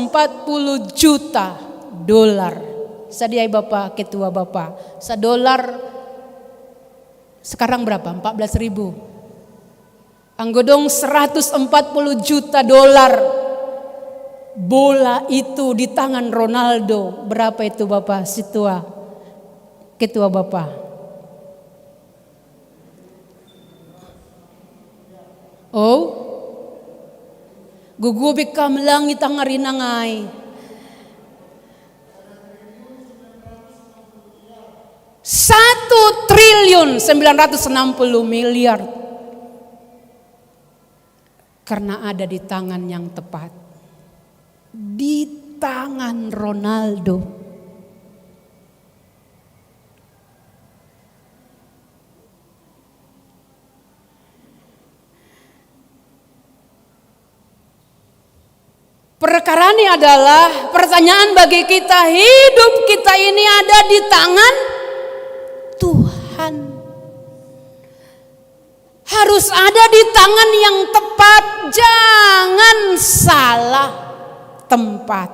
juta dolar. Sadiai Bapak, ketua Bapak, $1 sekarang berapa? 14.000. Anggodong 140 juta dolar. Bola itu di tangan Ronaldo. Berapa itu Bapak? Situa, ketua Bapak. Oh, gugubi kam langit ang arinangay. 1.960 miliar. Karena ada di tangan yang tepat. Di tangan Ronaldo. Perkara ini adalah pertanyaan bagi kita, hidup kita ini ada di tangan Tuhan. Harus ada di tangan yang tepat, jangan salah tempat.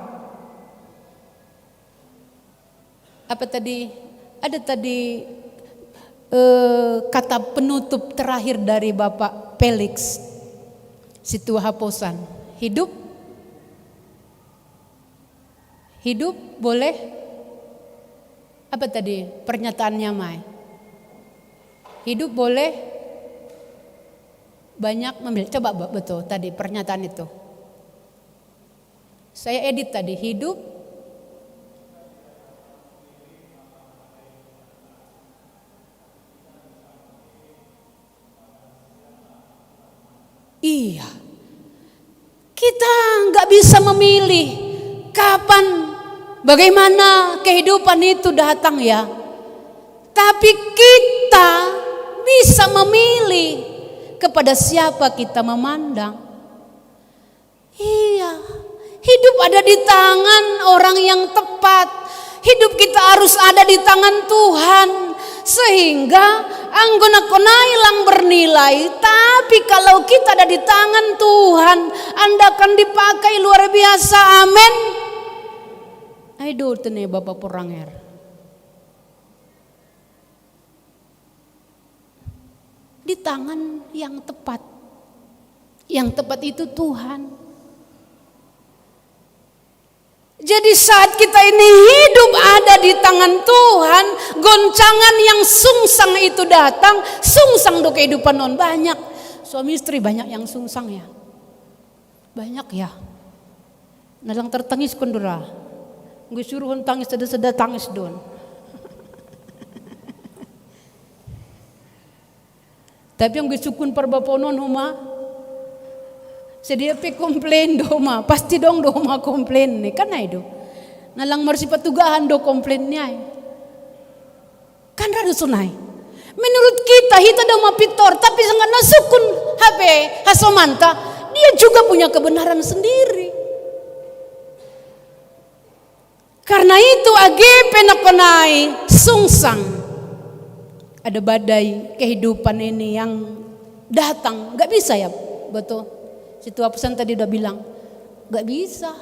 Apa tadi? Ada tadi kata penutup terakhir dari Bapak Felix Situhaposan. Hidup boleh, apa tadi pernyataannya Mai? Hidup boleh banyak memilih. Coba betul tadi pernyataan itu. Saya edit tadi, hidup iya. Kita nggak bisa memilih kapan, bagaimana kehidupan itu datang ya. Tapi kita bisa memilih kepada siapa kita memandang. Iya, hidup ada di tangan orang yang tepat. Hidup kita harus ada di tangan Tuhan. Sehingga anggona konai lang bernilai. Tapi kalau kita ada di tangan Tuhan, Anda akan dipakai luar biasa. Amin. Ayo tene Bapak Poranger. Di tangan yang tepat. Yang tepat itu Tuhan. Jadi saat kita ini hidup ada di tangan Tuhan, goncangan yang sungsang itu datang, sungsang do kehidupan non banyak. Suami istri banyak yang sungsang ya. Banyak ya. Nalang tertangis kondura. Gue suruh tangis sedih tangis don. Tapi yang gue sukun perbaponon huma sedia pe komplain do ma, pasti dong do ma komplain nih kan itu. Nalang marsi patugahan do komplainnya. Kan rada sunai. Menurut kita do ma pitor, tapi sangat nasukun HP hasomanta, dia juga punya kebenaran sendiri. Karena itu agepe nakonai sungsang. Ada badai kehidupan ini yang datang, nggak bisa ya, betul. Situ pesan tadi udah bilang, nggak bisa.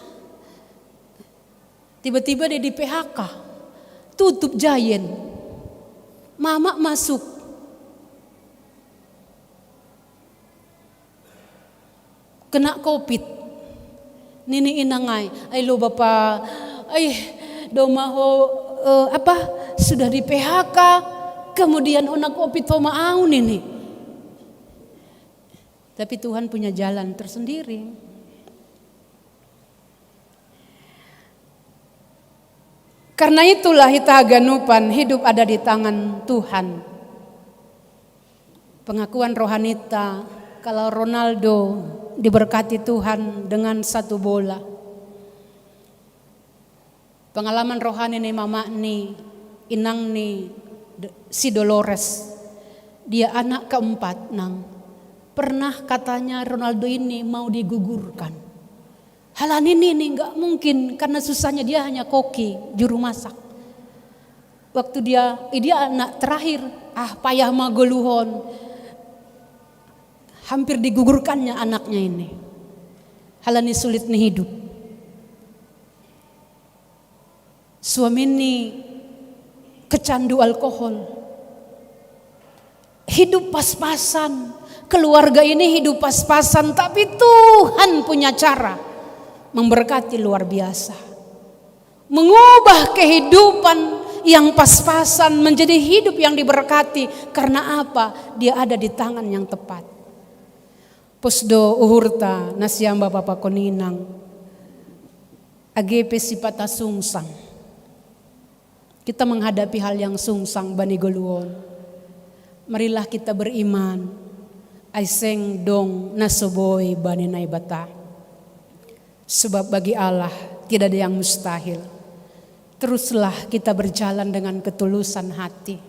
Tiba-tiba dia di PHK, tutup Giant, mama masuk. Kena COVID, nini inangai, ay lo bapak, ay domaho sudah di PHK. Kemudian ona COVID pemaun ini. Tapi Tuhan punya jalan tersendiri. Karena itulah kita ganupan hidup ada di tangan Tuhan. Pengakuan rohanita kalau Ronaldo diberkati Tuhan dengan 1 bola. Pengalaman rohani nih mama nih, inang nih, si Dolores, dia anak keempat nang. Pernah katanya Ronaldo ini mau digugurkan. Halan ini nggak mungkin karena susahnya dia hanya koki, juru masak. Waktu dia anak terakhir, payah magoluhon. Hampir digugurkannya anaknya ini. Halan ini sulit nih hidup. Suami ini kecandu alkohol. Hidup pas-pasan. Keluarga ini hidup pas-pasan, tapi Tuhan punya cara memberkati luar biasa. Mengubah kehidupan yang pas-pasan menjadi hidup yang diberkati. Karena apa? Dia ada di tangan yang tepat. Posdo uhurta nasiam Bapak koninang. Agepe sipata sungsang. Kita menghadapi hal yang sungsang bani goluon. Marilah kita beriman. Aiseng dong nasoboy bani naibata. Sebab bagi Allah tidak ada yang mustahil. Teruslah kita berjalan dengan ketulusan hati.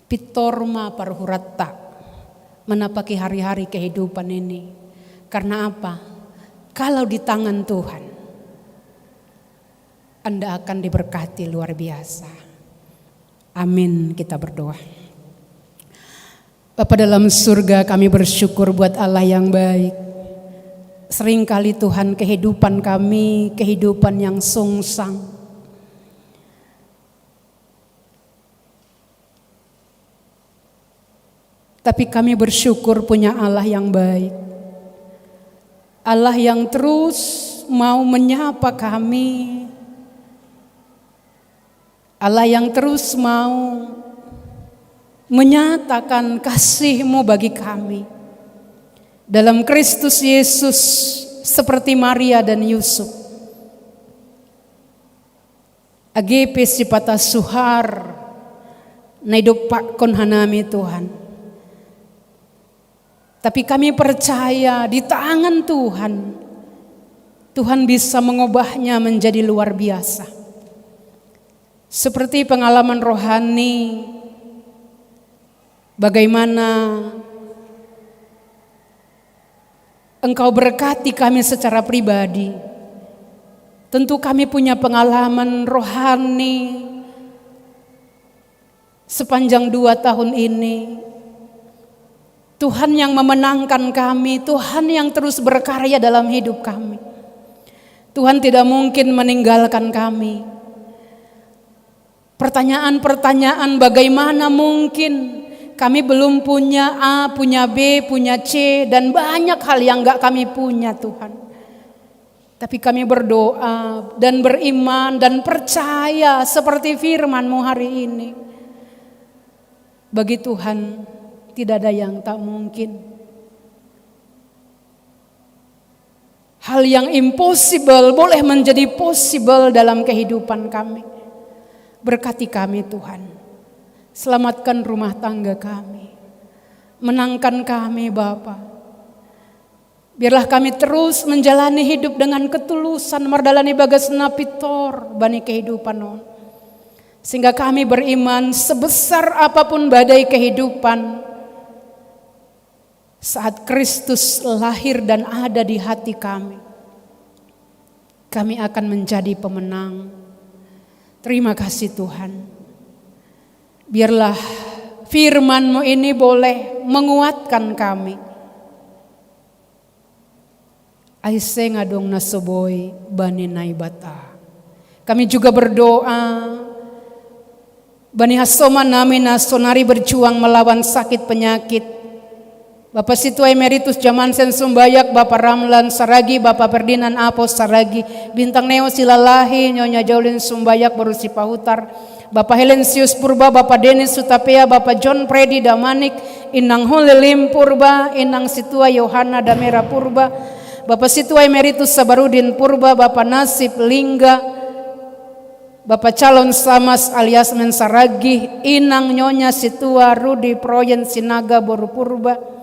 Pitorma parhuratta menapaki hari-hari kehidupan ini. Karena apa? Kalau di tangan Tuhan, Anda akan diberkati luar biasa. Amin, kita berdoa. Bapa dalam surga, kami bersyukur buat Allah yang baik. Seringkali Tuhan kehidupan kami, kehidupan yang sungsang. Tapi kami bersyukur punya Allah yang baik. Allah yang terus mau menyapa kami. Allah yang terus mau menyatakan kasih-Mu bagi kami. Dalam Kristus Yesus seperti Maria dan Yusuf. Agepe sipata suhar naidopak kon hanami Tuhan. Tapi kami percaya di tangan Tuhan, Tuhan bisa mengubahnya menjadi luar biasa. Seperti pengalaman rohani, bagaimana Engkau berkati kami secara pribadi. Tentu kami punya pengalaman rohani sepanjang 2 tahun ini. Tuhan yang memenangkan kami, Tuhan yang terus berkarya dalam hidup kami. Tuhan tidak mungkin meninggalkan kami. Pertanyaan-pertanyaan bagaimana mungkin kami belum punya A, punya B, punya C, dan banyak hal yang gak kami punya Tuhan. Tapi kami berdoa dan beriman dan percaya seperti firman-Mu hari ini. Bagi Tuhan tidak ada yang tak mungkin. Hal yang impossible boleh menjadi possible dalam kehidupan kami. Berkati kami Tuhan. Selamatkan rumah tangga kami. Menangkan kami Bapa. Biarlah kami terus menjalani hidup dengan ketulusan. Mardalani bagas napitor bani kehidupan non. Sehingga kami beriman sebesar apapun badai kehidupan. Saat Kristus lahir dan ada di hati kami. Kami akan menjadi pemenang. Terima kasih Tuhan. Biarlah firman-Mu ini boleh menguatkan kami. Aise ngadong nasoboy bani naibata. Kami juga berdoa. Bani hasoma nami nasonari berjuang melawan sakit penyakit. Bapak Situa Emeritus Jaman Sen Sumbayak, Bapak Ramlan Saragi, Bapak Ferdinand Apos Saragi, Bintang Neo Silalahi, Nyonya Jaulin Sumbayak Berusi Pahutar, Bapak Helensius Purba, Bapak Denis Sutapea, Bapak John Predi Damanik, Inang Holelim Purba, Inang Situa Yohana Damera Purba, Bapak Situa Emeritus Sabarudin Purba, Bapak Nasib Lingga, Bapak Calon Samas alias Mensaragi, Inang Nyonya Situa Rudi Proyen Sinaga Boru Purba.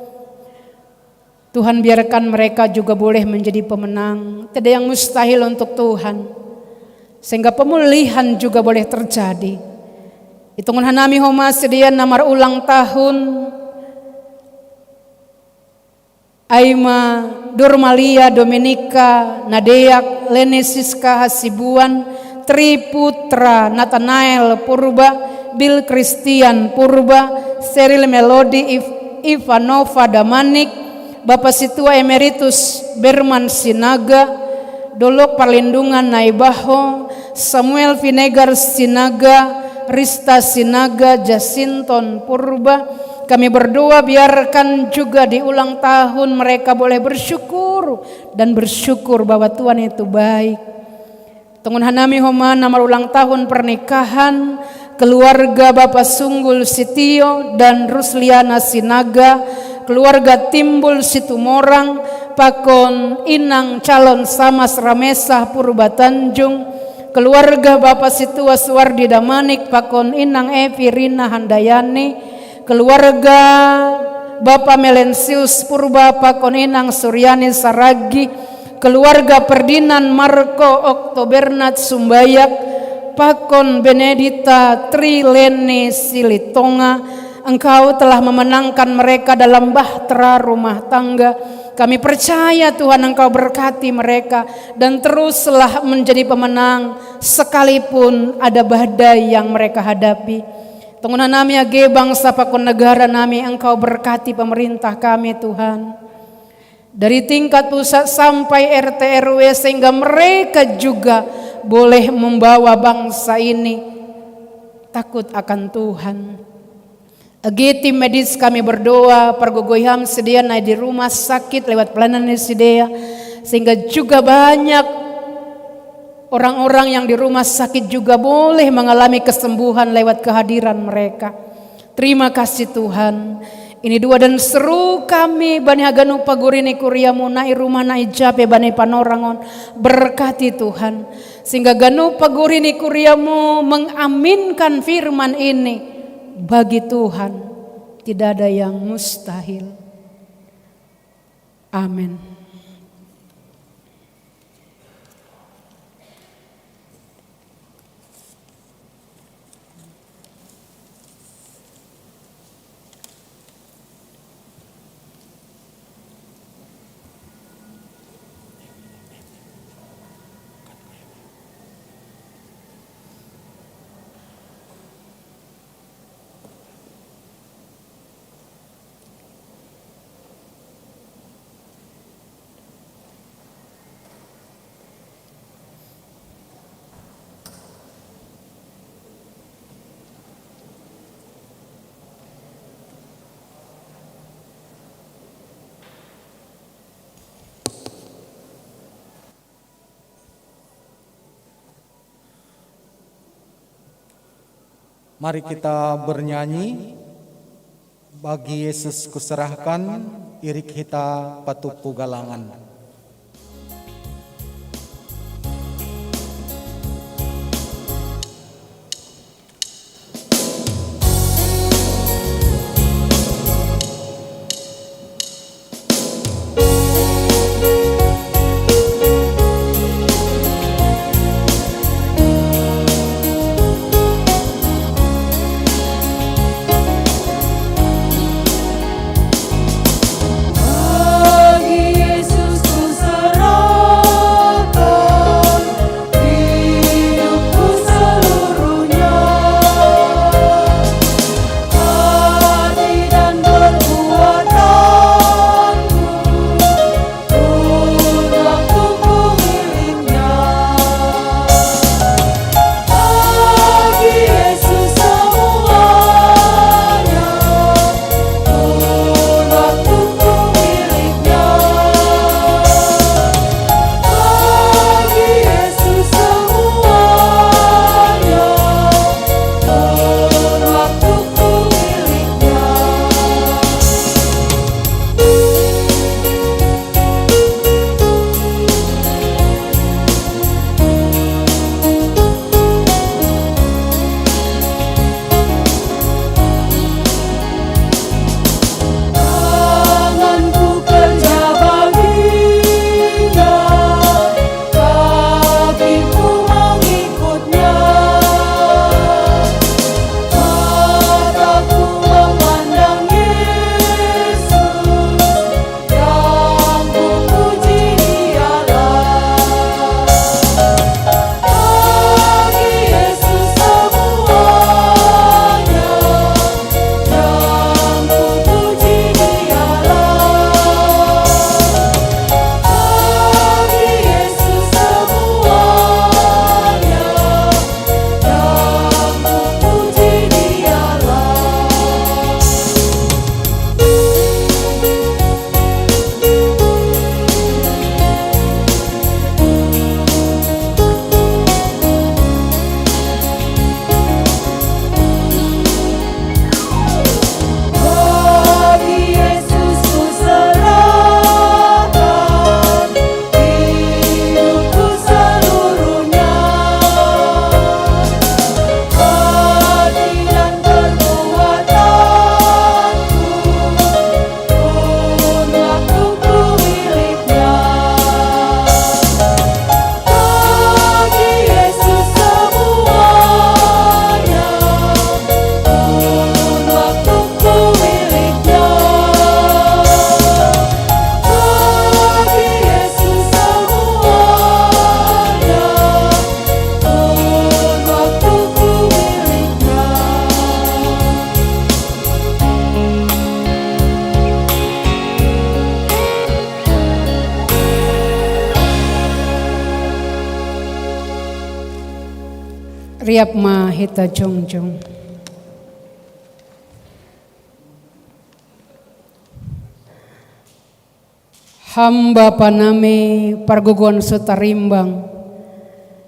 Tuhan biarkan mereka juga boleh menjadi pemenang. Tidak yang mustahil untuk Tuhan. Sehingga pemulihan juga boleh terjadi. Hitungan hanami homa sedian namar ulang tahun. Aima Durmalia Dominika Nadeak Lenesiska Hasibuan Triputra Nathanael Purba Bill Christian Purba Seril Melody Ivanova Damanik Bapak Situa Emeritus Berman Sinaga Dolok Perlindungan Naibaho Samuel Vinegar Sinaga Rista Sinaga Jasinton Purba. Kami berdoa biarkan juga di ulang tahun mereka boleh bersyukur dan bersyukur bahwa Tuhan itu baik. Tungun hanami homa nama ulang tahun pernikahan keluarga Bapak Sunggul Sitio dan Rusliana Sinaga, keluarga Timbul Situmorang, Pakon Inang calon Samas Ramesah Purba Tanjung, keluarga Bapak Situa Suwardi Damanik, Pakon Inang Evi Rina Handayani, keluarga Bapak Melensius Purba Pakon Inang Suryani Saragi, keluarga Perdinan Marco Oktobernat Sumbayak, Pakon Benedita Trilene Silitonga. Engkau telah memenangkan mereka dalam bahtera rumah tangga. Kami percaya Tuhan Engkau berkati mereka dan teruslah menjadi pemenang sekalipun ada badai yang mereka hadapi. Tungunan nami age bangsa pakon negara nami Engkau berkati pemerintah kami Tuhan. Dari tingkat pusat sampai RT RW sehingga mereka juga boleh membawa bangsa ini takut akan Tuhan. Age tim medis kami berdoa pergogoyam sedia naik di rumah sakit lewat pelayanan sedia sehingga juga banyak orang-orang yang di rumah sakit juga boleh mengalami kesembuhan lewat kehadiran mereka. Terima kasih Tuhan. Ini doa dan seru kami Bani Haganu Pagurini Kuriamu nai rumah nai jape Bani Panorangon. Berkati Tuhan. Sehingga Ganu Pagurini Kuriamu mengaminkan firman ini. Bagi Tuhan tidak ada yang mustahil. Amin. Mari kita bernyanyi, bagi Yesus kuserahkan, irik kita patupu galangan. Bagi Yesus Riap ma hita jongjong. Hamba paname pargugon sutarimbang.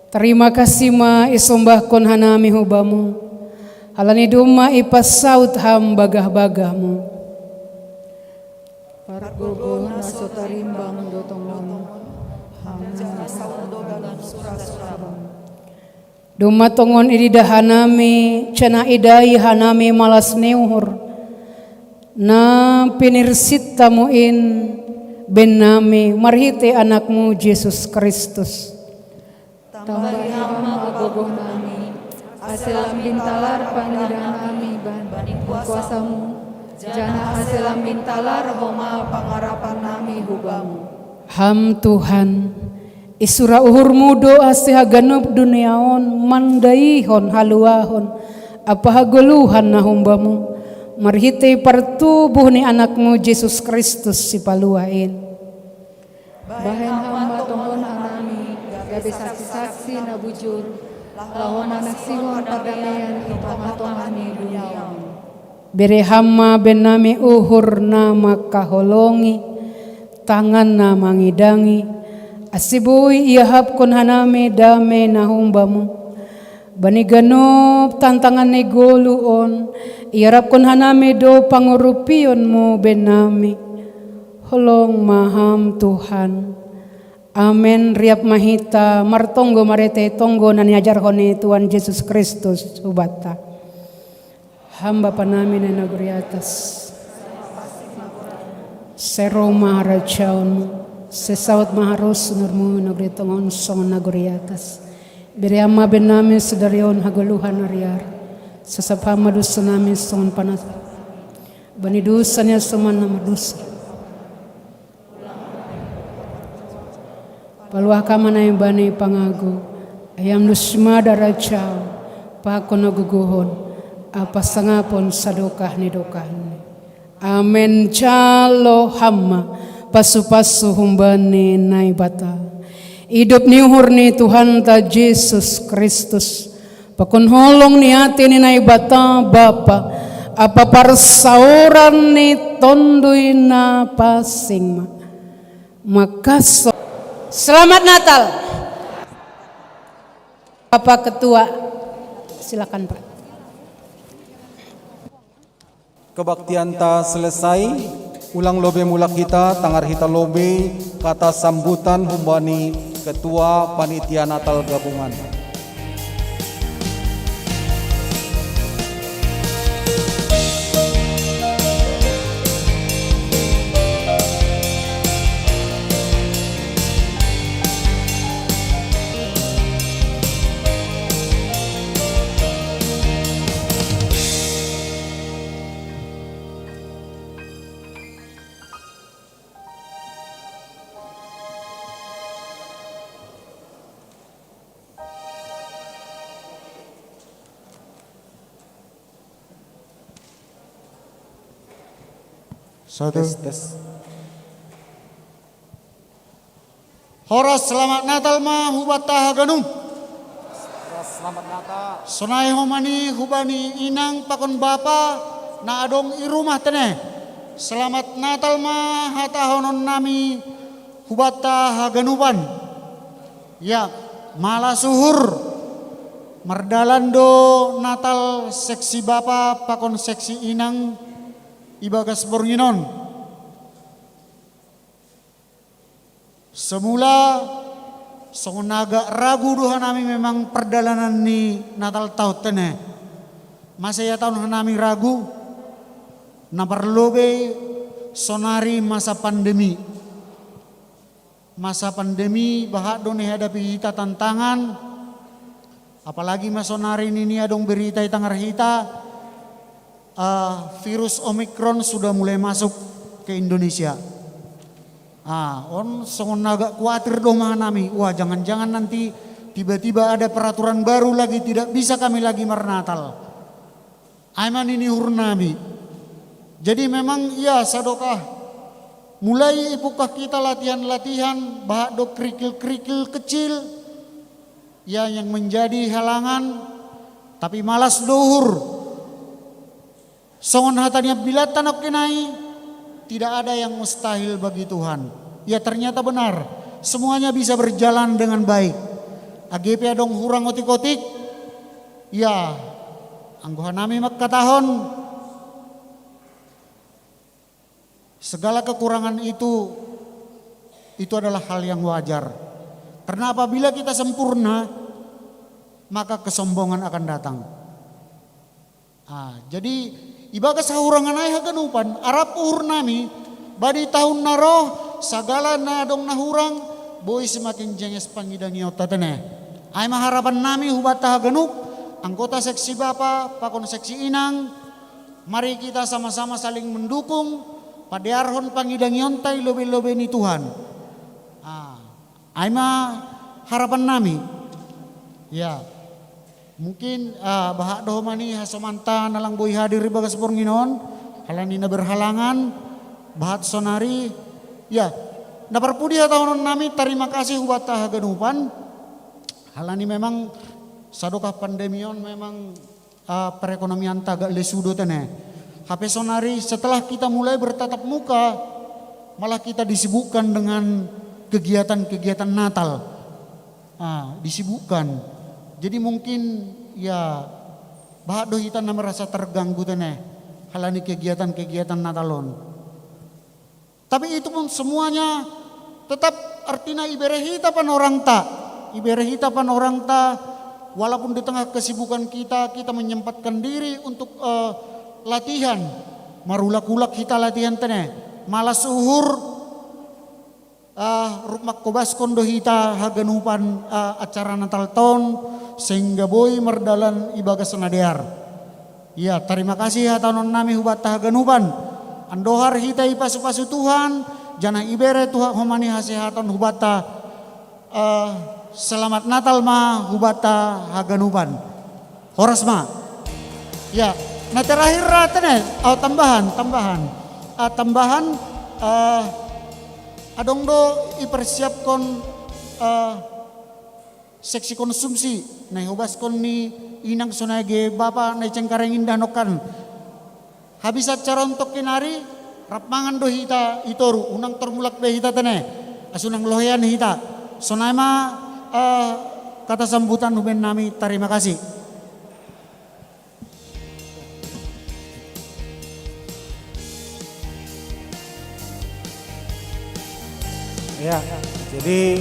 Terima kasih ma isombahkon hanami hubamu. Halani duma ipasaut hamba bagah-bagahmu. Pargugon sutarimbang dotongon. Hamba saudo dalam surah-surah. Duma tongon idida hanami cana idai hanami malas neuhur. Na pinirsit tamuin ben nami marhite anakmu Yesus Kristus. Tambahi hama agogoh nami, aselam bintalar pangidang nami bani kuasamu, jana aselam bintalar homa pangarapan nami hubamu. Ham Tuhan, isura uhurmu doa sehaganop duniaon mandaihon haluahon apa hagoluhan na humbamu. Marhite pertubuh ni anakmu Yesus Kristus si paluain. Bahen hamba tongon anami, gabe saksi-saksi na bujur, lahon anak sihon perdamaian itong-itong ni dunia. Bere hama benami uhur nama kaholongi, tangan na mangidangi, asibui iahap kon hanami dame na humbamu. Bani ganop tantangan ni goluon, iarap kon hanami do pangurupion mo benami. Holong maham Tuhan. Amen. Riap mahita martonggo marete tonggo nani ajar hone Tuhan Yesus Kristus ubata. Hamba panami na naguri atas. Sero maharajaon sesawat maharus nurmu naguri tongon song naguri atas. Beri amma benami sedarion haguluhan ariar. Sesapama dusa nami songon panas. Bani dusanya soman nama dusa. Paluah kamana yang bani pangagu. Ayam dusma darajau. Pakono guguhon. Apa sangapon sadokah ni dokah ni. Amen calo hamma. Pasu-pasu humbani naibata. Hidup ni hurni Tuhan ta Yesus Kristus. Pakon holong ni hati ni naibata Bapa. Apa parsauran ni tondui na pasing ma. Makaso. Selamat Natal. Bapak Ketua. Silakan Pak. Kebaktian ta selesai. Ulang lobe mulak kita, tangar hita lobe, kata sambutan humbani Ketua Panitia Natal Gabungan. Satu. Horas selamat Natal ma hubata haganum. Selamat Natal. Sonai homani hubani inang pakon bapa na adong irumah teneh. Selamat Natal ma hata honon nami hubata haganupan. Ya malah suhur mardalando Natal seksi bapa pakon seksi inang ibagas bornginon. Semula songon naga ragu duha nami memang perdalanan ni Natal tahun tene. Masa ya tahun nami ragu na perlobe sonari masa pandemi. Masa pandemi bahak doni hadapi kita tantangan. Apalagi masonari ini adong berita tangar hita. Virus Omikron sudah mulai masuk ke Indonesia. On songon agak khawatir dong nami. Wah jangan-jangan nanti tiba-tiba ada peraturan baru lagi tidak bisa kami lagi mernatal. Aiman ini hurnami. Jadi memang ya sadokah. Mulai ipukah kita latihan-latihan bahak do kerikil-kerikil kecil. Ya yang menjadi halangan Tapi malas luhur. Songon hatanya bila tanok kenai, tidak ada yang mustahil bagi Tuhan. Ya ternyata benar, semuanya bisa berjalan dengan baik. AGP adong hurang otik-otik, ya anggohan nami makkatahon. Segala kekurangan itu adalah hal yang wajar. Karena apabila kita sempurna, maka kesombongan akan datang. Jadi ibaga sahurangan ay haganupan arap uhur nami badi tahun naroh sagala na dong nahurang boy semakin jenges pangidang iyo tatene. Ay maharapan nami hubata haganup anggota seksi bapa pakon seksi inang, mari kita sama-sama saling mendukung padearhon pangidang yontay lobe-lobe ni Tuhan. Ay harapan nami. Ya. Mungkin bahak doh mani hasomanta nalang boy hadir bagas pornginon halani na berhalangan bahat sonari ya naparpudi tahun nami terima kasih hubata haganupan halani memang sadokah pandemion memang perekonomian tagak lesudo tene HP sonari setelah kita mulai bertatap muka malah kita disibukkan dengan kegiatan-kegiatan Natal disibukkan. Jadi mungkin ya bahak doh kita merasa terganggu tene halani kegiatan-kegiatan Natalon. Tapi itu pun semuanya tetap artinya iberehita pan orang ta walaupun di tengah kesibukan kita menyempatkan diri untuk latihan. Marulak-ulak kita latihan tene malas uhur rukmak kobas kondo hita haganupan acara Natal tahun sehingga boy merdalan ibaga senadear. Ya terima kasih hatanon nami hubata haganupan andohar hita ipasu-pasu Tuhan jana ibere Tuhan homani hasehatan hubata selamat Natal ma hubata haganupan horas ma. Ya nah terakhir ratene tambahan adong do ipersiapkan seksi konsumsi na hubas kon ni inang sunage bapa na cengkarengin danokan habis acara untuk kinari rapangan do hita itoru unang termulak be hita tene asunang lohean hita sonama kata sambutan huben nami terima kasih. Ya, jadi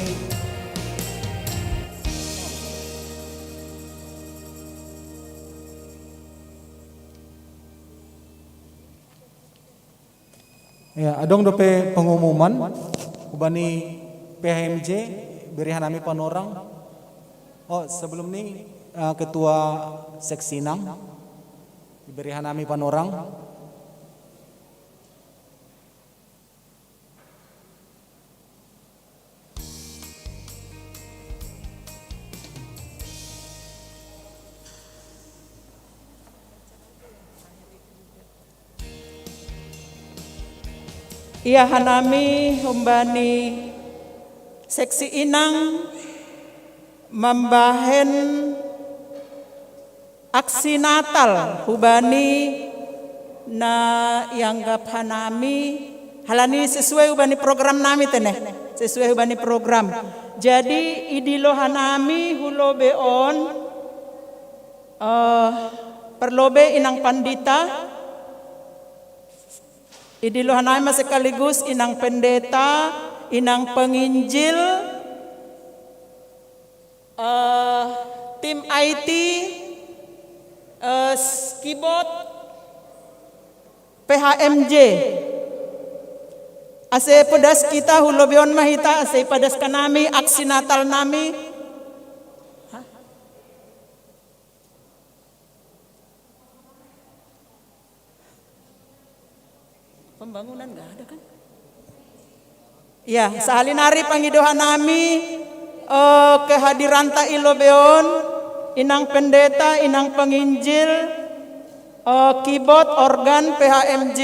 ya adong dope pengumuman ubani PHMJ berihan nami panorang. Oh sebelum ini ketua seksi 6 berihan nami panorang. Ia hanami humbani seksi inang membahen aksi Natal hubani na yanggap hanami halani sesuai hubani program nami teneh sesuai hubani program. Jadi idilo hanami hulobe on perlobe inang pandita idiluhanay sekaligus inang pendeta, inang penginjil, tim IT, skibot, PHMJ. Ase pedas kita hulobion mahita, ase pedas kanami, aksi Natal nami. Pembangunan enggak ada kan? Ya, sahalinari pangidohan nami kehadiran ta ilobeon, inang pendeta, inang penginjil, keyboard, organ, PHMJ,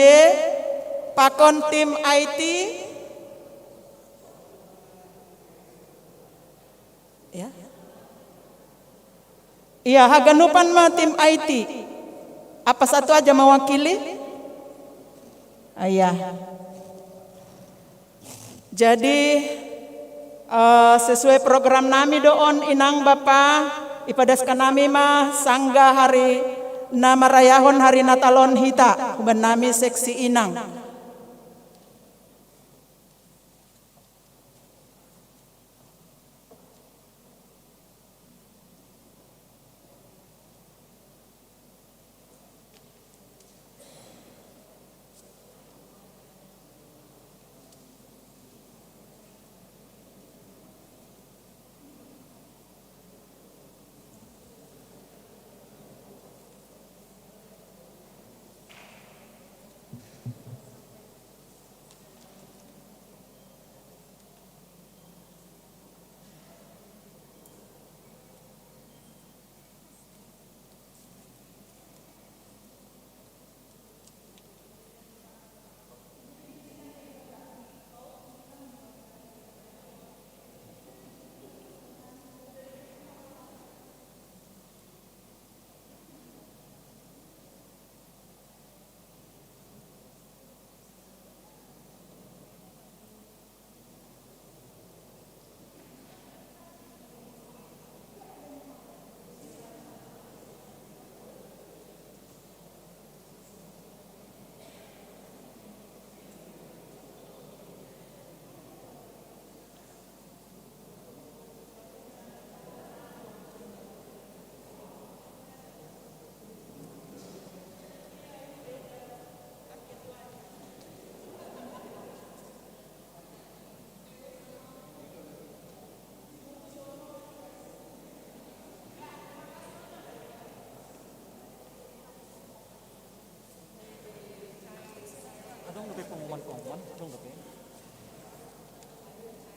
pakon tim IT, ya. Iya, haganupan mah tim IT. Apa satu aja mewakili? Iya. Jadi sesuai program nami doon inang Bapa ipadaskan nami mah sangga hari nama rayahon hari Natalon hita kuban nami seksi inang.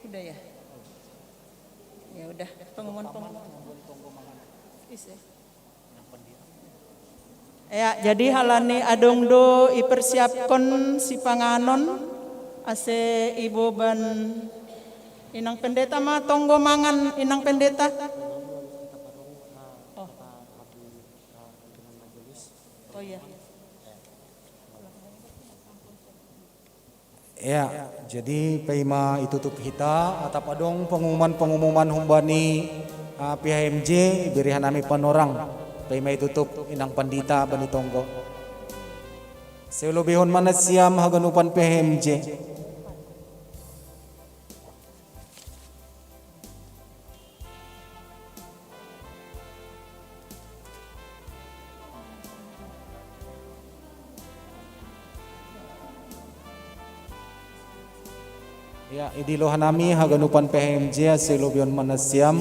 Udah ya? Ya udah, pengumuman. Ya, jadi halani adongdo ipersiapkan si panganon ase ibu ban inang pendeta mah tonggo mangan inang pendeta. Oh iya. Ya, jadi paima itutup hita atap adong pengumuman humbani PHMJ berihan nami panorang paima itutup inang pandita bani tonggo. Seulobihon mana siam haganupan PHMJ. Ya, idilohan nami haganupan PHMJ selobion manasiam.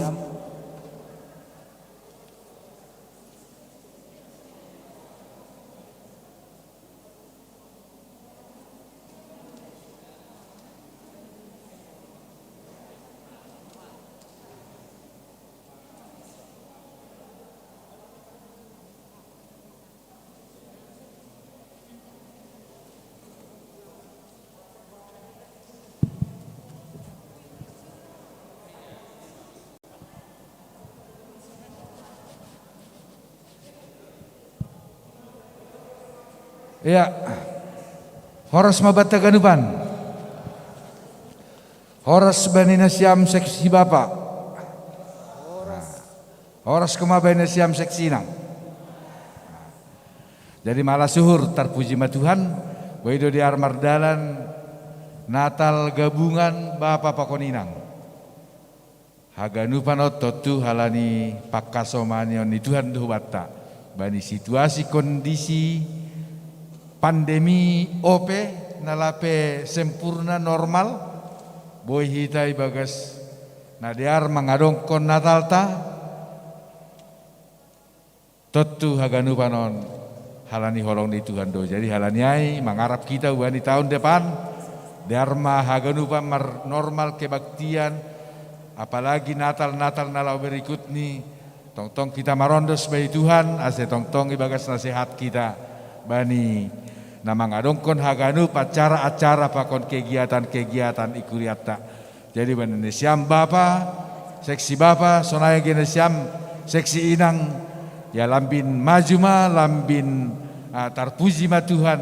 Ya, Horas Mabata Ganupan, Horas Banina Siam Seksi Bapak, Horas Kemabana Siam Seksi Inang. Jadi malah suhur terpuji ma Tuhan, Waido di Armardalan, Natal gabungan Bapak Pakoninang. Haganupan ototu halani pakasomanion ni Tuhan Duhbata, bani situasi kondisi pandemi ope nalape sempurna normal boy hitai bagas nadiar mangadongkon natalta totu haganu panon halani holong di Tuhan do. Jadi halani ai mangarap kita wani tahun depan dharma haganu pamar normal kebaktian apalagi natal nalau berikut nih tong kita marondos bayi Tuhan ase tong ibagas nasihat kita bani nama ngadongkon haganu acara-acara pakon kegiatan-kegiatan ikuriata. Jadi benesiam Bapa, seksi Bapa, sonaya genesiam seksi Inang Ya lambin maju ma, lambin tarpuji ma Tuhan,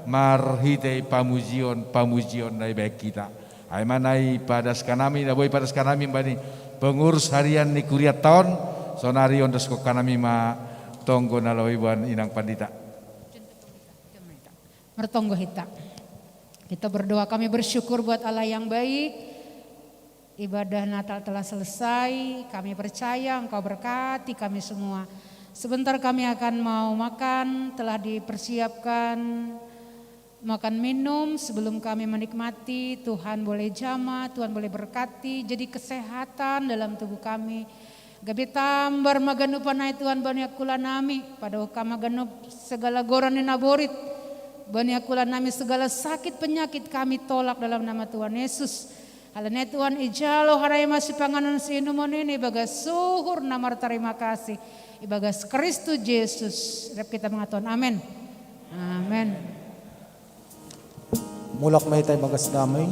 marhitei pamujion dari baik kita. Ay manay padas kanami, naboy padas kanami bani pengurus harian ni kuriat tahun, sonari ondos ko kanami ma tonggo nalawi buan inang pandita. Mertonggo hita. Kita berdoa, kami bersyukur buat Allah yang baik. Ibadah Natal telah selesai, kami percaya Engkau berkati kami semua. Sebentar kami akan mau makan, telah dipersiapkan makan minum. Sebelum kami menikmati, Tuhan boleh jamah, Tuhan boleh berkati, jadi kesehatan dalam tubuh kami. Gabi tambar maganup panai Tuhan banyak kula nami, pada ukama maganup segala goran naborit. Banyak kula nami segala sakit penyakit kami tolak dalam nama Tuhan Yesus. Halane Tuhan ijalo harai masih panganan sinumon ini bagas suhur namar terima kasih. Ibagas Kristus Yesus. Rep kita mengaton. Amin. Amin. Mulak may tayo bagas damay.